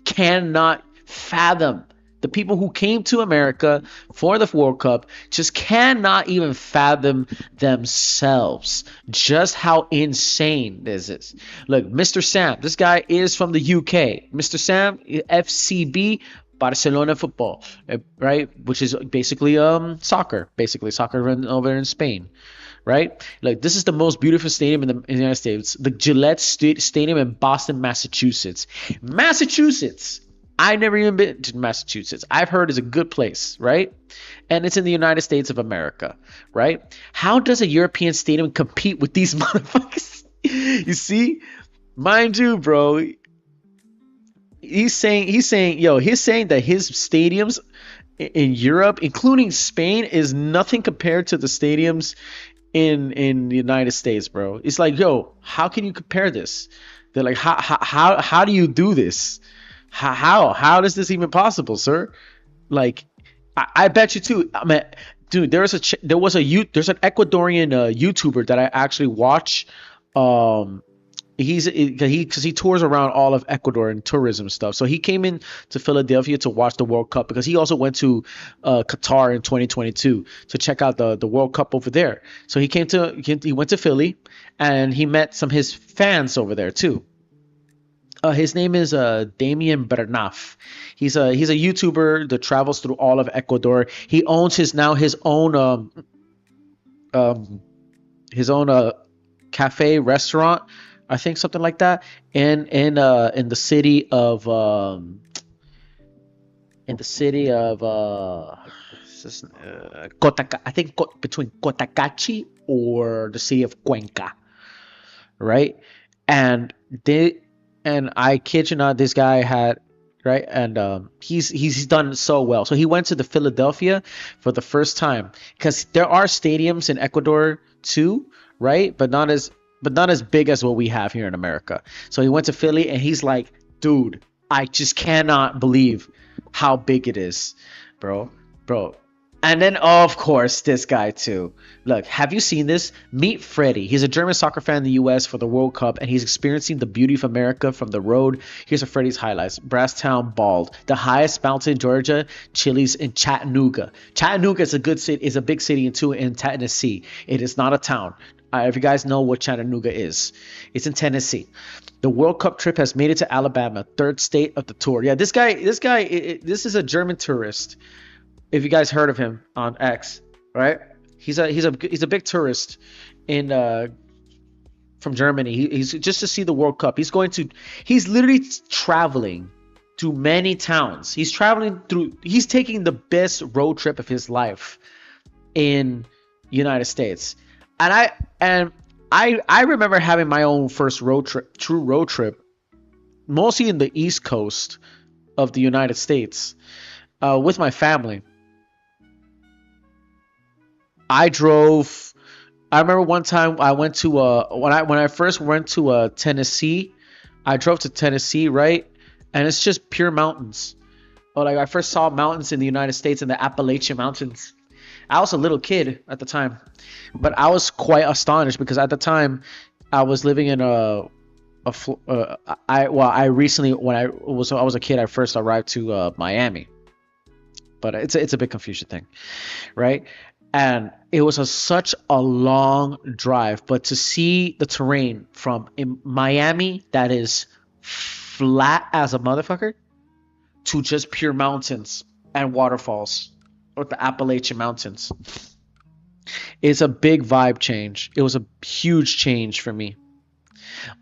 cannot fathom. The people who came to America for the World Cup just cannot even fathom themselves just how insane this is. Look, Mr. Sam, this guy is from the UK. Mr. Sam, FCB, Barcelona football, right? Which is basically soccer, over in Spain, right? Like, this is the most beautiful stadium in the United States, the Gillette Stadium in Boston, Massachusetts. I never even been to Massachusetts. I've heard it's a good place, right? And it's in the United States of America, right? How does a European stadium compete with these motherfuckers? You see, mind you, bro. He's saying that his stadiums in Europe, including Spain, is nothing compared to the stadiums in the United States, bro. It's like, yo, how can you compare this? They're like, how do you do this? How is this even possible, sir? Like, I bet you too. I mean, dude, there's an Ecuadorian YouTuber that I actually watch. Because he tours around all of Ecuador and tourism stuff. So he came in to Philadelphia to watch the World Cup, because he also went to Qatar in 2022 to check out the World Cup over there. So he went to Philly, and he met some of his fans over there too. His name is Damian Bernaf. He's a YouTuber that travels through all of Ecuador. He owns his own cafe restaurant, I think, something like that, in the city of I think between Cotacachi or the city of Cuenca, right? And I kid you not, this guy had, right, and he's done so well. So he went to the Philadelphia for the first time, because there are stadiums in Ecuador too, right? But not as big as what we have here in America. So he went to Philly, and he's like, dude, I just cannot believe how big it is, bro. And then, of course, this guy too. Look, have you seen this? Meet Freddie. He's a German soccer fan in the US for the World Cup, and he's experiencing the beauty of America from the road. Here's Freddie's highlights. Brasstown bald. The highest mountain in Georgia, Chili's in Chattanooga. Chattanooga is a big city in Tennessee. It is not a town. If you guys know what Chattanooga is, it's in Tennessee. The World Cup trip has made it to Alabama, third state of the tour. Yeah, this is a German tourist. If you guys heard of him on X, right? He's a big tourist from Germany. He's just to see the World Cup. He's literally traveling to many towns. He's taking the best road trip of his life in United States. And I remember having my own first true road trip, mostly in the East Coast of the United States, with my family. I remember one time I went to when I first went to Tennessee. I drove to Tennessee, right? And it's just pure mountains. Or like, I first saw mountains in the United States, in the Appalachian Mountains. I was a little kid at the time, but I was quite astonished, because at the time I was living in I recently, when I was a kid, I first arrived to Miami. But it's a big confusion thing, right? And it was such a long drive, but to see the terrain from in Miami that is flat as a motherfucker to just pure mountains and waterfalls, or the Appalachian Mountains, it's a big vibe change. It was a huge change for me.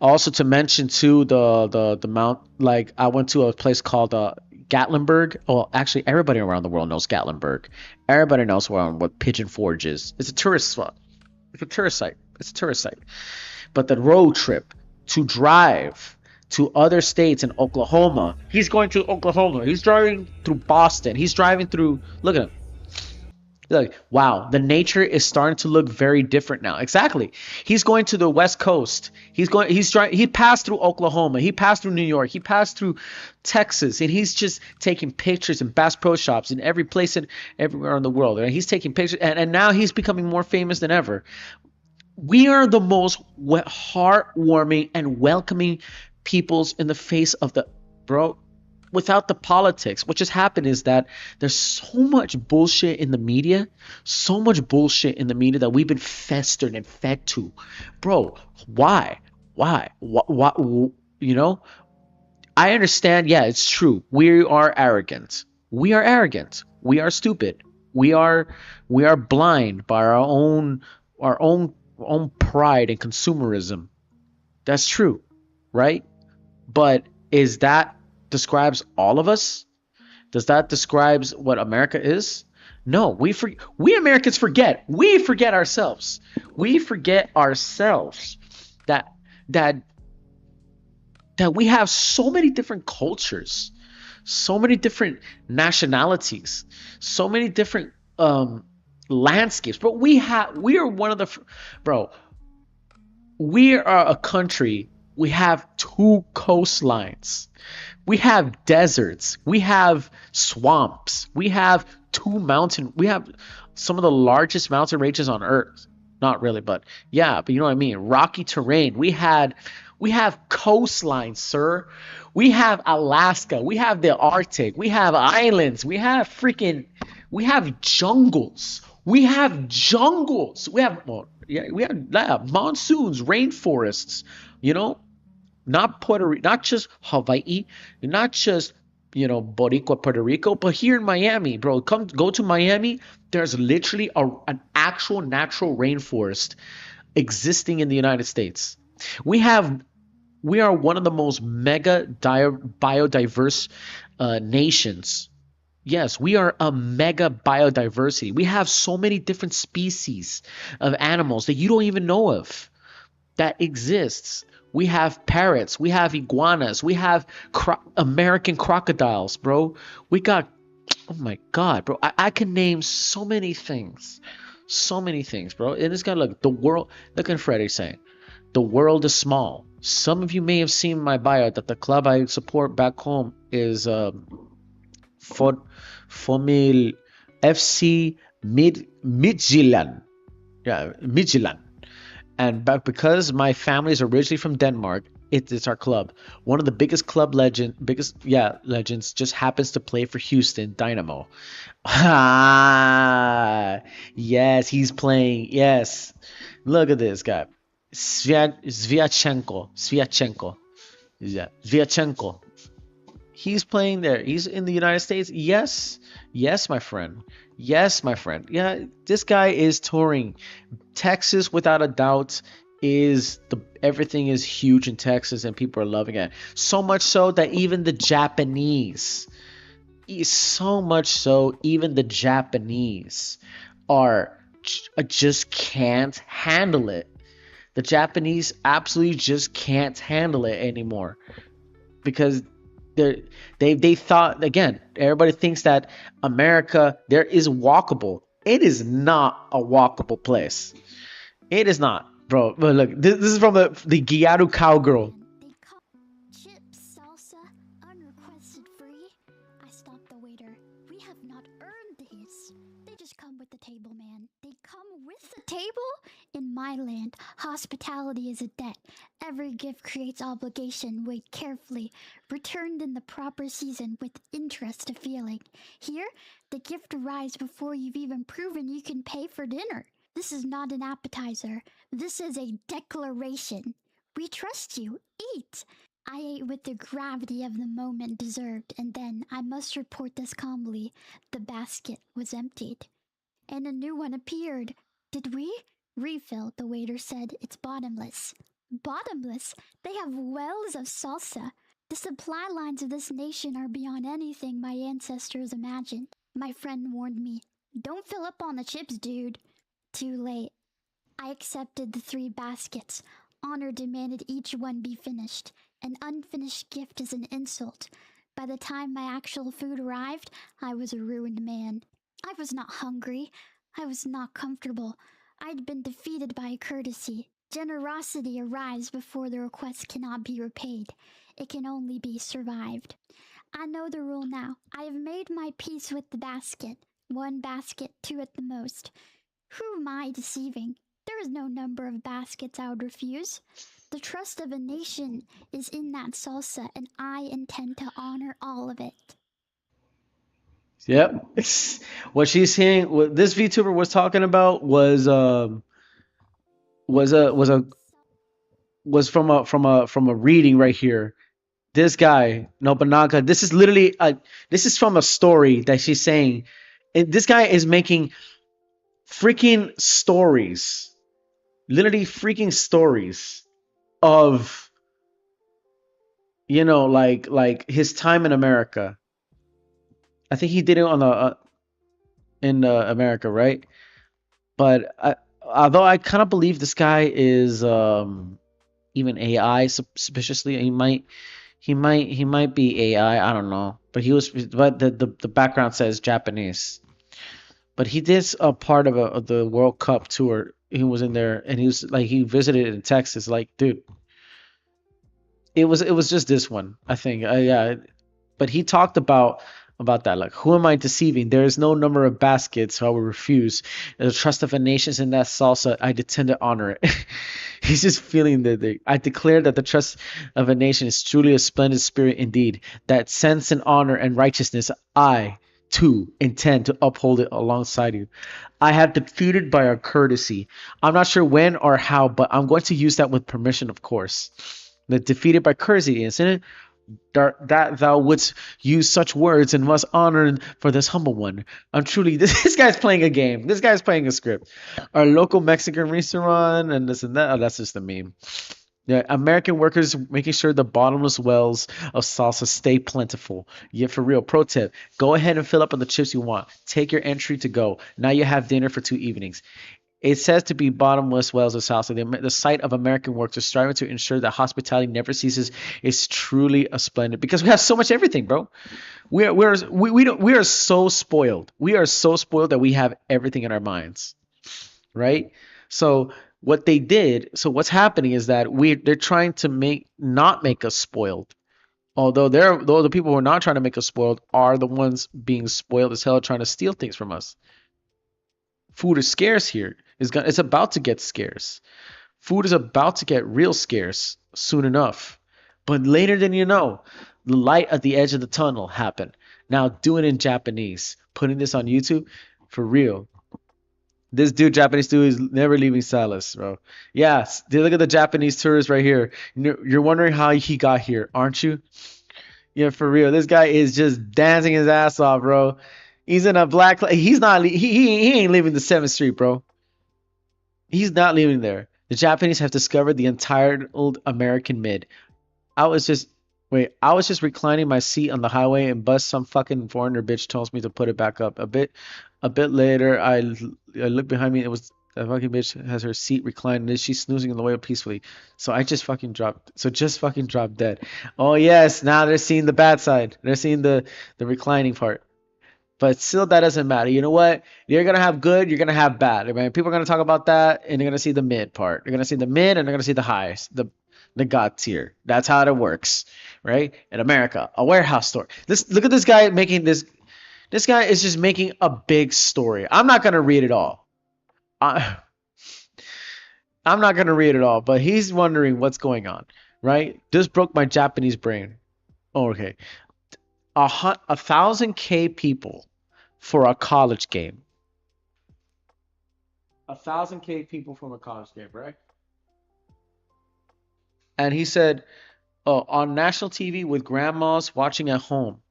Also, to mention too, the mount, like, I went to a place called Gatlinburg. Well, actually, everybody around the world knows Gatlinburg. Everybody knows what Pigeon Forge is. It's a tourist spot. It's a tourist site. But the road trip to drive to other states in Oklahoma. He's going to Oklahoma. He's driving through Boston. He's driving through. Look at him. Like, wow, the nature is starting to look very different now. Exactly. He's going to the West Coast. He passed through Oklahoma. He passed through New York. He passed through Texas. And he's just taking pictures in Bass Pro Shops in every place and everywhere in the world. And he's taking pictures. And now he's becoming more famous than ever. We are the most heartwarming and welcoming peoples in the face of the bro without the politics. What just happened is that there's so much bullshit in the media, so much bullshit in the media that we've been festered and fed to. Bro, why you know, I understand. Yeah, it's true. We are arrogant. We are arrogant. We are stupid. We are we are blind by our own pride and consumerism. That's true, right? But is that describes all of us? Does that describes what America is? No, we Americans forget. We forget ourselves. We forget ourselves that that that we have so many different cultures, so many different nationalities, so many different landscapes. But we are one of the bro. We are a country. We have two coastlines. We have deserts. We have swamps. We have we have some of the largest mountain ranges on earth. Not really, but yeah, but you know what I mean. Rocky terrain. We have coastlines, sir. We have Alaska. We have the Arctic. We have islands. We have jungles. We have jungles. We have well, yeah, we have yeah, monsoons, rainforests, you know, not not just Hawaii, not just Boricua, Puerto Rico, but here in Miami, bro. Go to Miami. There's literally an actual natural rainforest existing in the United States. We have we are one of the most biodiverse nations. Yes, we are a mega biodiversity. We have so many different species of animals that you don't even know of that exists. We have parrots, we have iguanas, we have American crocodiles, bro. We got, oh my God, bro. I can name so many things, bro. And it's got look the world. Look at Freddie saying, the world is small. Some of you may have seen my bio that the club I support back home is for Fomil FC Midtjylland. Yeah, Midtjylland. And back because my family is originally from Denmark, it's our club. One of the biggest legends just happens to play for Houston Dynamo. Ah, yes, he's playing. Yes, look at this guy, Sviatchenko. Yeah, Sviatchenko. He's playing there. He's in the United States. Yes, yes, my friend. Yes, my friend. Yeah, this guy is touring. Texas, without a doubt, is the everything is huge in Texas and people are loving it. So much so that even the Japanese, so much so even the Japanese are just can't handle it. The Japanese absolutely just can't handle it anymore because they thought again. Everybody thinks that America there is walkable. It is not a walkable place. It is not, bro. But look, this is from the Gyaru cowgirl. They call chips salsa unrequested free. I stopped the waiter. We have not earned this. They just come with the table, man. They come with the table? In my land, hospitality is a debt. Every gift creates obligation, weighed carefully, returned in the proper season with interest to feeling. Here, the gift arrives before you've even proven you can pay for dinner. This is not an appetizer. This is a declaration. We trust you. Eat. I ate with the gravity of the moment deserved, and then I must report this calmly. The basket was emptied, and a new one appeared. Did we? Refill, the waiter said. It's bottomless. Bottomless? They have wells of salsa. The supply lines of this nation are beyond anything my ancestors imagined. My friend warned me. Don't fill up on the chips, dude. Too late. I accepted the 3 baskets. Honor demanded each one be finished. An unfinished gift is an insult. By the time my actual food arrived, I was a ruined man. I was not hungry. I was not comfortable. I'd been defeated by courtesy. Generosity arrives before the request cannot be repaid. It can only be survived. I know the rule now. I have made my peace with the basket. One basket, two at the most. Who am I deceiving? There is no number of baskets I would refuse. The trust of a nation is in that salsa, and I intend to honor all of it. Yep. What she's saying, what this VTuber was talking about was a was a was from a reading right here. This guy Nobunaga. This is literally this is from a story that she's saying. And this guy is making freaking stories, literally freaking stories of like his time in America. I think he did it on the in America, right? But although I kind of believe this guy is even AI suspiciously, he might be AI. I don't know, but the background says Japanese. But he did a part of the World Cup tour. He was in there, and he was like he visited in Texas. Like, dude, it was just this one, I think. Yeah, but he talked about that. Like, who am I deceiving? There is no number of baskets, so I will refuse. The trust of a nation is in that salsa. I intend to honor it. He's just feeling that. I declare that the trust of a nation is truly a splendid spirit indeed. That sense and honor and righteousness, I too intend to uphold it alongside you. I have defeated by our courtesy. I'm not sure when or how, but I'm going to use that with permission, of course. The defeated by courtesy, isn't it? That thou wouldst use such words and must honor for this humble one. I'm truly this guy's playing a game. This guy's playing a script. Our local Mexican restaurant and this and that. Oh, that's just a meme. Yeah, American workers making sure the bottomless wells of salsa stay plentiful. Yeah, for real. Pro tip: go ahead and fill up on the chips you want. Take your entry to go. Now you have dinner for 2 evenings. It says to be bottomless wells of salsa. The sight of American workers striving to ensure that hospitality never ceases is truly a splendid because we have so much everything, bro. We are so spoiled. We are so spoiled that we have everything in our minds, right? So what they did, so what's happening is that they're trying to not make us spoiled. Though the people who are not trying to make us spoiled are the ones being spoiled as hell, trying to steal things from us. Food is scarce here. It's about to get scarce. Food is about to get real scarce soon enough. But later than you know, the light at the edge of the tunnel happened. Now do it in Japanese. Putting this on YouTube for real. This Japanese dude, is never leaving Salas, bro. Yeah, look at the Japanese tourist right here. You're wondering how he got here, aren't you? Yeah, for real. This guy is just dancing his ass off, bro. He's in a black. He's not. He ain't leaving the 7th Street, bro. He's not leaving there. The Japanese have discovered the entire old American mid. I was just I was just reclining my seat on the highway and bust some fucking foreigner bitch tells me to put it back up. A bit later, I look behind me. It was that fucking bitch has her seat reclined and she's snoozing on the way up peacefully. So I just fucking dropped. So just fucking dropped dead. Oh yes, now they're seeing the bad side. They're seeing the reclining part. But still, that doesn't matter. You know what? You're gonna have good. You're gonna have bad. I mean, people are gonna talk about that, and they're gonna see the mid part. They're gonna see the mid, and they're gonna see the highs, the god tier. That's how it works, right? In America, a warehouse store. Look at this guy making this. This guy is just making a big story. I'm not gonna read it all. I, I'm not gonna read it all, but he's wondering what's going on, right? This broke my Japanese brain. Oh, okay. 1,000 K people for a college game. 1,000 K people from a college game, right? And he said, "Oh, on national TV with grandmas watching at home.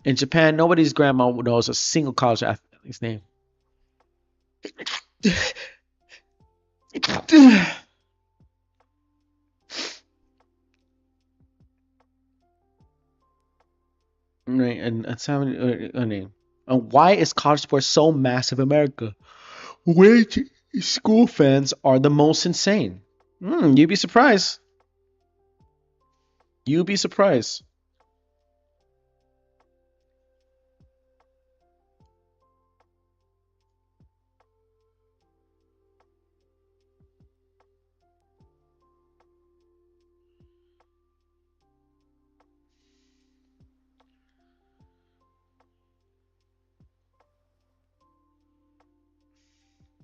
In Japan, nobody's grandma knows a single college athlete's name." Right, and that's how many. I mean, and why is college sports so massive in America? Which school fans are the most insane? You'd be surprised. You'd be surprised.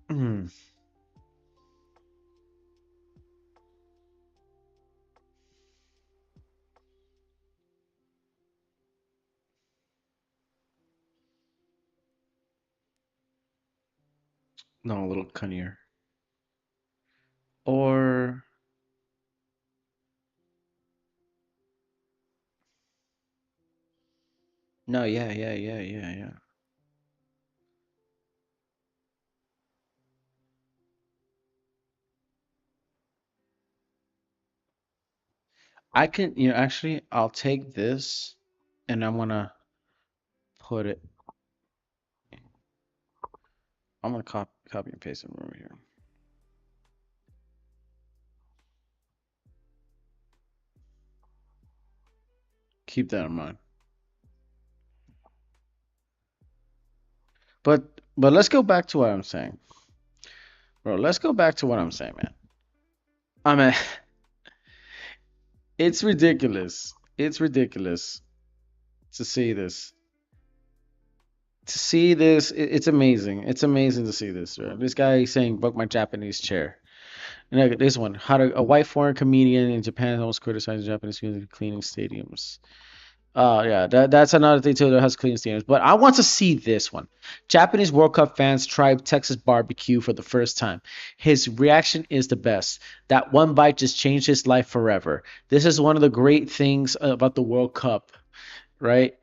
Hmm. No, a little cunnier. Or no, yeah. I can, actually, I'll take this and I'm gonna put it. I'm gonna copy and paste it over here. Keep that in mind. But let's go back to what I'm saying, bro. Let's go back to what I'm saying, man. I mean, it's ridiculous. It's ridiculous to see this. To see this, it's amazing. It's amazing to see this. Right? This guy saying, "Broke my Japanese chair." And look at this one. How to a white foreign comedian in Japan almost criticizes Japanese community cleaning stadiums. Yeah, that's another thing too that has clean stadiums. But I want to see this one. Japanese World Cup fans tried Texas barbecue for the first time. His reaction is the best. That one bite just changed his life forever. This is one of the great things about the World Cup, right?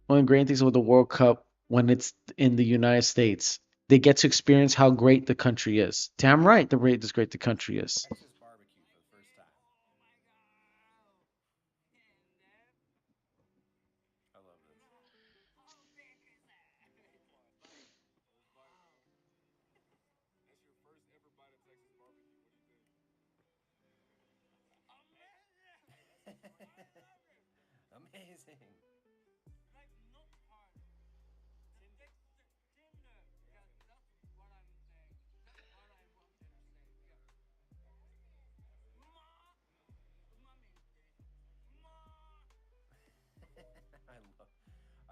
One of the great things about the World Cup when it's in the United States. They get to experience how great the country is. Damn right, the rate is great the country is. Texas barbecue for the first time. I love this. That's your first ever bite of Texas barbecue. What do you think? Amazing. I love.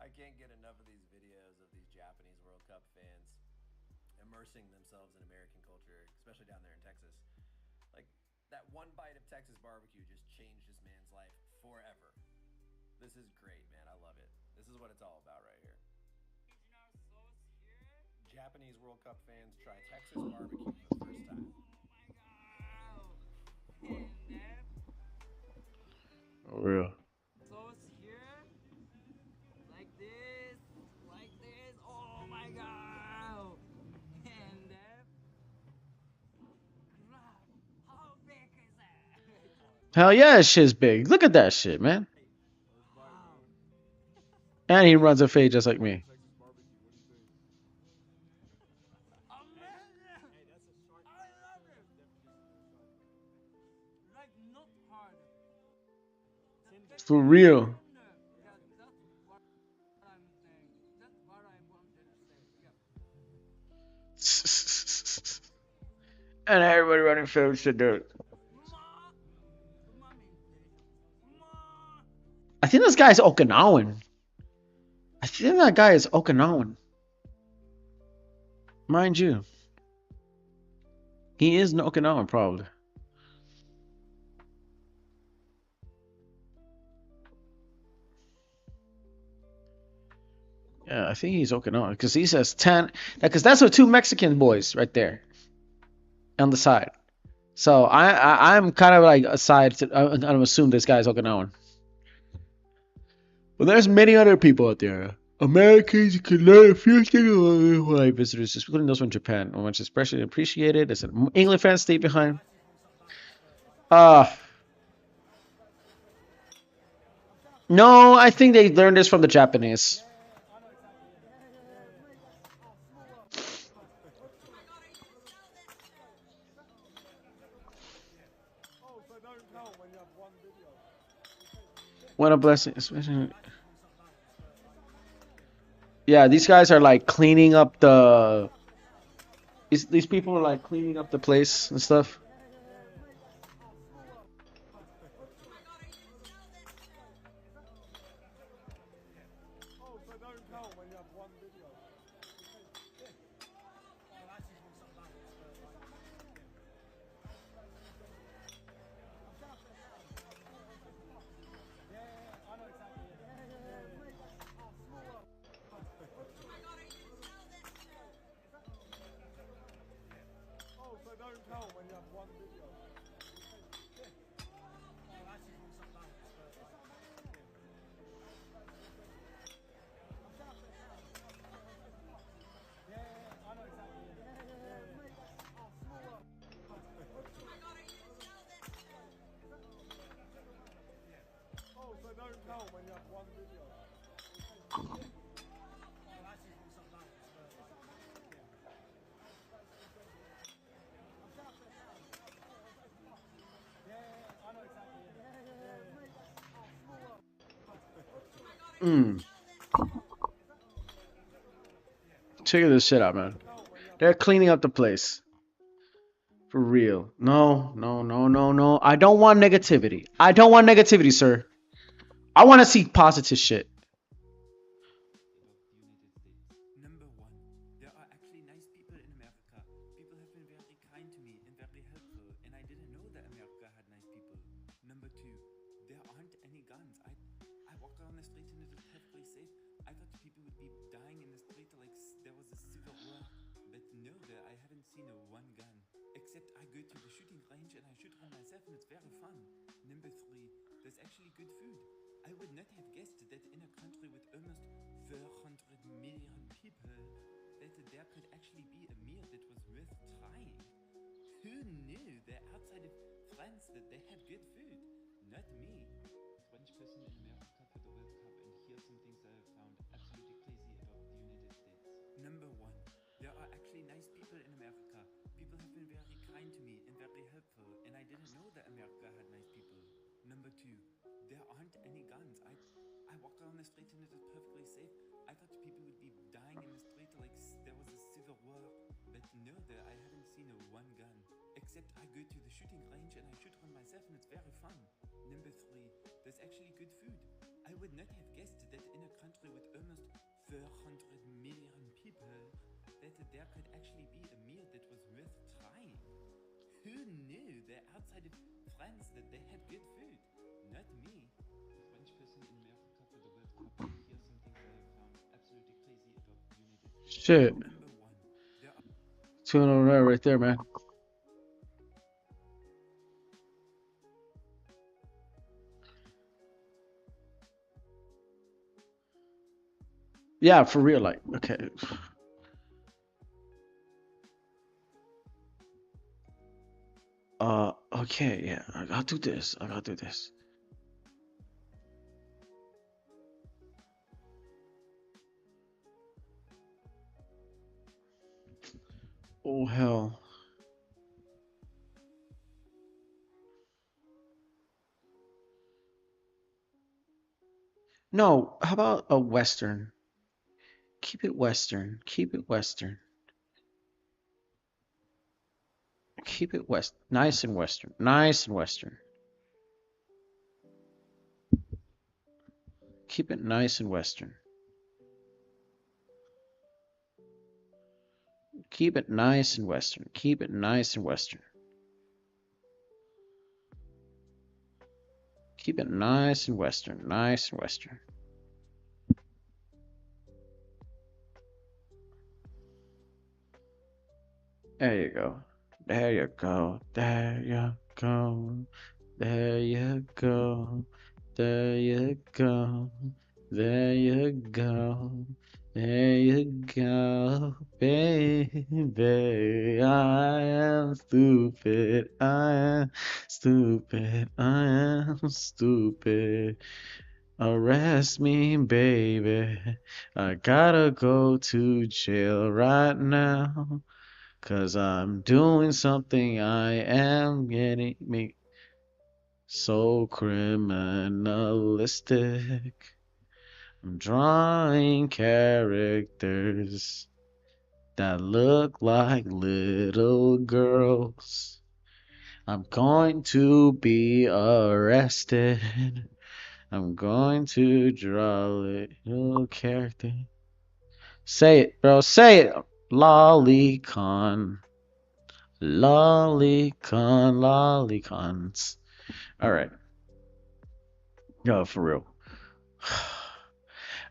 I can't get enough of these videos of these Japanese World Cup fans immersing themselves in American culture, especially down there in Texas. Like that one bite of Texas barbecue just changed this man's life forever. This is great, man. I love it. This is what it's all about right here. Japanese World Cup fans try Texas barbecue for the first time. For real. Sauce here, like this, like this. Oh my god! And how big is that? Hell yeah, that shit's big. Look at that shit, man. And he runs a fade just like me. Texas barbecue. What do you think? Amazing! I love it. Like not hard. For real. Yeah, that's what I'm saying. That's what I wanted to say. Yeah. And everybody running fade shit dirt. I think this guy's Okinawan. I think that guy is Okinawan. Mind you. He is an Okinawan, probably. Yeah, I think he's Okinawan because he says 10. Because that's the two Mexican boys right there on the side. So I'm kind of like aside. I'm assuming this guy's Okinawan. But there's many other people out there. Americans can learn a few things why visitors, including those from Japan, which is especially appreciated. As an England fans stay behind. No, I think they learned this from the Japanese. What a blessing, especially. Yeah, these guys are like cleaning up the. These people are like cleaning up the place and stuff. Check this shit out, man. They're cleaning up the place. For real. No, no, no, no, no. I don't want negativity. I don't want negativity, sir. I want to see positive shit. Number one, there are actually nice people in America. People have been very kind to me and very helpful, and I didn't know that America had nice people. Number two, there aren't any guns. I walk around the street and it is perfectly safe. I thought people would be dying in the street like there was a civil war, but no, there I haven't seen a one gun. Except I go to the shooting range and I shoot one myself and it's very fun. Number three, there's actually good food. I would not have guessed that in a country with almost 400 million people, that there could actually be a meal that was worth trying. Who knew that outside of France that they had good food? Not me. French person in America for the World Cup, and here are some things I have found absolutely crazy about the United States. Number one, there are actually nice people in America. People have been very kind to me and very helpful, and I didn't know that America had nice people. Number two, there aren't any guns. I walk around the street and it is perfectly safe. I thought people would be dying in the street like there was a civil war, but no, there I haven't seen a one gun. Except I go to the shooting range and I shoot one myself and it's very fun. Number three, there's actually good food. I would not have guessed that in a country with almost 400 million people, that there could actually be a meal that was worth trying. Who knew that outside of France that they had good food? Not me. French person in America for the World Cup. Here are some things I have found absolutely crazy about the United States. Shit. Number one, there are 200 right there, man. Yeah, for real. Like, okay. Okay, yeah. I gotta do this. I gotta do this. Oh, hell. No, how about a Western? Keep it Western. Keep it Western. Keep it West. Nice and Western. Nice and Western. Keep it nice and Western. Keep it nice and Western. Keep it nice and Western. Keep it nice and Western. Nice and Western. There you go. There you go. There you go. There you go. There you go. There you go. There you go, baby. I am stupid. I am stupid. I am stupid. Arrest me, baby. I gotta go to jail right now. 'Cause I'm doing something I am getting me so criminalistic. I'm drawing characters that look like little girls. I'm going to be arrested. I'm going to draw little character. Say it, bro. Say it. Lolicon. Lolicon. Lolicons. All right. Yo, for real.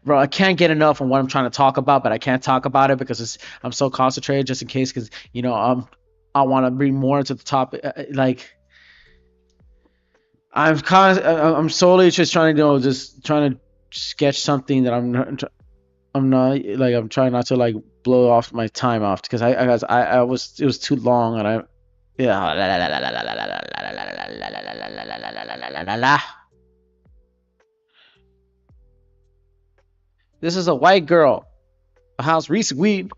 Bro, I can't get enough on what I'm trying to talk about, but I can't talk about it because I'm so concentrated just in case, because I want to bring more to the topic. Like I'm solely just trying to just trying to sketch something that I'm not like I'm trying not to like blow off my time off because I was it was too long and I yeah. This is a white girl. A house Reese weed.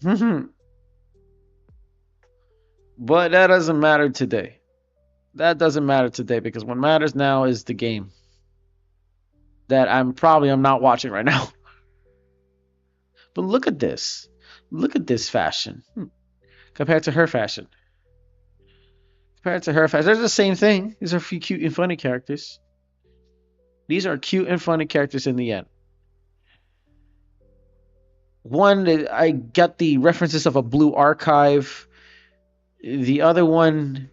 But that doesn't matter today. That doesn't matter today because what matters now is the game that I'm not watching right now. But look at this. Look at this fashion compared to her fashion. Compared to her fashion, they're the same thing. These are a few cute and funny characters. These are cute and funny characters in the end. One, I got the references of a blue archive. The other one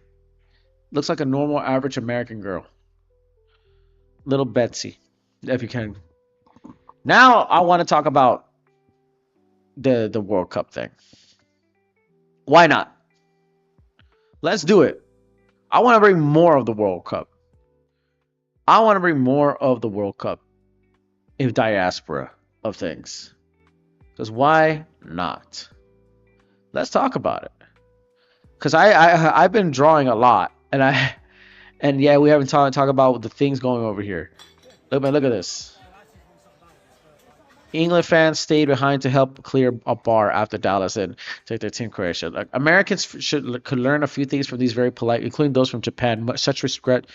looks like a normal, average American girl. Little Betsy, if you can. Now I want to talk about the World Cup thing. Why not? Let's do it. I want to bring more of the World Cup. I want to bring more of the World Cup in diaspora of things. Because why not? Let's talk about it. Because I've been drawing a lot, and yeah, we haven't talked about the things going over here. Look at this. England fans stayed behind to help clear a bar after Dallas and take their team Croatia. Like, Americans could learn a few things from these very polite, including those from Japan. Such respect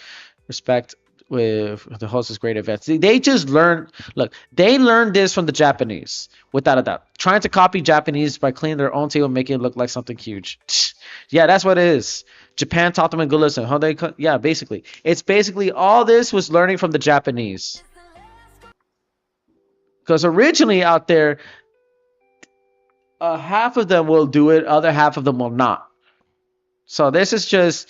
with the host's great events. They just learned. Look, they learned this from the Japanese, without a doubt. Trying to copy Japanese by cleaning their own table, making it look like something huge. Yeah, that's what it is. Japan taught them a good lesson. How they? Yeah, basically, it's basically all this was learning from the Japanese. Because originally out there, half of them will do it, other half of them will not. So this is just,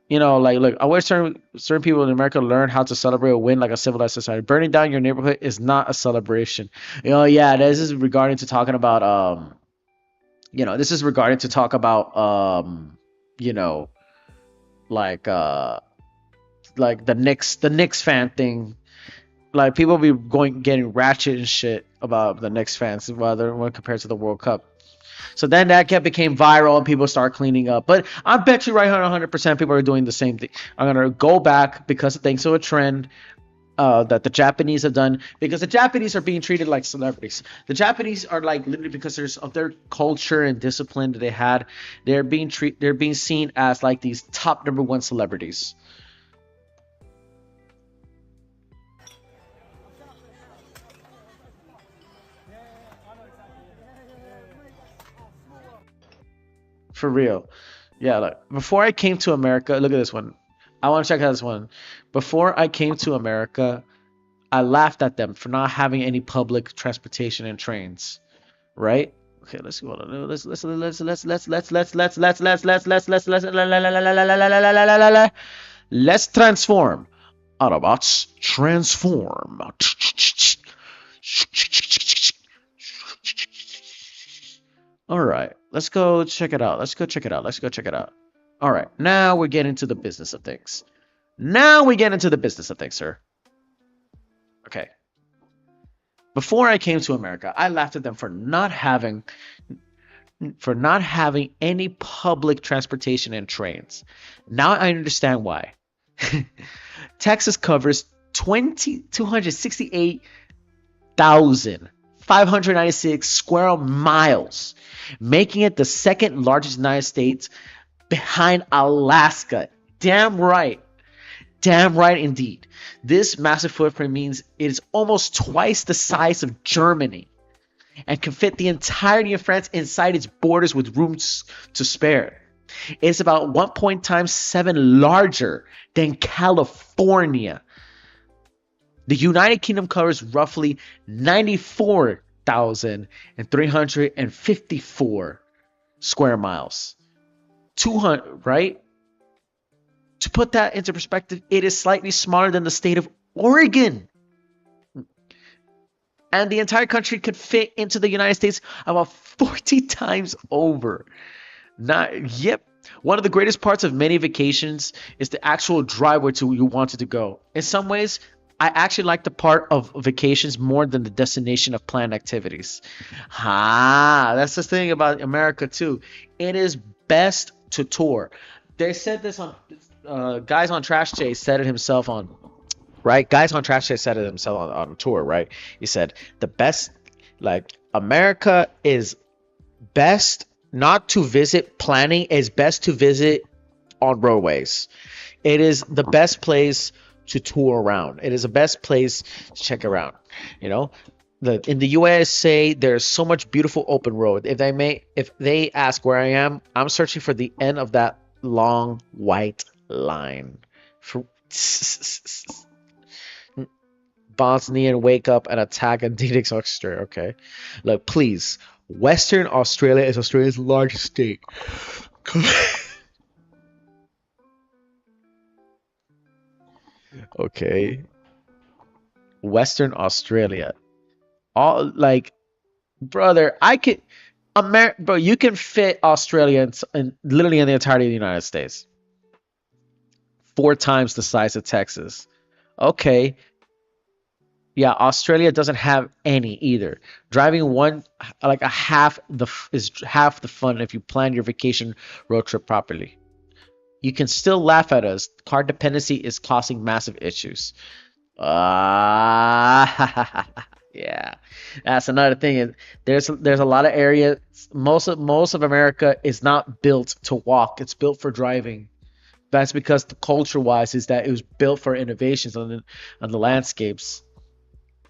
like, look, I wish certain people in America learn how to celebrate a win like a civilized society. Burning down your neighborhood is not a celebration. Yeah, this is regarding to talking about, this is regarding to talk about, like the Knicks fan thing. Like, people be getting ratchet and shit about the Knicks fans when compared to the World Cup. So then that became viral and people start cleaning up. But I bet you right 100% people are doing the same thing. I'm going to go back because thanks to a trend that the Japanese have done, because the Japanese are being treated like celebrities. The Japanese are, like, literally, because of their culture and discipline that they had, they're being seen as like these top #1 celebrities. For real. Yeah, look. Before I came to America, look at this one. I want to check out this one. Before I came to America, I laughed at them for not having any public transportation and trains. Right? Okay, let's go. Let's transform. Autobots transform. All right, let's go check it out. Let's go check it out. All right, now we're getting to the business of things. Sir. Okay. Before I came to America, I laughed at them for not having any public transportation and trains. Now I understand why. Texas covers 268,596 square miles, making it the second largest United States behind Alaska. Damn right indeed. This massive footprint means it is almost twice the size of Germany and can fit the entirety of France inside its borders with room to spare. It's about 1.7 larger than California. The United Kingdom covers roughly 94,354 square miles. 200, right? To put that into perspective, it is slightly smaller than the state of Oregon. And the entire country could fit into the United States about 40 times over. One of the greatest parts of many vacations is the actual drive where you wanted to go. In some ways, I actually like the part of vacations more than the destination of planned activities. That's the thing about America too. It is best to tour. They said this on Guys on Trash Chase said it himself on right. Guys on Trash Chase said it himself on tour, right? He said the best, like America is best not to visit. Planning is best to visit on roadways. It is the best place to tour around. It is the best place to check around. You know, in the USA, there's so much beautiful open road. If they ask where I am, I'm searching for the end of that long white line. For Bosnian wake up and attack a Phoenix Australia. Okay, look, please. Western Australia is Australia's largest state. Okay, Western Australia. All like, brother, I could, bro, you can fit Australia in literally in the entirety of the United States. 4 times the size of Texas. Okay, yeah, Australia doesn't have any either. Driving one like a half is half the fun if you plan your vacation road trip properly. You can still laugh at us. Car dependency is causing massive issues. Yeah, that's another thing. There's a lot of areas. Most of America is not built to walk. It's built for driving. That's because the culture wise is that it was built for innovations on the landscapes.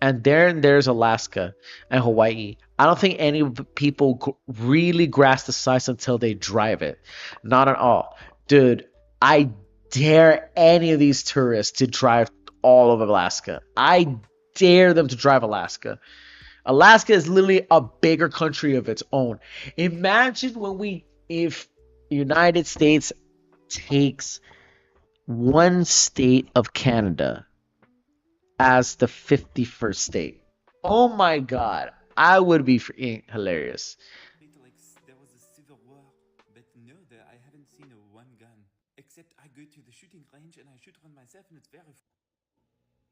And there's Alaska and Hawaii. I don't think any people really grasp the size until they drive it. Not at all. Dude, I dare any of these tourists to drive all of Alaska. I dare them to drive Alaska. Alaska is literally a bigger country of its own. Imagine if United States takes one state of Canada as the 51st state. Oh my god, I would be freaking hilarious. Like there was a civil war, but no, I haven't seen one gun. Except I go to the shooting range and I shoot one myself, and it's very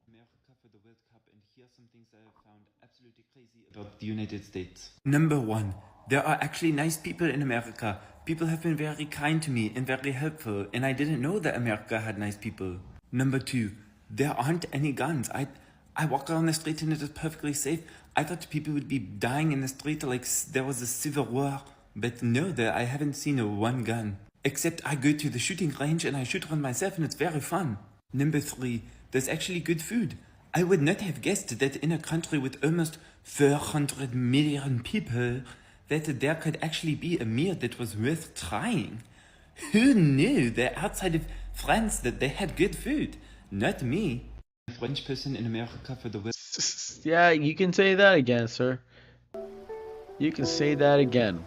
America for the World Cup, and here are some things I have found absolutely crazy about the United States. Number one, there are actually nice people in America. People have been very kind to me and very helpful, and I didn't know that America had nice people. Number two, there aren't any guns. I walk around the street and it is perfectly safe. I thought people would be dying in the street like there was a civil war, but no, I haven't seen one gun. Except I go to the shooting range and I shoot one myself, and it's very fun. Number three, there's actually good food. I would not have guessed that in a country with almost 400 million people, that there could actually be a meal that was worth trying. Who knew that outside of France that they had good food? Not me. A French person in America for the World. Yeah, you can say that again, sir. You can say that again.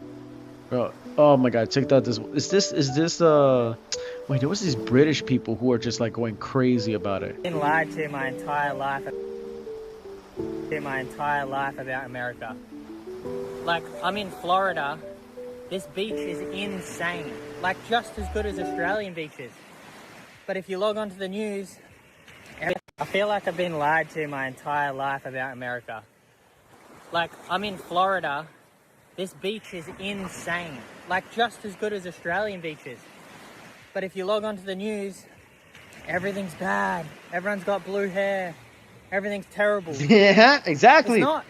Bro, oh my god, check out this. Is this wait, there was these British people who are just like going crazy about it. I've been lied to my entire life about America. Like, I'm in Florida. This beach is insane. Like, just as good as Australian beaches. But if you log on to the news, I feel like I've been lied to my entire life about America. Like, I'm in Florida. This beach is insane. Like, just as good as Australian beaches. But if you log on to the news, everything's bad. Everyone's got blue hair. Everything's terrible. Yeah, exactly. It's not.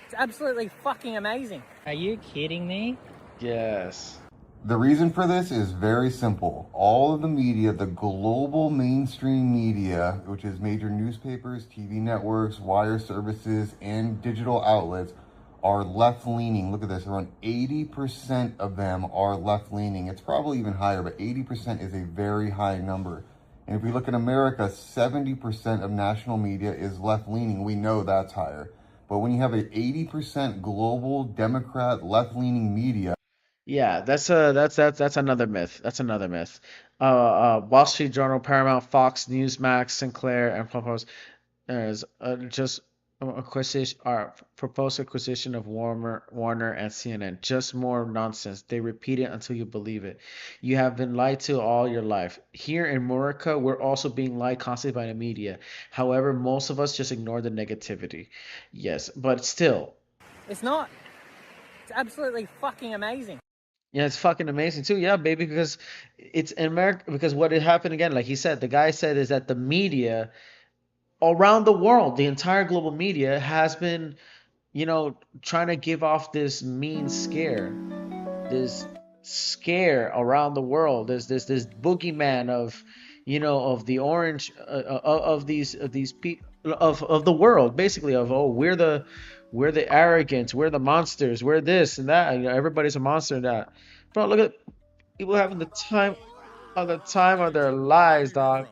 It's absolutely fucking amazing. Are you kidding me? Yes. The reason for this is very simple. All of the media, the global mainstream media, which is major newspapers, TV networks, wire services, and digital outlets, are left-leaning. Look at this, around 80% of them are left-leaning. It's probably even higher, but 80% is a very high number. And if we look at America, 70% of national media is left-leaning. We know that's higher. But when you have an 80% global Democrat left-leaning media, Yeah, that's another myth. That's another myth. Wall Street Journal, Paramount, Fox, Newsmax, Sinclair, and just acquisition proposed acquisition of Warner and CNN. Just more nonsense. They repeat it until you believe it. You have been lied to all your life. Here in America, we're also being lied constantly by the media. However, most of us just ignore the negativity. Yes, but still. It's not. It's absolutely fucking amazing. Yeah, it's fucking amazing too. Yeah, baby, because it's in America. Because what had happened again, like he said, the guy said, is that the media around the world, the entire global media has been, trying to give off this mean scare, this scare around the world. There's this boogeyman of, of the orange, of these people of the world, basically, of, oh, we're the arrogant, we're the monsters, we're this and that. Everybody's a monster and that. Bro, look at people having the time of their lives, dog.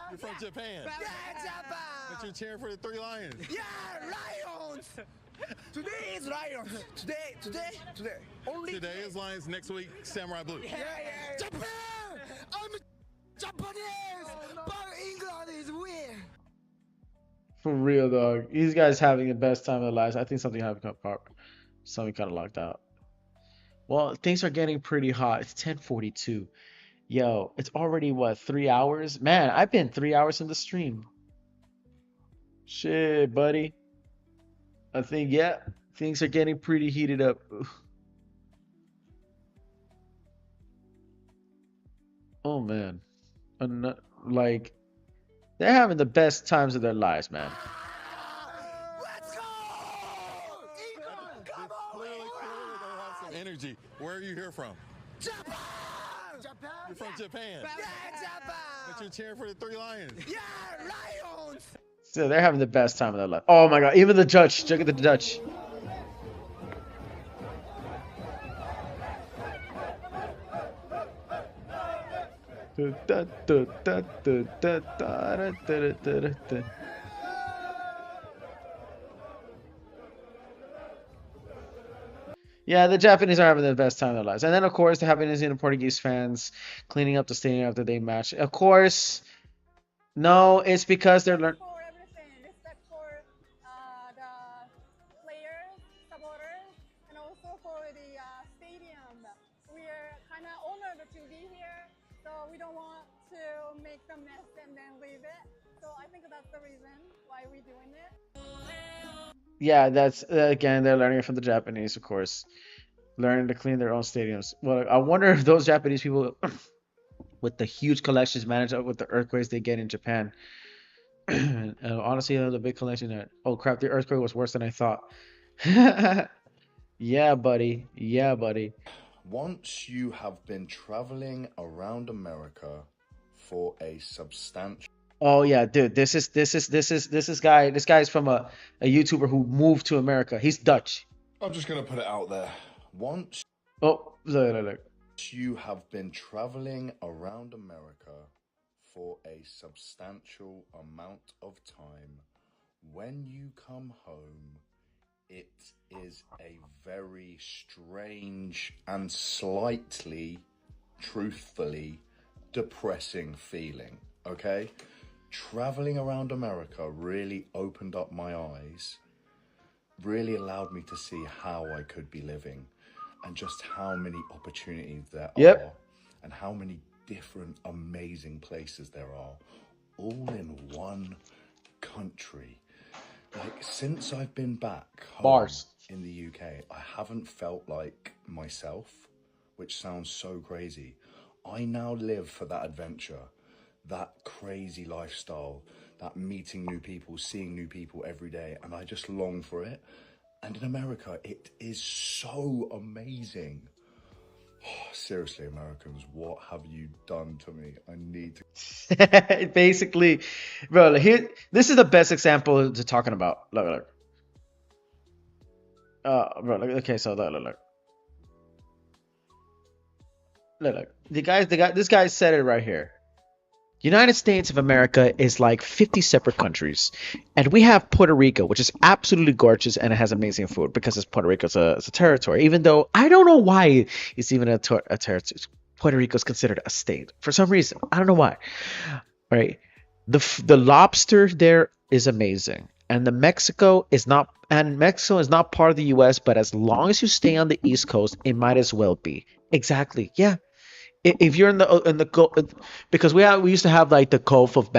You're from Japan. Yeah, Japan. But you're cheering for the three lions. Yeah, lions. Today is lions. Today. Only today is lions. Next week, samurai blue. Yeah. Japan. I'm Japanese, but England is weird. For real, dog. These guys having the best time of their lives. I think something happened. Something kind of locked out. Well, things are getting pretty hot. It's 10:42. Yo, it's already what, 3 hours? Man, I've been 3 hours in the stream. Shit, buddy. I think, yeah, things are getting pretty heated up. Oh man. Like, they're having the best times of their lives, man. Let's go! England, come on! Clearly, they have some energy. Where are you here from? Japan. You're from Japan. Yeah, Japan. But you're cheering for the three lions. Yeah, lions. So they're having the best time of their life. Oh my God, even the judge. Look at the judge. Yeah, the Japanese are having the best time of their lives. And then, of course, the Japanese and Portuguese fans cleaning up the stadium after they match. Of course, no, it's because they're learning. For everything, respect for the players, supporters, and also for the stadium. We're kind of honored to be here, so we don't want to make the mess and then leave it. So I think that's the reason why we're doing it. Yeah, that's again, they're learning it from the Japanese, of course, learning to clean their own stadiums. Well, I wonder if those Japanese people with the huge collections manage up with the earthquakes they get in Japan. And honestly, the big collection that, oh crap, the earthquake was worse than I thought. Yeah, buddy. Yeah, buddy. Once you have been traveling around America for a substantial Oh yeah, dude. This guy's from a YouTuber who moved to America. He's Dutch. I'm just gonna put it out there. Once Oh, look. you have been traveling around America for a substantial amount of time, when you come home, it is a very strange and slightly, truthfully, depressing feeling, okay? Traveling around America really opened up my eyes, really allowed me to see how I could be living and just how many opportunities there are and how many different amazing places there are, all in one country. Like, since I've been back home in the UK, I haven't felt like myself, which sounds so crazy. I now live for that adventure, that crazy lifestyle, that meeting new people, seeing new people every day, and I just long for it. And in America, it is so amazing. Oh, seriously, Americans, what have you done to me? I need to... Basically, bro, here, this is the best example to talking about. Look. Bro, look, okay, so look. This guy said it right here. United States of America is like 50 separate countries, and we have Puerto Rico, which is absolutely gorgeous, and it has amazing food because it's Puerto Rico. It's a territory, even though I don't know why it's even a territory. Puerto Rico is considered a state for some reason. I don't know why. Right? The lobster there is amazing, and Mexico is not part of the U.S., but as long as you stay on the East Coast, it might as well be. Exactly. Yeah. If you're in the because we used to have like the Gulf of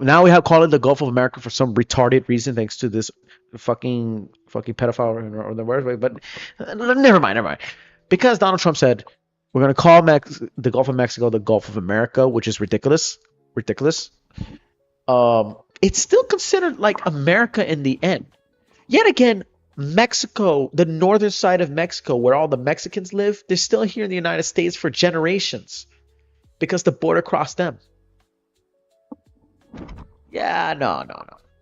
now we have call it the Gulf of America for some retarded reason thanks to this fucking pedophile or the word, but never mind. Because Donald Trump said we're gonna call the Gulf of Mexico the Gulf of America, which is ridiculous. It's still considered like America in the end. Yet again, Mexico, the northern side of Mexico, where all the Mexicans live, they're still here in the United States for generations because the border crossed them. Yeah, no.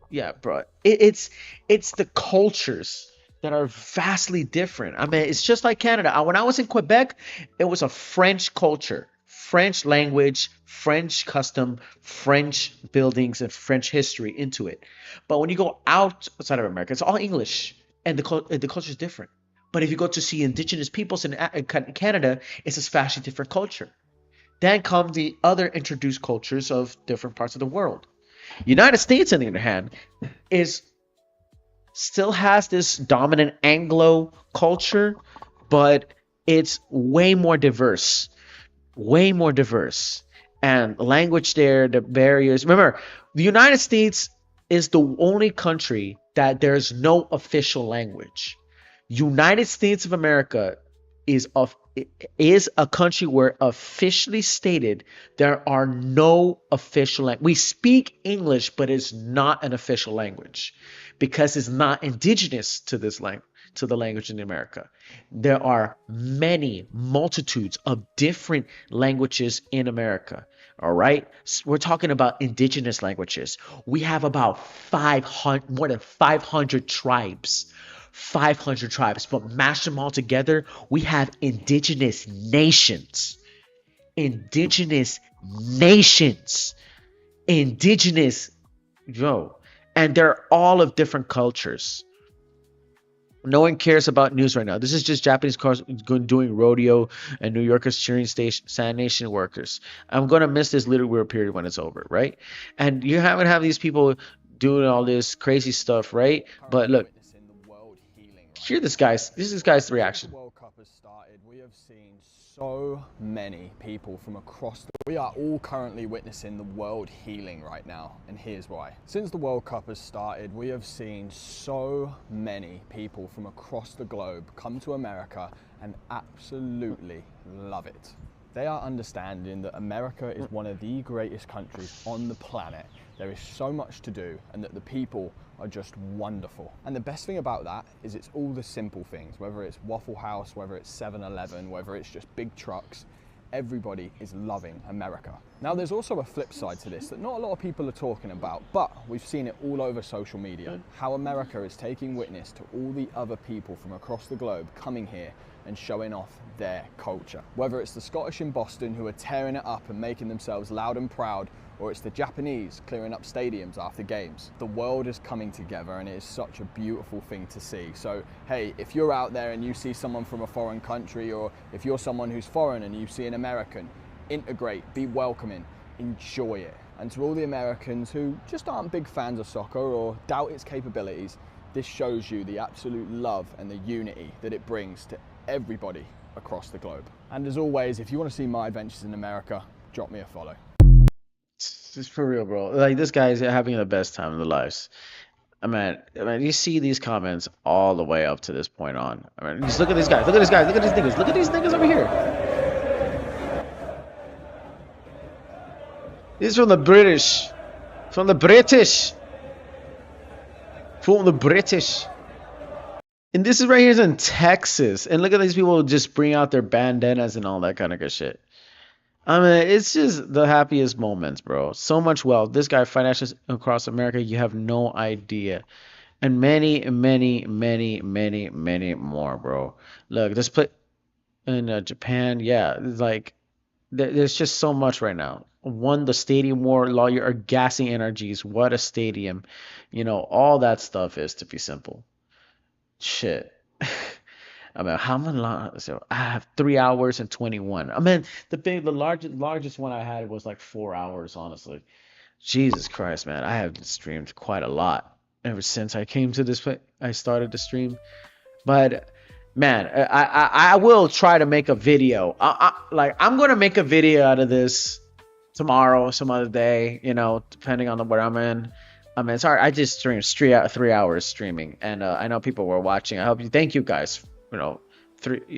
Yeah, bro. It's the cultures that are vastly different. I mean, it's just like Canada. When I was in Quebec, it was a French culture, French language, French custom, French buildings, and French history into it. But when you go outside of America, it's all English, and the culture is different. But if you go to see indigenous peoples in Canada, it's a vastly different culture. Then come the other introduced cultures of different parts of the world. United States, on the other hand, still has this dominant Anglo culture, but it's way more diverse. And language there, the barriers. Remember, the United States is the only country that there's no official language. United States of America is a country where officially stated there are no official language. We speak English, but it's not an official language because it's not indigenous to this language, to the language in America. There are multitudes of different languages in America. All right, we're talking about indigenous languages. We have about more than 500 tribes. 500 tribes, but mash them all together, we have indigenous nations. And they're all of different cultures. No one cares about news right now. This is just Japanese cars doing rodeo and New Yorkers cheering sanitation workers. I'm going to miss this little weird period when it's over, right? And you haven't have these people doing all this crazy stuff, right? But look, hear this guy's reaction. The World Cup has started. We have seen so many people from across the we are all currently witnessing the world healing right now, and here's why. Since the World Cup has started, we have seen so many people from across the globe come to America and absolutely love it. They are understanding that America is one of the greatest countries on the planet. There is so much to do, and that the people are just wonderful. And the best thing about that is it's all the simple things, whether it's Waffle House, whether it's 7-Eleven, whether it's just big trucks, everybody is loving America. Now there's also a flip side to this that not a lot of people are talking about, but we've seen it all over social media, how America is taking witness to all the other people from across the globe coming here and showing off their culture. Whether it's the Scottish in Boston who are tearing it up and making themselves loud and proud, or it's the Japanese clearing up stadiums after games. The world is coming together, and it is such a beautiful thing to see. So hey, if you're out there and you see someone from a foreign country, or if you're someone who's foreign and you see an American, integrate, be welcoming, enjoy it. And to all the Americans who just aren't big fans of soccer or doubt its capabilities, this shows you the absolute love and the unity that it brings to everybody across the globe. And as always, if you want to see my adventures in America, drop me a follow. It's for real, bro. Like, this guy's having the best time of their lives. I mean, you see these comments all the way up to this point on. I mean, just look at these guys. Look at these guys. Look at these niggas. Look at these niggas over here. These from the British. From the British. From the British. And this is right here is in Texas. And look at these people just bring out their bandanas and all that kind of good shit. I mean, it's just the happiest moments, bro. So much wealth. This guy financials across America, you have no idea. And many more, bro. Look, this play in Japan, yeah, like there's just so much right now. One, the stadium war, lawyer are gassing energies. What a stadium. You know, all that stuff is, to be simple. Shit. I mean, how many? So I have 3 hours and 21. I mean, the largest one I had was like 4 hours, honestly. Jesus Christ, man, I have streamed quite a lot ever since I came to this place. I started to stream, but man, I will try to make a video. Like I'm gonna make a video out of this tomorrow, some other day, you know, depending on where I'm in. I mean, sorry, I just streamed 3 hours streaming, and I know people were watching. I hope you, thank you guys. You know,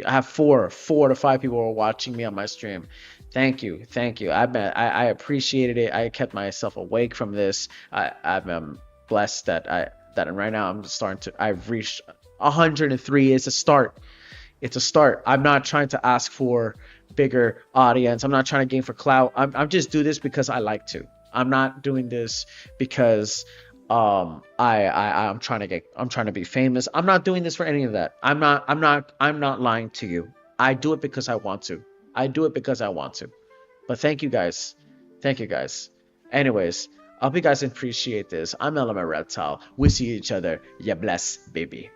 I have four to five people were watching me on my stream. Thank you, thank you. I appreciated it. I kept myself awake from this. I'm blessed that right now I'm starting to. I've reached 103. It's a start. It's a start. I'm not trying to ask for bigger audience. I'm not trying to gain for clout. I'm just do this because I like to. I'm not doing this because I'm trying to be famous. I'm not doing this for any of that. I'm not lying to you. I do it because I want to. I do it because I want to. But thank you guys. Thank you guys. Anyways, I hope you guys appreciate this. I'm Element Reptile. We see each other. Yeah, bless, baby.